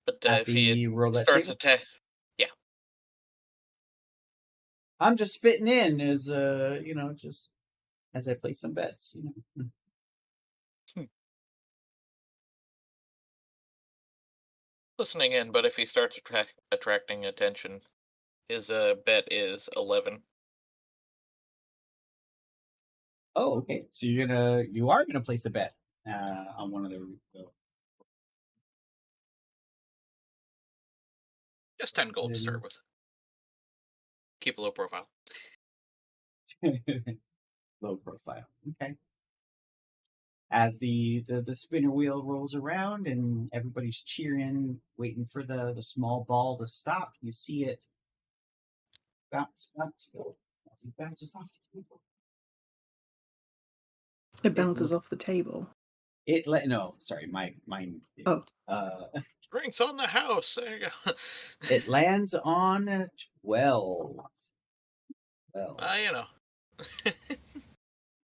But At if he the roulette starts table? attack, yeah. I'm just fitting in as just as I play some bets. listening in, but if he starts attracting attention, his bet is 11. Oh, okay. So you are gonna place a bet on one of the. Just 10 gold to start with. Keep a low profile. Low profile. Okay. As the spinner wheel rolls around and everybody's cheering, waiting for the small ball to stop, you see it bounce as it bounces off the table. It bounces off the table. Sorry, mine. Oh. Drinks on the house. There you go. It lands on 12. Well, You know.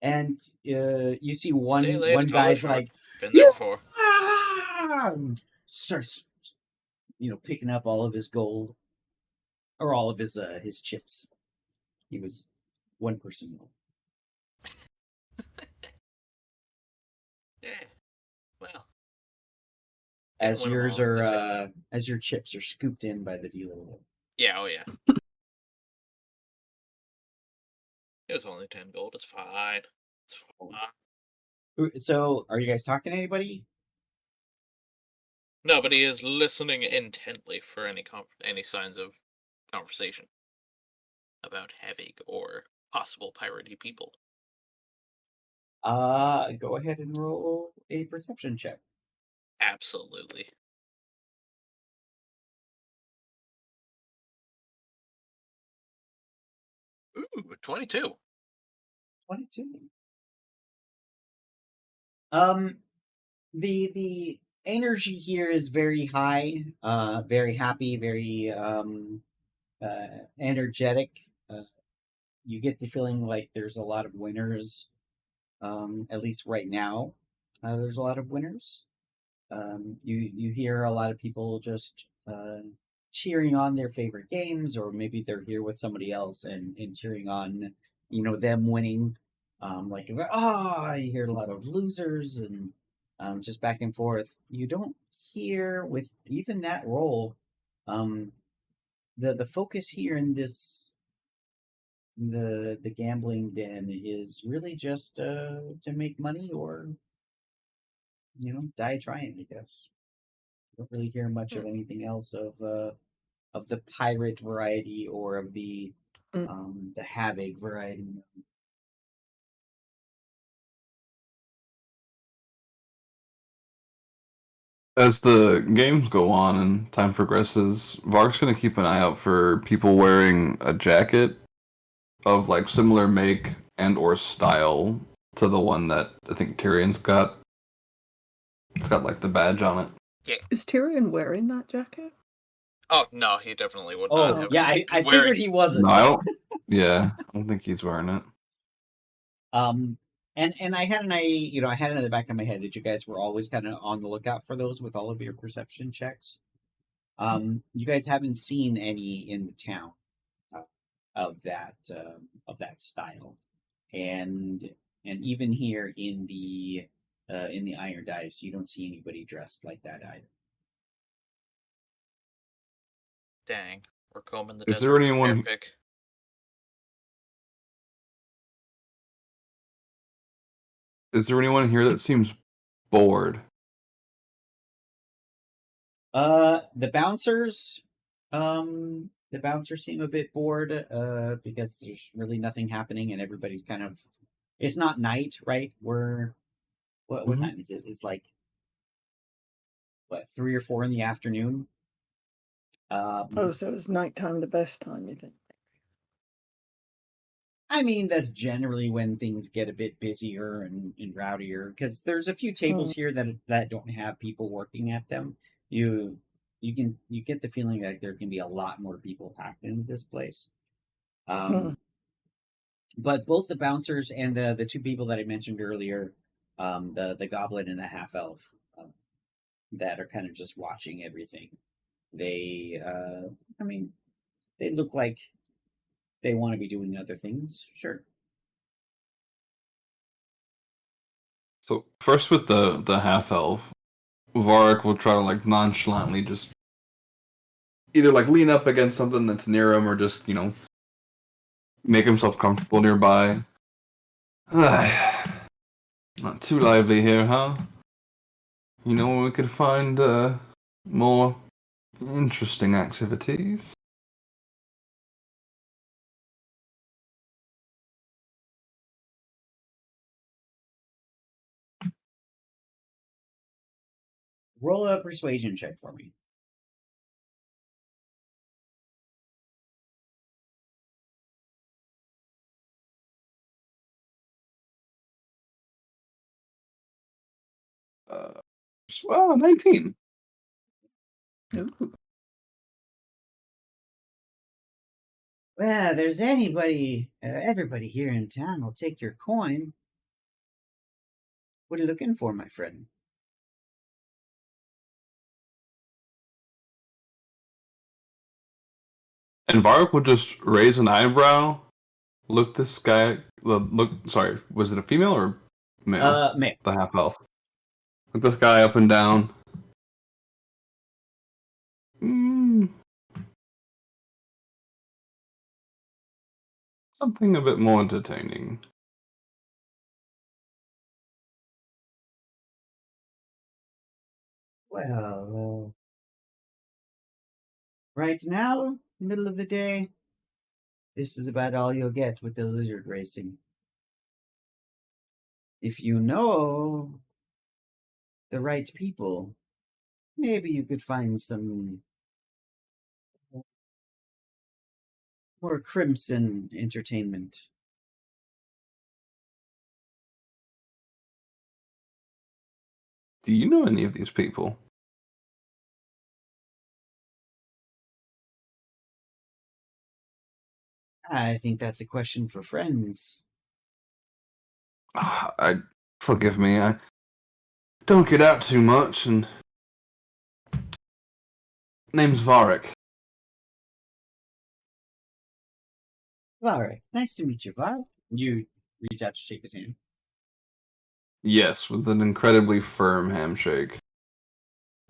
and you see Day one late, guy's short. like, Been there before. Starts, picking up all of his gold or all of his chips. He was one person more. Yeah. Well. As went yours along with are as your chips are scooped in by the dealer. Yeah, oh yeah. It was only 10 gold. It's fine. It's fine. So, are you guys talking to anybody? No, but he is listening intently for any signs of conversation about Havig or possible piratey people. Go ahead and roll a perception check. Absolutely. Ooh, 22. 22. The energy here is very high, very happy, very energetic. You get the feeling like there's a lot of winners. At least right now, there's a lot of winners. You hear a lot of people just cheering on their favorite games, or maybe they're here with somebody else and cheering on, them winning. You hear a lot of losers and just back and forth. You don't hear with even that role. The focus here in the gambling den is really just to make money or die trying, I guess. Don't really hear much of anything else of the pirate variety or of the Havig variety. As the games go on and time progresses, Vark's gonna keep an eye out for people wearing a jacket of like similar make and or style to the one that I think Tyrion's got. It's got like the badge on it. Yeah. Is Tyrion wearing that jacket? Oh, no, he definitely would not Oh, have. yeah, I wearing- figured he wasn't. No, I don't. Yeah, I don't think he's wearing it. And I had I had it in the back of my head that you guys were always kind of on the lookout for those with all of your perception checks. You guys haven't seen any in the town of that style, and even here in the Iron Dice, you don't see anybody dressed like that either. Dang, we're combing the Is desert there anyone? hair pick. Is there anyone here that seems bored? The bouncers, the bouncers seem a bit bored, because there's really nothing happening and everybody's kind of. It's not night, right? What Mhm. time is it? It's like 3 or 4 in the afternoon. Oh, so is nighttime the best time, you think? I mean, that's generally when things get a bit busier and rowdier, because there's a few tables here that don't have people working at them. You get the feeling that there can be a lot more people packed into this place. But both the bouncers and the two people that I mentioned earlier, the goblin and the half elf, that are kind of just watching everything. They, they look like they want to be doing other things. Sure. So first with the half elf, Varric will try to like nonchalantly just either like lean up against something that's near him or just, make himself comfortable nearby. Not too lively here, huh? We could find more interesting activities. Roll a persuasion check for me. Well, 19. Ooh. Well, there's everybody here in town will take your coin. What are you looking for, my friend? And Varric would just raise an eyebrow, look this guy, sorry, was it a female or male? Male. The half elf. Look this guy up and down. Something a bit more entertaining. Well, right now, middle of the day, this is about all you'll get with the lizard racing. If you know the right people, maybe you could find some more crimson entertainment. Do you know any of these people? I think that's a question for friends. Forgive me, I don't get out too much, and name's Varric. Varric, nice to meet you, Varric. You reach out to shake his hand. Yes, with an incredibly firm handshake.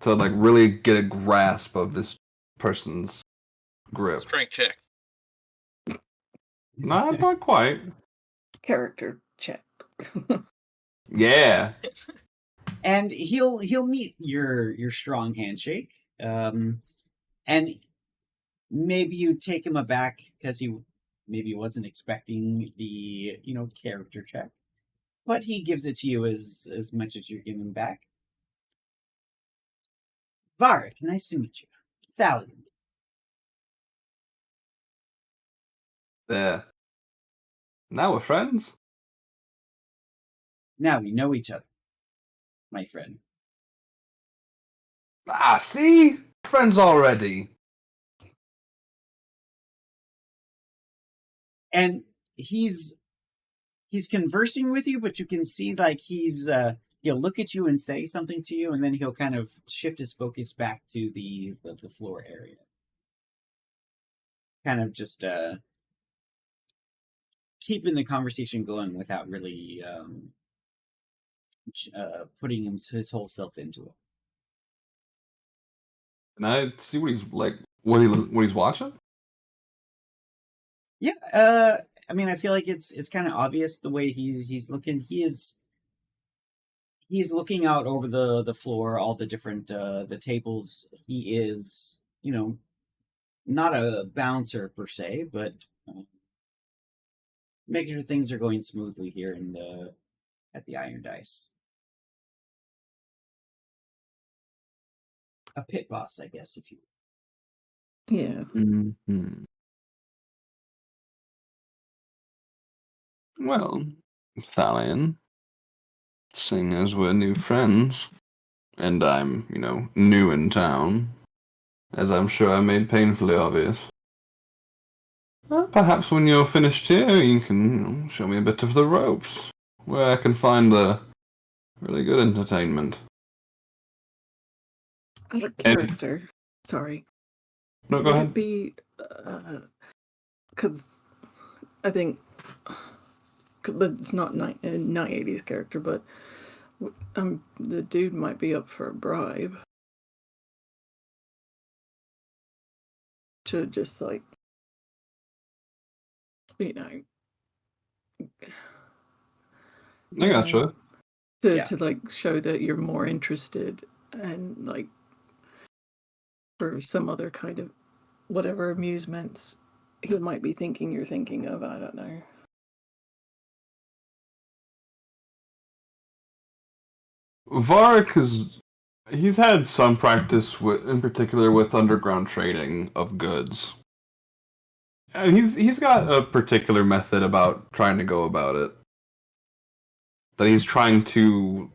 To really get a grasp of this person's grip. Strength check. Not quite. Character check. Yeah. And he'll meet your strong handshake. And maybe you take him aback because he maybe wasn't expecting the character check, but he gives it to you as much as you're giving back. Varric, nice to meet you. Thalion. There. Now we're friends. Now we know each other, my friend. See? Friends already. And he's conversing with you, but you can see he'll look at you and say something to you, and then he'll kind of shift his focus back to the floor area. Kind of just keeping the conversation going without really putting his whole self into it. Can I see what he's what he's watching? Yeah, I mean, I feel like it's kind of obvious the way he's looking. He's looking out over the floor, all the different the tables. He is, not a bouncer per se, but making sure things are going smoothly here at the Iron Dice. A pit boss, I guess, if you. Yeah. Mm-hmm. Well, Thalion, seeing as we're new friends, and I'm, new in town, as I'm sure I made painfully obvious. Perhaps when you're finished here, you can show me a bit of the ropes, where I can find the really good entertainment. Out of character. Sorry. No, go Would ahead. it be because I think, but it's not 80s character, but the dude might be up for a bribe. to just like, you know, I gotcha. to like show that you're more interested and like for some other kind of whatever amusements he might be thinking you're thinking of. I don't know. Varric he's had some practice in particular with underground trading of goods. And he's got a particular method about trying to go about it. That he's trying to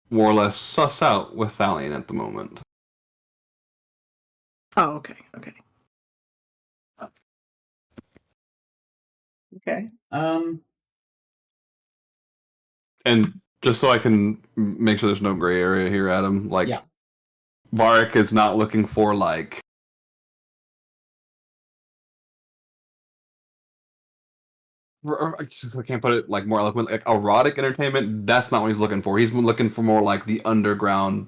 more or less suss out with Thalion at the moment. Oh, okay. Okay. And just so I can make sure there's no gray area here, Adam, like Yeah. Varric is not looking for like I can't put it like more eloquent, like erotic entertainment. That's not what he's looking for. He's looking for more like the underground,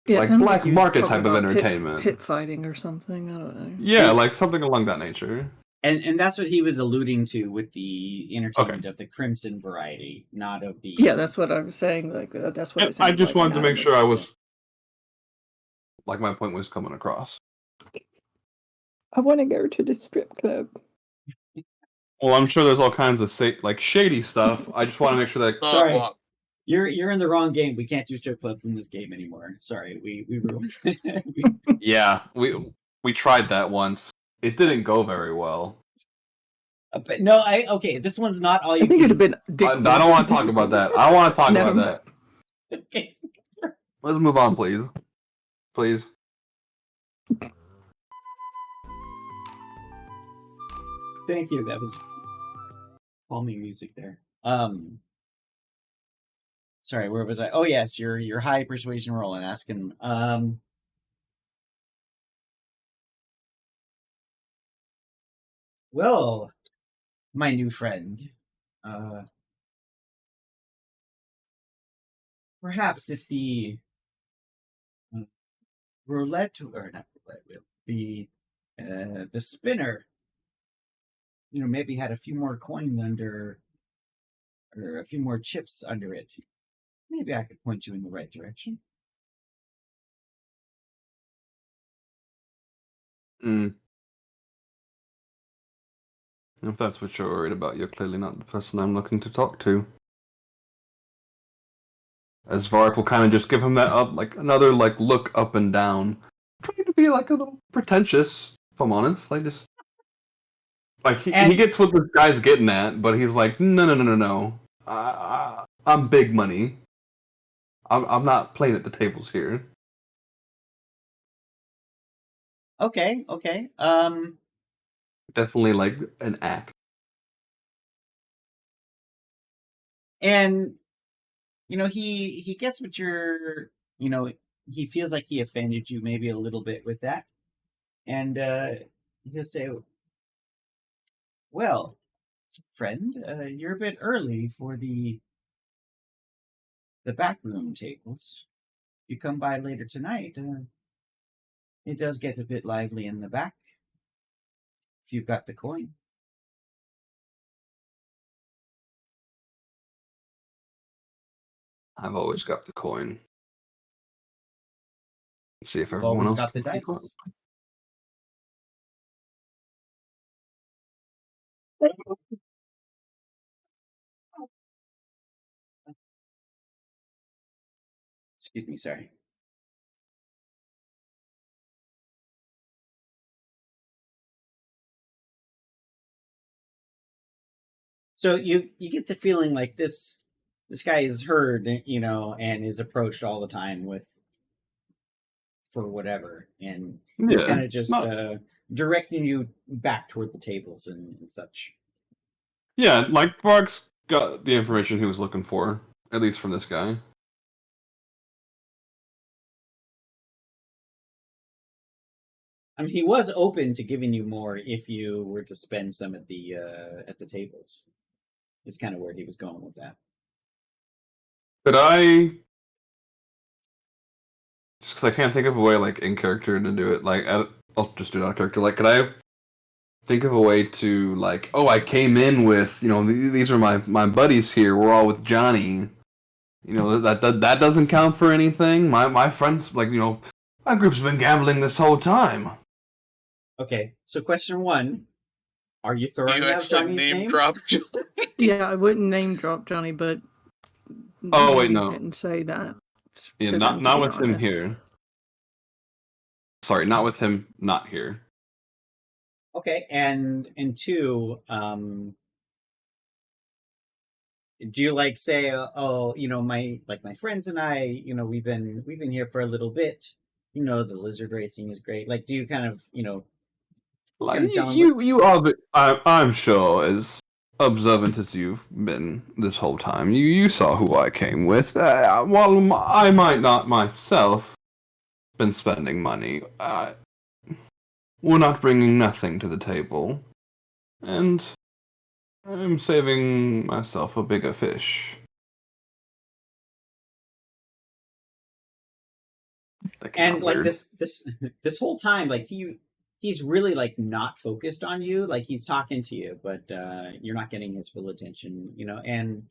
Yeah, like sounded black like he was market talking type of about entertainment. pit fighting or something. I don't know. Yeah, Yes. like something along that nature. And that's what he was alluding to with the entertainment of the Crimson variety, not of the. Yeah, that's what I was saying. Like that's what And it sounded I just like wanted to Adam make sure I yeah. was like my point was coming across. I want to go to the strip club. Well, I'm sure there's all kinds of like shady stuff. I just want to make sure that Dog Sorry. walk. You're in the wrong game. We can't do strip clubs in this game anymore. Sorry, we ruined it. yeah, we tried that once. It didn't go very well. But no, okay. This one's not all you I think can. it'd have been dick. I don't want to talk about that. I don't want to talk Never about that. Okay. Let's move on, please. Please. Thank you. That was calming music there. Sorry, where was I? Oh yes, your high persuasion roll and asking. Well, my new friend, perhaps if the roulette or not roulette wheel, the spinner, maybe had a few more coin under or a few more chips under it, maybe I could point you in the right direction. If that's what you're worried about, you're clearly not the person I'm looking to talk to. As Varric will kind of just give him that another look up and down, trying to be like a little pretentious. If I'm honest, he gets what this guy's getting at, but he's like, no. I'm big money. I'm not playing at the tables here. Okay. Definitely like an act. And he gets what you're, he feels like he offended you maybe a little bit with that. And he'll say, well, friend, you're a bit early for the backroom tables. You come by later tonight, it does get a bit lively in the back, if you've got the coin. I've always got the coin. Let's see if You've everyone always else got the can keep up. dice. Excuse me, sorry. So you get the feeling like this guy is heard, and is approached all the time for whatever, and he's Yeah, kind of just directing you back toward the tables and such. Yeah, like Varg's got the information he was looking for, at least from this guy. I mean, he was open to giving you more if you were to spend some at the tables. It's kind of where he was going with that. Could I Just because I can't think of a way, like, in character to do it. Like, I'll just do it out of character. Like, could I think of a way to, like, oh, I came in with, these are my buddies here. We're all with Johnny. That doesn't count for anything. My friends, like, my group's been gambling this whole time. Okay, so question 1. Are you throwing You out actually Johnny's name? drop. Yeah, I wouldn't name drop Johnny, but Oh, wait, movies no. didn't say that. Yeah, to them, to not be with him honest. here. Sorry, not with him not here. Okay, and 2, do you like say, my friends and I, we've been here for a little bit. The lizard racing is great. Like, do you kind of, Like, kind of tell him? you are, I'm sure, as observant as you've been this whole time. You saw who I came with. While I might not myself been spending money, we're not bringing nothing to the table, and I'm saving myself a bigger fish. And like Weird. this whole time, like he's really like not focused on you. Like he's talking to you, but you're not getting his full attention. And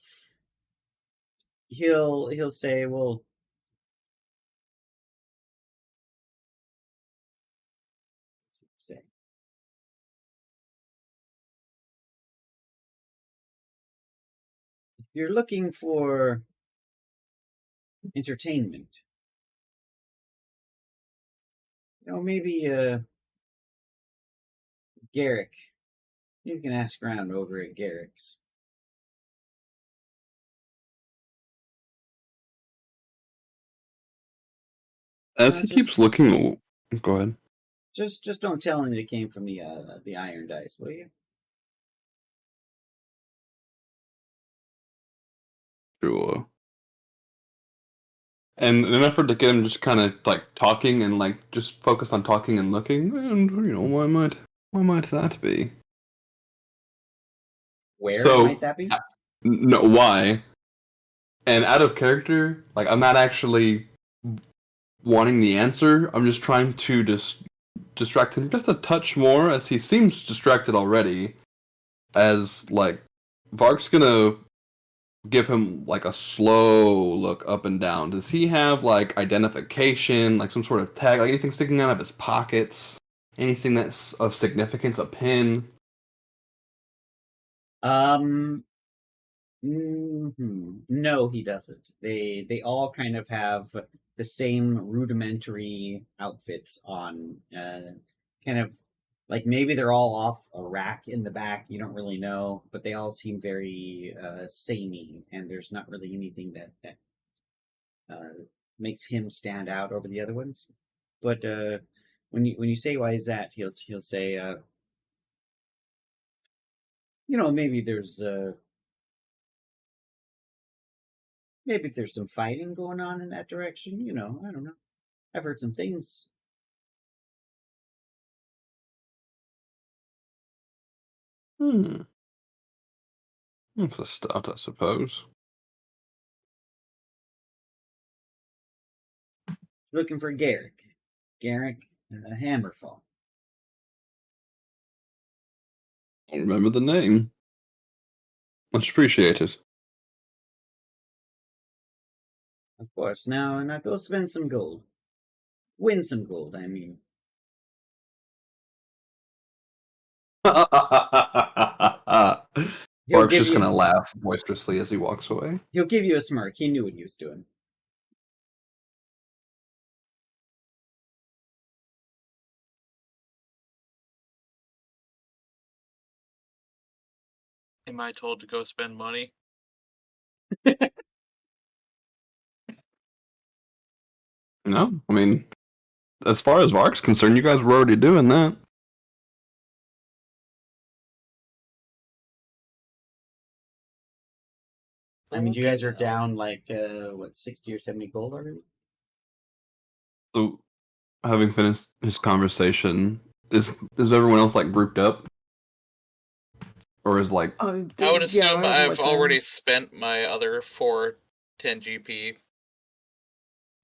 he'll say, well, say, if you're looking for entertainment, maybe Garrick. You can ask around over at Garrick's. As he keeps looking, go ahead. Just don't tell him it came from the Iron Dice, will you? Sure. And in an effort to get him just kind of like talking and like just focus on talking and looking, and why might that be? Where might that be? No, why? And out of character, like I'm not actually wanting the answer. I'm just trying to distract him just a touch more, as he seems distracted already. As like Vark's gonna give him like a slow look up and down. Does he have like identification, like some sort of tag, like anything sticking out of his pockets? Anything that's of significance, a pin? No, he doesn't. They all kind of have the same rudimentary outfits on. Kind of like maybe they're all off a rack in the back. You don't really know, but they all seem very samey, and there's not really anything that makes him stand out over the other ones. But when you say why is that, he'll say, maybe there's some fighting going on in that direction. I don't know. I've heard some things. That's a start, I suppose. Looking for Garrick. Garrick Hammerfall. I remember the name. Much appreciated. Of course. Now go spend some gold. Win some gold, I mean. Mark's just gonna laugh boisterously as he walks away. He'll give you a smirk. He knew what he was doing. Am I told to go spend money? No, I mean, as far as Vark's concerned, you guys were already doing that. I mean, you guys are down like 60 or 70 gold already? So, having finished his conversation, is everyone else like grouped up, or is like? I would assume I've already spent my other 4 10 GP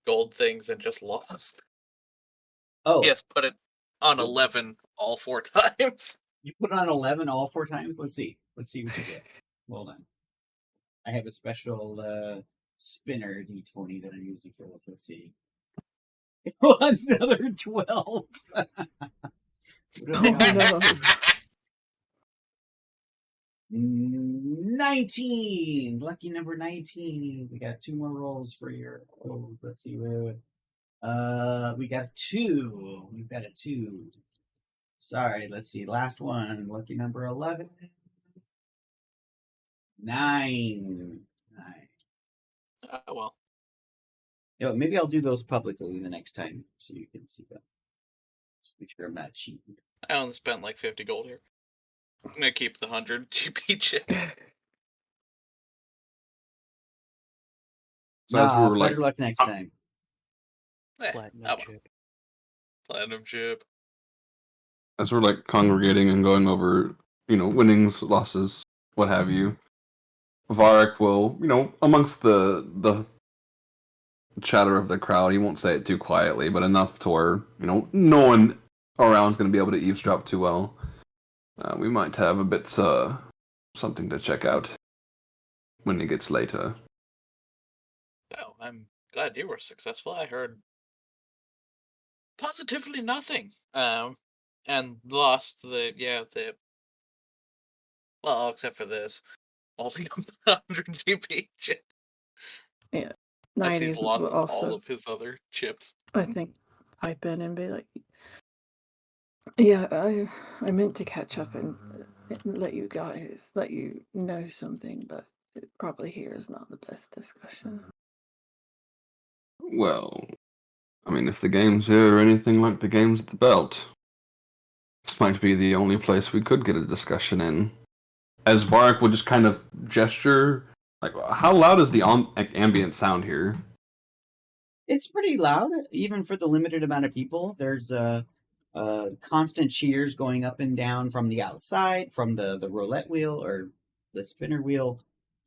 gold things and just lost. Oh, Yes, put it on 11 all 4 times. you put on 11 all 4 times? Let's see. Let's see what you get. Hold on. I have a special spinner D20 that I'm using for this. Let's see. Another 12. What have I Oh, got? Let's no. see. 19. Lucky number 19. We got 2 more rolls for your. Oh, let's see. We got a 2. We've got a 2. Sorry, let's see. Last one. Lucky number 11. 9. Oh, well. You know, maybe I'll do those publicly the next time so you can see them. Just make sure I'm not cheating. I only spent like 50 gold here. I'm gonna keep the 100 GP chip. So as we were better like, luck next time. Platinum well. chip. Platinum chip. as we're like congregating and going over, winnings, losses, what have you, Varric will, amongst the chatter of the crowd, he won't say it too quietly, but enough to where, no one around is going to be able to eavesdrop too well. We might have a bit, something to check out when it gets later. Oh, I'm glad you were successful. I heard positively nothing. And lost well, except for this. Holding up the 100 GP chip. Yeah. As he's 90s lost will all also, of his other chips. I think, pipe in and be like, yeah, I meant to catch up and let you know something, but probably here is not the best discussion. Well, I mean, if the games here are anything like the games at the Belt, this might be the only place we could get a discussion in. As Varric would just kind of gesture, like, how loud is the ambient sound here? It's pretty loud, even for the limited amount of people. There's constant cheers going up and down from the outside, from the roulette wheel or the spinner wheel.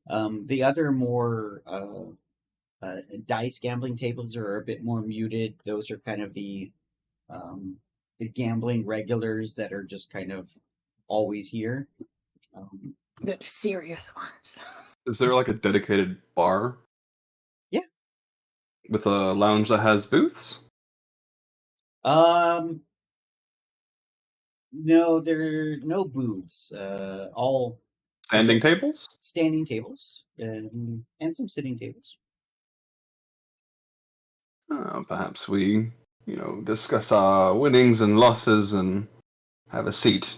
The other more dice gambling tables are a bit more muted. Those are kind of the gambling regulars that are just kind of always here. The serious ones. Is there like a dedicated bar? Yeah. With a lounge that has booths? No, there are no booths. All Standing tables? standing tables and some sitting tables. Perhaps we, discuss our winnings and losses and have a seat.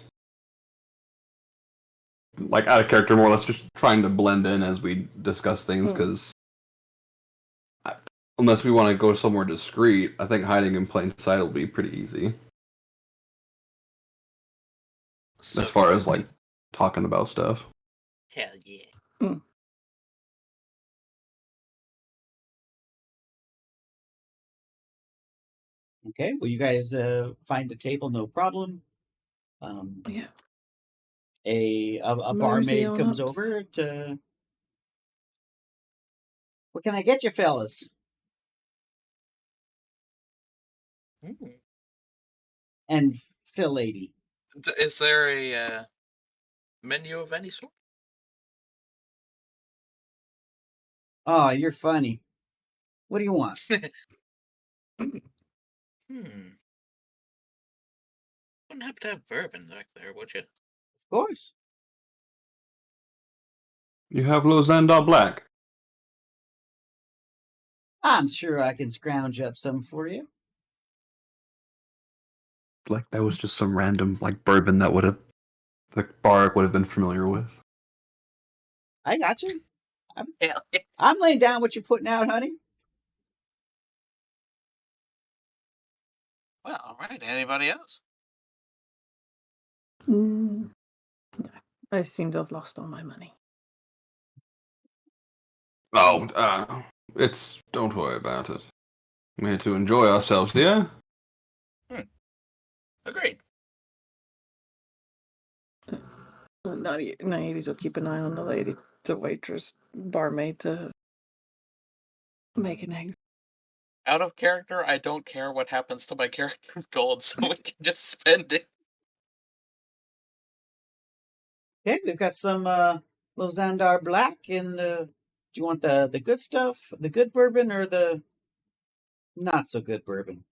Like, out of character, more or less, just trying to blend in as we discuss things, because unless we want to go somewhere discreet, I think hiding in plain sight will be pretty easy. So as far as, like, talking about stuff. Hell yeah. Okay, well, you guys find a table, no problem. Yeah. A Mosey barmaid on comes up. over to. What can I get you, fellas? And Phil lady. Is there a menu of any sort? Oh, you're funny. What do you want? Wouldn't happen to have bourbon back there, would you? Of course. You have Lozanda Black. I'm sure I can scrounge up some for you. Like, that was just some random, like, bourbon that would have, like, Barrick would have been familiar with. I got you. Hell yeah. I'm laying down what you're putting out, honey. Well, all right. Anybody else? No. I seem to have lost all my money. Oh, don't worry about it. We're here to enjoy ourselves, dear. Agreed. 90s will keep an eye on the lady, the waitress, barmaid to make an egg. Out of character, I don't care what happens to my character's gold, so we can just spend it. Okay, we've got some Lozandar Black, and do you want the good stuff, the good bourbon, or the not so good bourbon?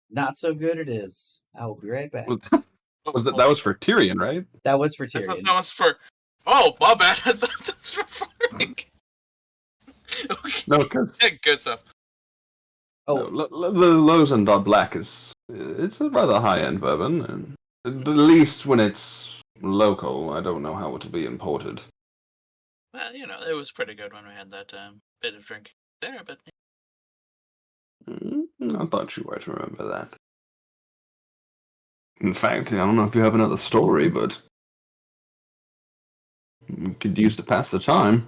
Not so good it is. I will be right back. That was for Tyrion, right? That was for I thought Tyrion. that was for. Oh, my bad. I thought that was for Frank. Okay. No, because Good stuff. Oh, the Lozendar Black it's a rather high end bourbon, and at least when it's local, I don't know how it will be imported. Well, it was pretty good when we had that bit of drinking there, but I thought you might remember that. In fact, I don't know if you have another story, but you could use to pass the time.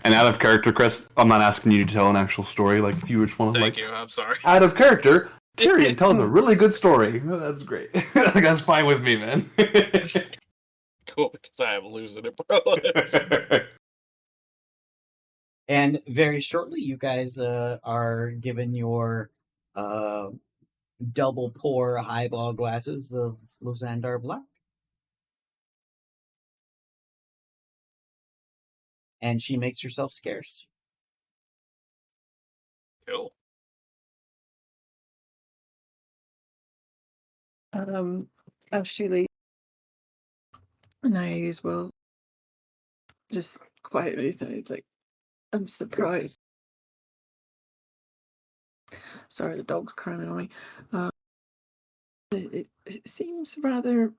And out of character, Chris, I'm not asking you to tell an actual story. Like, if you just want to, thank you. I'm sorry. out of character, Tyrion tells a really good story. Oh, that's great. That's fine with me, man. Cool, because I have losing it, bro. and very shortly, you guys are given your double pour highball glasses of Lozandar Black. And she makes herself scarce. Cool. Actually, and I as well, just quietly say, it's like, I'm surprised. Sorry, the dog's crying on me. It seems rather.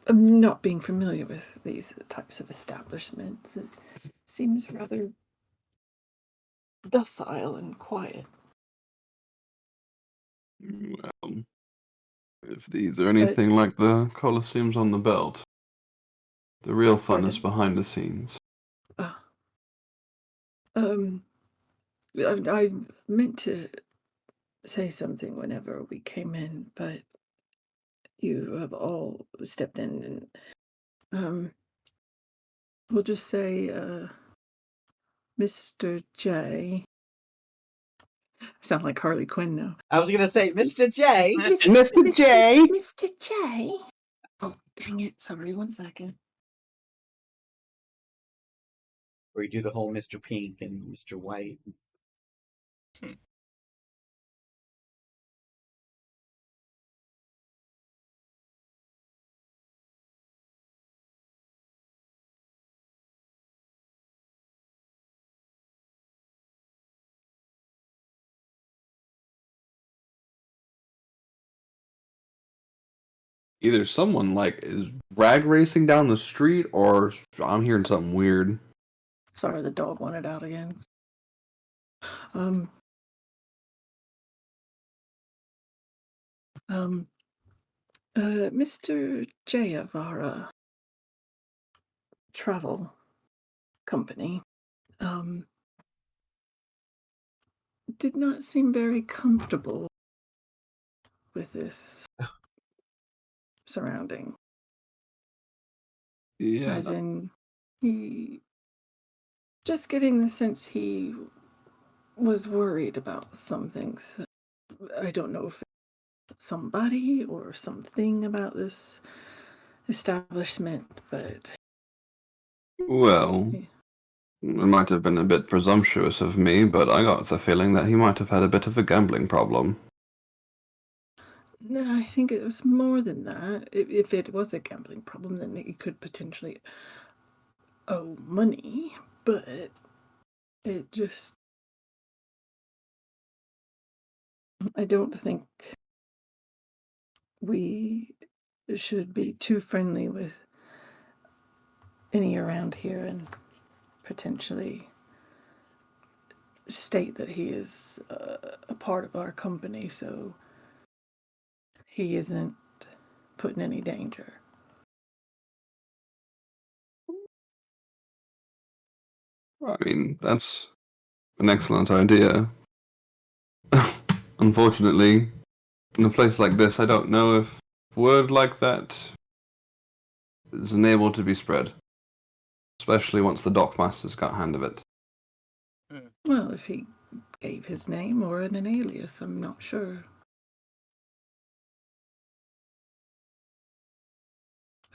I'm not being familiar with these types of establishments. It seems rather docile and quiet. Well, if these are anything like the Colosseums on the belt, the real fun is behind the scenes. I meant to say something whenever we came in, but you have all stepped in, and we'll just say, Mr. J. I sound like Harley Quinn now. I was gonna say, Mr. J. Mr. J. Mr. J. Oh, dang it! Sorry, 1 second. Where you do the whole Mr. Pink and Mr. White. Either someone is drag racing down the street, or I'm hearing something weird. Sorry, the dog wanted out again. Mr. Jayavara Travel Company, did not seem very comfortable with this surrounding. Yeah. As in, he just getting the sense he was worried about some things. I don't know if it's somebody or something about this establishment, but Well, yeah. it might have been a bit presumptuous of me, but I got the feeling that he might have had a bit of a gambling problem. No, I think it was more than that. If it was a gambling problem, then he could potentially owe money, but it just. I don't think we should be too friendly with any around here and potentially state that he is a part of our company, so he isn't put in any danger. I mean, that's an excellent idea. Unfortunately, in a place like this, I don't know if word like that isn't able to be spread, especially once the Dockmasters got hand of it. Well, if he gave his name or an alias, I'm not sure.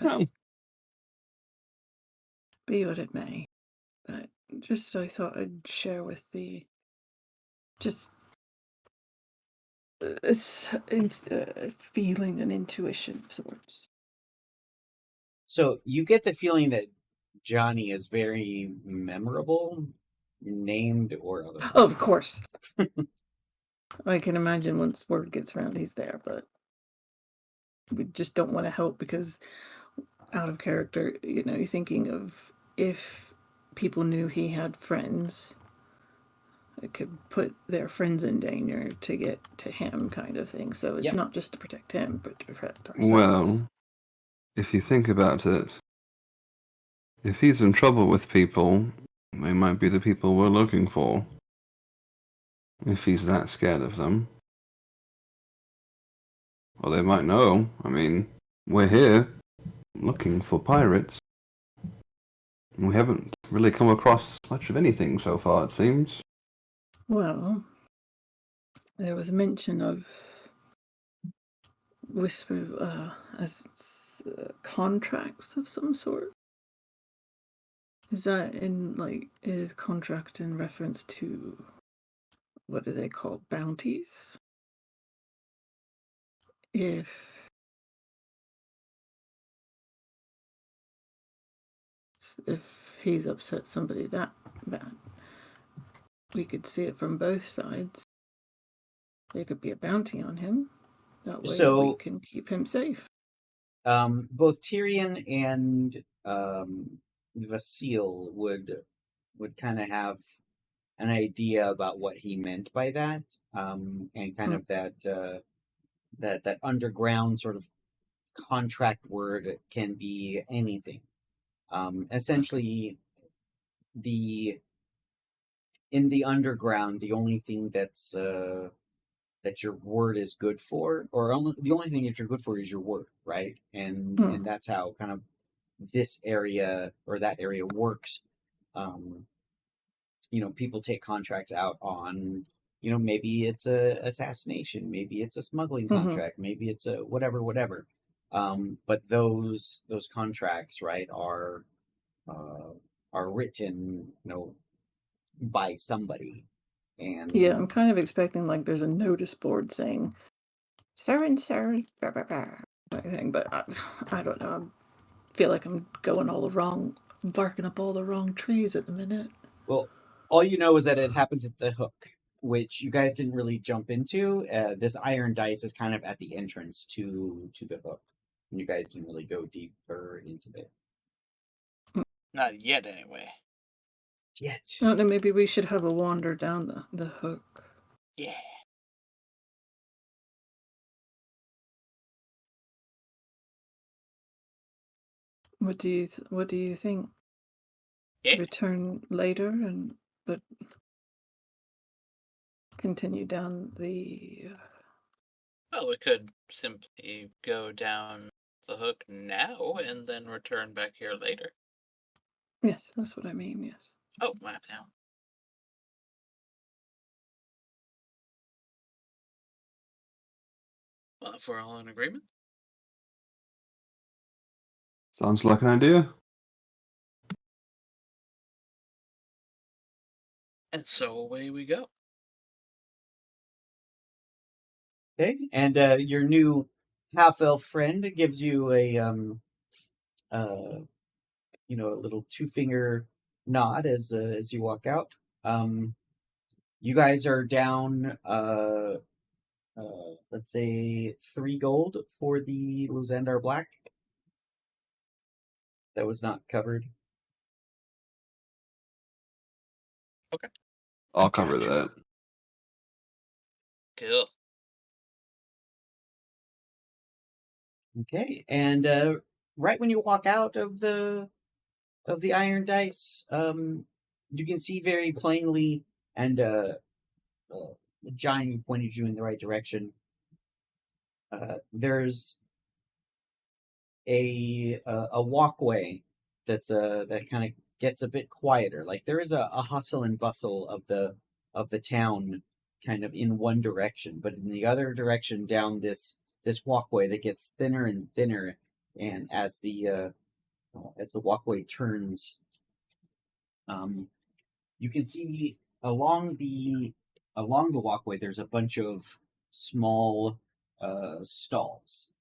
Well, Be what it may. But just I thought I'd share with the just it's a feeling, an intuition of sorts. So you get the feeling that Johnny is very memorable, named or otherwise. Oh, of course. I can imagine once word gets around he's there, but we just don't want to help because out of character, you're thinking of if people knew he had friends, it could put their friends in danger to get to him, kind of thing. So it's Yep. not just to protect him, but to protect ourselves. well, if you think about it, if he's in trouble with people, they might be the people we're looking for. If he's that scared of them. Well, they might know. I mean, we're here looking for pirates. We haven't really come across much of anything so far, it seems. Well, there was mention of whisper as contracts of some sort. Is that is contract in reference to what do they call bounties? If he's upset somebody that bad, we could see it from both sides. There could be a bounty on him. That way we can keep him safe. Both Tyrion and Vasile would kind of have an idea about what he meant by that, and kind of that underground sort of contract word can be anything. Essentially, in the underground, the only thing that's that your word is good for, or the only thing that you're good for is your word, right? And that's how kind of this area or that area works. People take contracts out on, maybe it's a assassination, maybe it's a smuggling contract, maybe it's a whatever. But those contracts, right, are written, by somebody. And yeah, I'm kind of expecting there's a notice board saying sir and sir, I think, but I don't know. I feel like I'm barking up all the wrong trees at the minute. Well, all you know is that it happens at the hook, which you guys didn't really jump into. This iron dice is kind of at the entrance to the hook, and you guys didn't really go deeper into it Not yet, anyway. yet. I don't know, maybe we should have a wander down the hook. Yeah. What do you think? Yeah. Return later but continue down the Well, we could simply go down the hook now and then return back here later. yes, that's what I mean, yes. Oh, map down. Well, if we're all in agreement. Sounds like an idea. And so away we go. Okay, and your new half-elf friend gives you a little two-finger nod as you walk out. You guys are down, let's say 3 gold for the Luzandar Black. That was not covered. Okay. I'll cover that. Cool. Okay, and right when you walk out of the iron dice, you can see very plainly, and Johnny pointed you in the right direction. There's a walkway that kind of gets a bit quieter. Like there is a hustle and bustle of the town kind of in one direction, but in the other direction down this walkway that gets thinner and thinner, and as the walkway turns, you can see along the walkway there's a bunch of small stalls,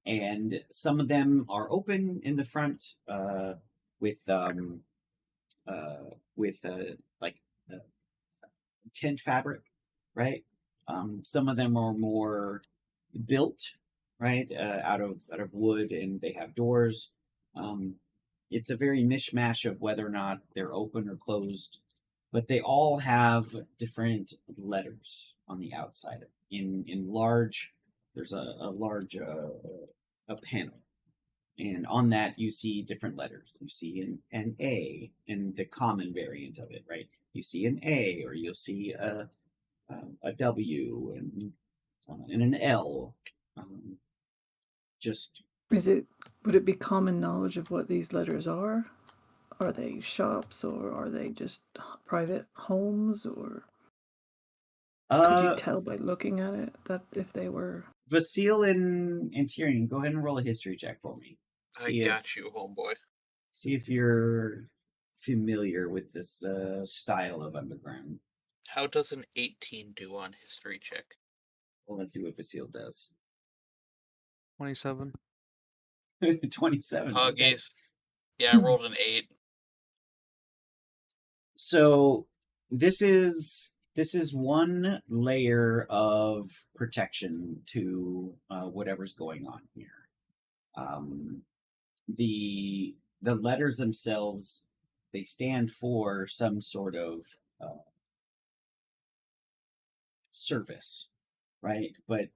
and some of them are open in the front with like uh, tent fabric, right? Some of them are more built, right, out of wood, and they have doors. Um, it's a very mishmash of whether or not they're open or closed, but they all have different letters on the outside. In large, there's a large a panel, and on that you see different letters. You see an A in the common variant of it, right? You see an A, or you'll see a W and an L. Just Would it be common knowledge of what these letters are? Are they shops, or are they just private homes, or could you tell by looking at it that if they were? Vasile and Tyrion, go ahead and roll a history check for me. I got you, homeboy. See if you're familiar with this style of underground. How does an 18 do on history check? Well, let's see what Vasile does. 27. 27. Puggies. Okay. Yeah, I rolled an 8. So this is one layer of protection to whatever's going on here. The letters themselves, they stand for some sort of service, right? But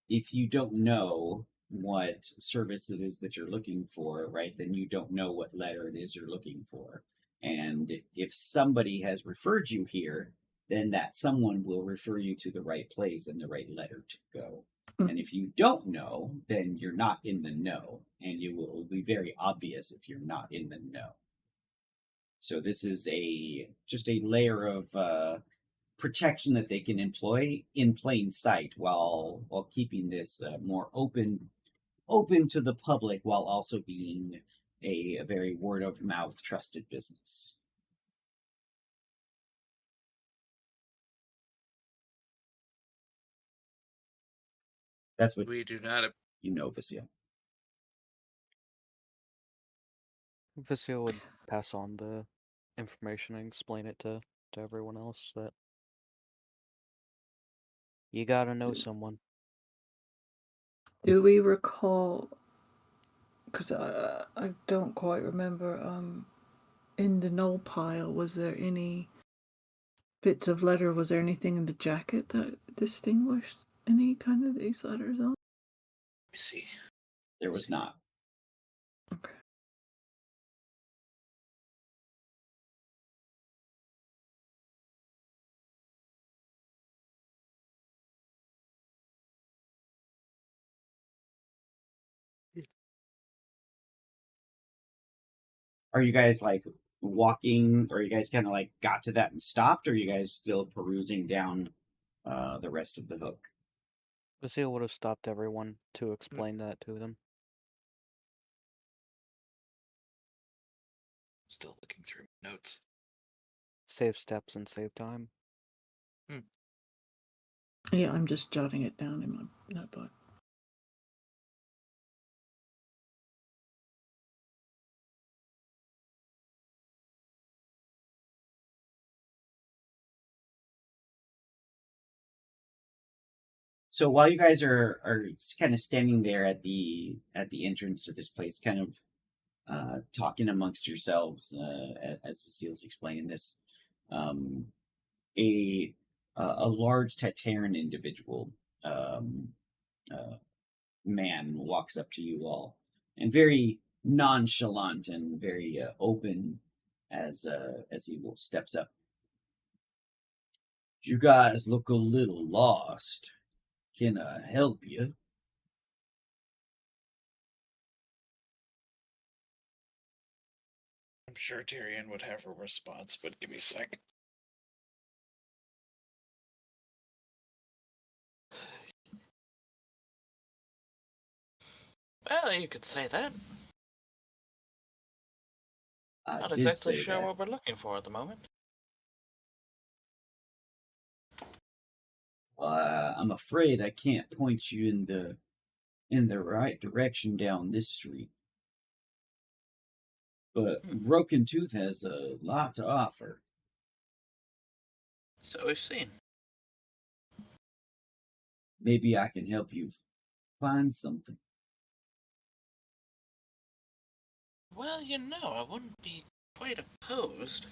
if you don't know what service it is that you're looking for, right, then you don't know what letter it is you're looking for. And if somebody has referred you here, then that someone will refer you to the right place and the right letter to go. And if you don't know, then you're not in the know, and it will be very obvious if you're not in the know. So this is just a layer of protection that they can employ in plain sight, while keeping this more open to the public, while also being a very word of mouth trusted business. That's what We do not. you know, Vasile. Vasile would pass on the information and explain it to everyone else that you gotta know someone. Do we recall? Because I don't quite remember. In the null pile, was there any bits of letter? Was there anything in the jacket that distinguished any kind of these letters on? Let me see. There was not. Okay. Are you guys like walking, or you guys kind of like got to that and stopped, or are you guys still perusing down the rest of the hook? Vasile would have stopped everyone to explain that to them. Still looking through notes. Save steps and save time. Yeah, I'm just jotting it down in my notebook. So while you guys are kind of standing there at the entrance to this place, kind of talking amongst yourselves, as Vasile's explaining this, a large Tataran individual man walks up to you all, and very nonchalant and very open as he steps up. You guys look a little lost. Can I help you? sure Tyrion would have a response, but give me a sec. Well, you could say that. I Not did exactly say sure that. what we're looking for at the moment. Well, I'm afraid I can't point you in the right direction down this street. But Broken Tooth has a lot to offer. So we've seen. Maybe I can help you find something. Well, I wouldn't be quite opposed.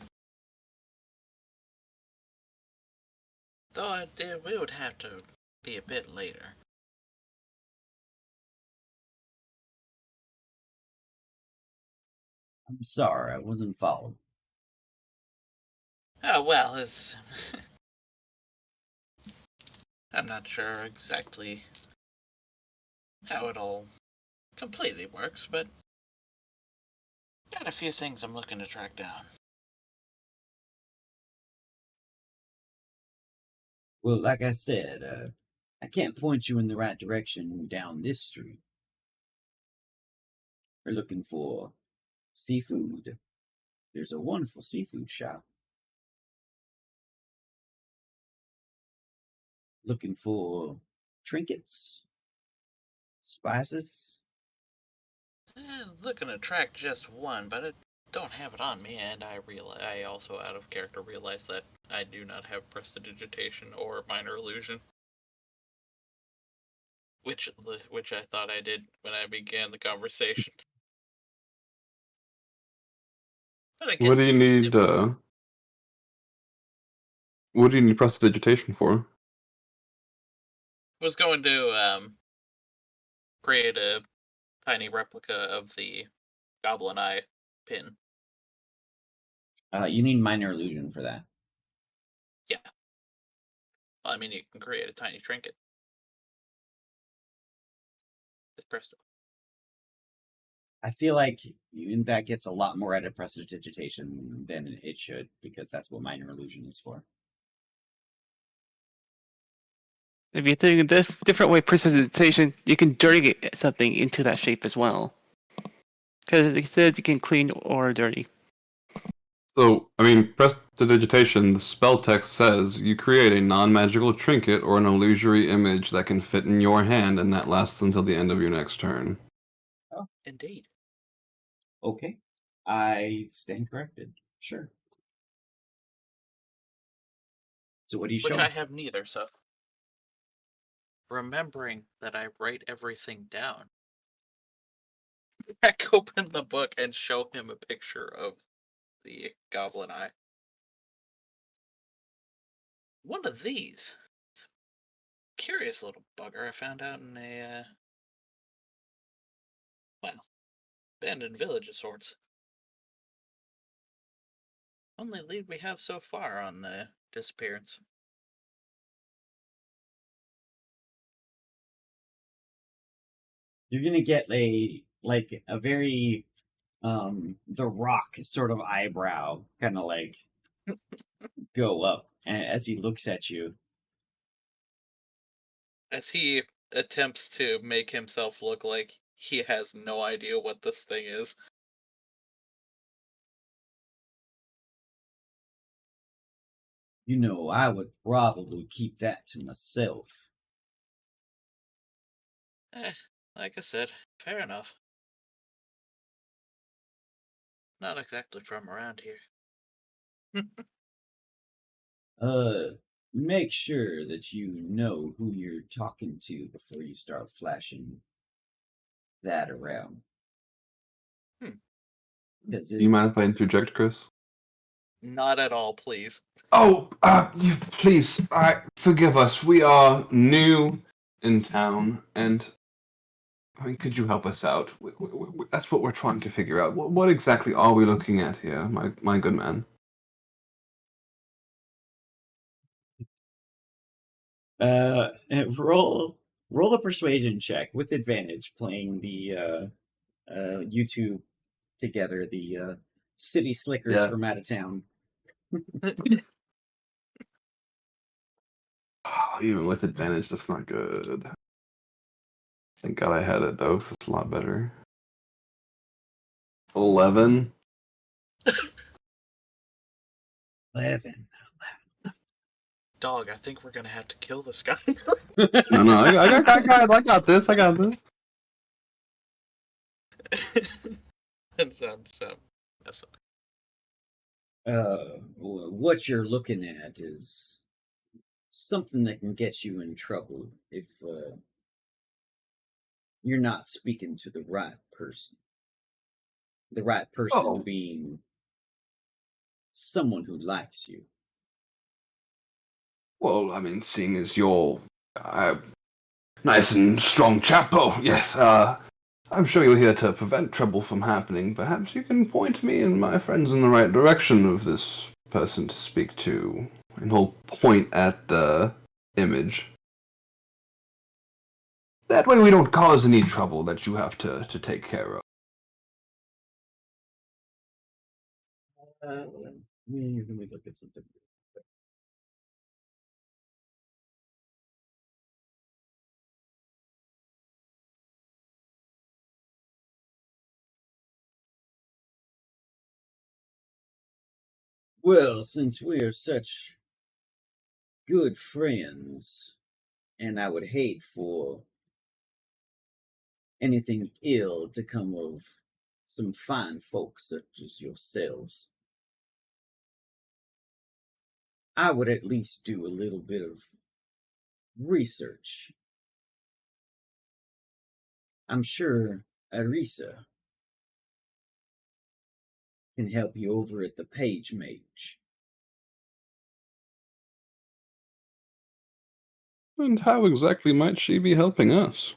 Though we would have to be a bit later. I'm sorry, I wasn't following. Oh, well, it's... I'm not sure exactly how it all completely works, but got a few things I'm looking to track down. Well, like I said, I can't point you in the right direction down this street. We're looking for seafood. There's a wonderful seafood shop. Looking for trinkets, spices. Looking to track just one, but I don't have it on me, and I also, out of character, realize that I do not have prestidigitation or minor illusion. Which I thought I did when I began the conversation. But I guess What do you could need? What do you need prestidigitation for? was going to create a tiny replica of the Goblin Eye pin. You need minor illusion for that. Yeah. Well, I mean, you can create a tiny trinket. It's presto. I feel like that gets a lot more out of prestidigitation than it should, because that's what minor illusion is for. If you think a different way precipitation, you can dirty something into that shape as well. Because it says you can clean or dirty. So, I mean, prestidigitation, the spell text says you create a non-magical trinket or an illusory image that can fit in your hand and that lasts until the end of your next turn. Oh, indeed. Okay. I stand corrected. Sure. So what do you show? Which I have neither, so. Remembering that I write everything down. Crack open the book and show him a picture of the Goblin Eye. One of these. Curious little bugger I found out in a, abandoned village of sorts. Only lead we have so far on the disappearance. You're gonna get a very the Rock sort of eyebrow kind of like go up as he looks at you. As he attempts to make himself look like he has no idea what this thing is. You know, I would probably keep that to myself. Like I said, fair enough. Not exactly from around here. Make sure that you know who you're talking to before you start flashing that around. Because Do you mind if I interject, Chris? Not at all, please. Oh, please, forgive us. We are new in town, and I mean, could you help us out? That's what we're trying to figure out. What exactly are we looking at here, my good man? Uh, roll a persuasion check with advantage, playing the you two together, the city slickers Yeah. from out of town. Even with advantage, that's not good. Thank God I had it though, so it's a lot better. 11. 11. Dog, I think we're gonna have to kill this guy. No, I got this. I got this. That's What you're looking at is something that can get you in trouble if you're not speaking to the right person. The right person Oh. being someone who likes you. Well, I mean, seeing as you're nice and strong chap, yes, I'm sure you're here to prevent trouble from happening. Perhaps you can point me and my friends in the right direction of this person to speak to. And he'll point at the image. That way we don't cause any trouble that you have to take care of. Let me look at something. Well, since we are such good friends, and I would hate for anything ill to come of some fine folks such as yourselves, I would at least do a little bit of research. I'm sure Arisa can help you over at the Page Mage. And how exactly might she be helping us?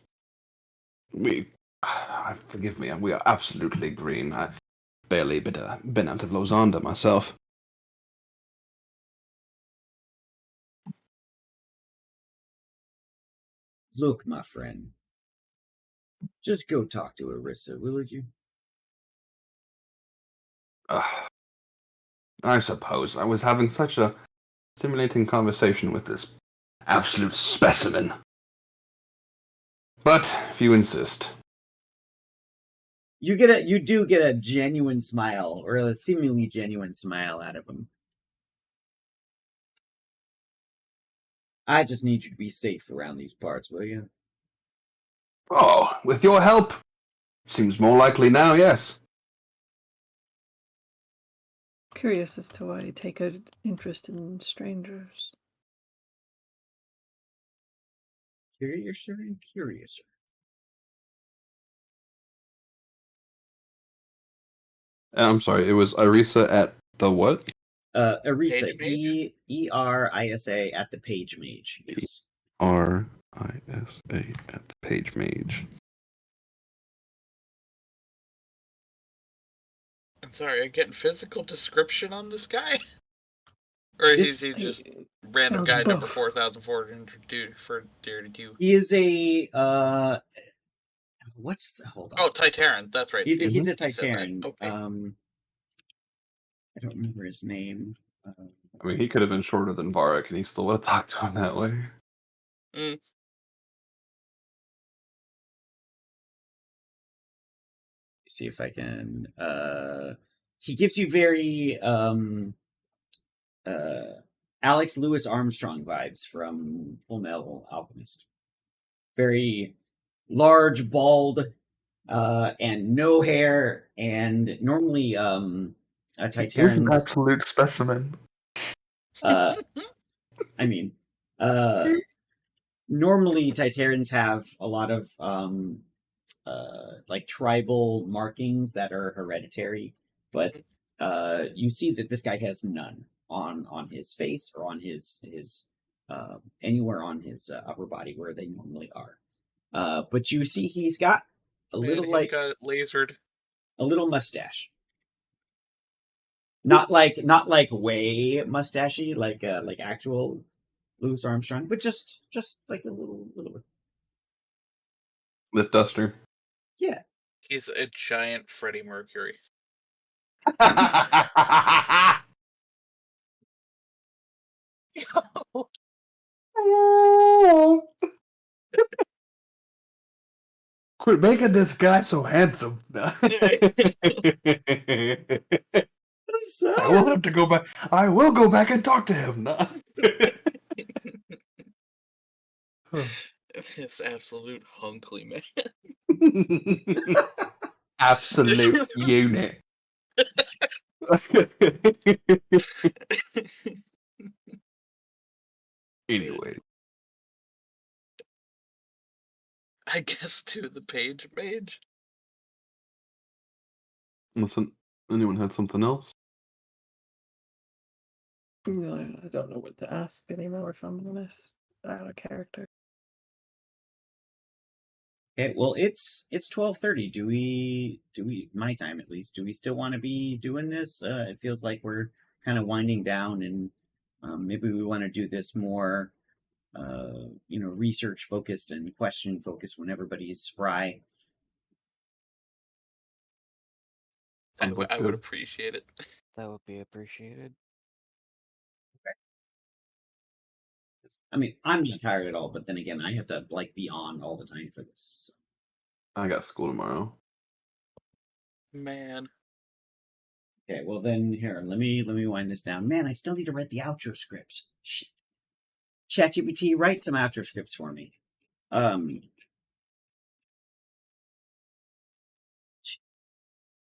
Forgive me, we are absolutely green. I've barely been out of Lozanda myself. Look, my friend, just go talk to Arisa, will you? I suppose I was having such a stimulating conversation with this absolute specimen. But if you insist. You do get a genuine smile, or a seemingly genuine smile out of him. I just need you to be safe around these parts, will you? Oh, with your help? Seems more likely now, yes. Curious as to why you take an interest in strangers. Curiouser and curiouser. I'm sorry, it was Arisa at the what? Arisa, Page Mage? Erisa at the Page Mage. Yes. Risa at the Page Mage. I'm sorry, are you getting physical description on this guy? Or is he just random Sounds guy number buff. 4432? He is a hold on. Oh, Titaran, that's right. He's a You said that. Titaran. Okay. I don't remember his name. I mean, he could have been shorter than Barak, and he still would have talked to him that way. See if I can. He gives you very Alex Lewis Armstrong vibes from Full Metal Alchemist. Very large, bald, and no hair, and normally a Titaran's absolute specimen. I mean, normally Titarans have a lot of like tribal markings that are hereditary, but you see that this guy has none on his face or on his anywhere on his upper body where they normally are. But you see he's got a little He's got it lasered. a little mustache. Not like way mustachy, like actual Louis Armstrong, but just like a little bit. Lip duster. Yeah. He's a giant Freddie Mercury. Quit making this guy so handsome. I I'm will have to go back. I will go back and talk to him. This absolute hunkly man. Absolute unit. Anyway, I guess to the page. listen. Anyone had something else? No, I don't know what to ask anymore if I'm honest. Out of character. Okay, well it's 12:30. Do we my time at least? Do we still want to be doing this? It feels like we're kind of winding down, and maybe we want to do this more, research focused and question focused when everybody's spry. Sounds like I would good. appreciate it. That would be appreciated. I mean, I'm not tired at all, but then again, I have to like be on all the time for this. So. I got school tomorrow. Man. Okay, well then here, let me wind this down. Man, I still need to write the outro scripts. Shit. ChatGPT, write some outro scripts for me.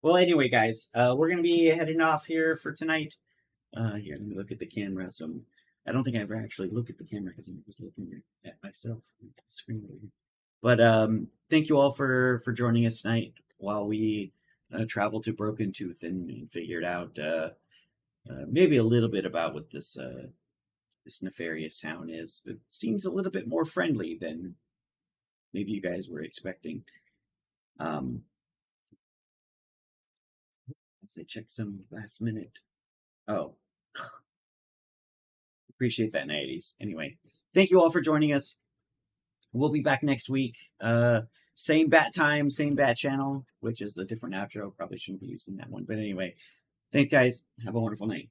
Well, anyway, guys, we're gonna be heading off here for tonight. Here, let me look at the camera. So I don't think I ever actually looked at the camera because I was looking at myself on the screen over here. But thank you all for joining us tonight while we traveled to Broken Tooth and figured out maybe a little bit about what this nefarious town is. It seems a little bit more friendly than maybe you guys were expecting. Let's say check some last minute. Oh, appreciate that, 90s. Anyway, thank you all for joining us. We'll be back next week. Same bat time, same bat channel, which is a different outro. Probably shouldn't be using that one. But anyway, thanks, guys. Have a wonderful night.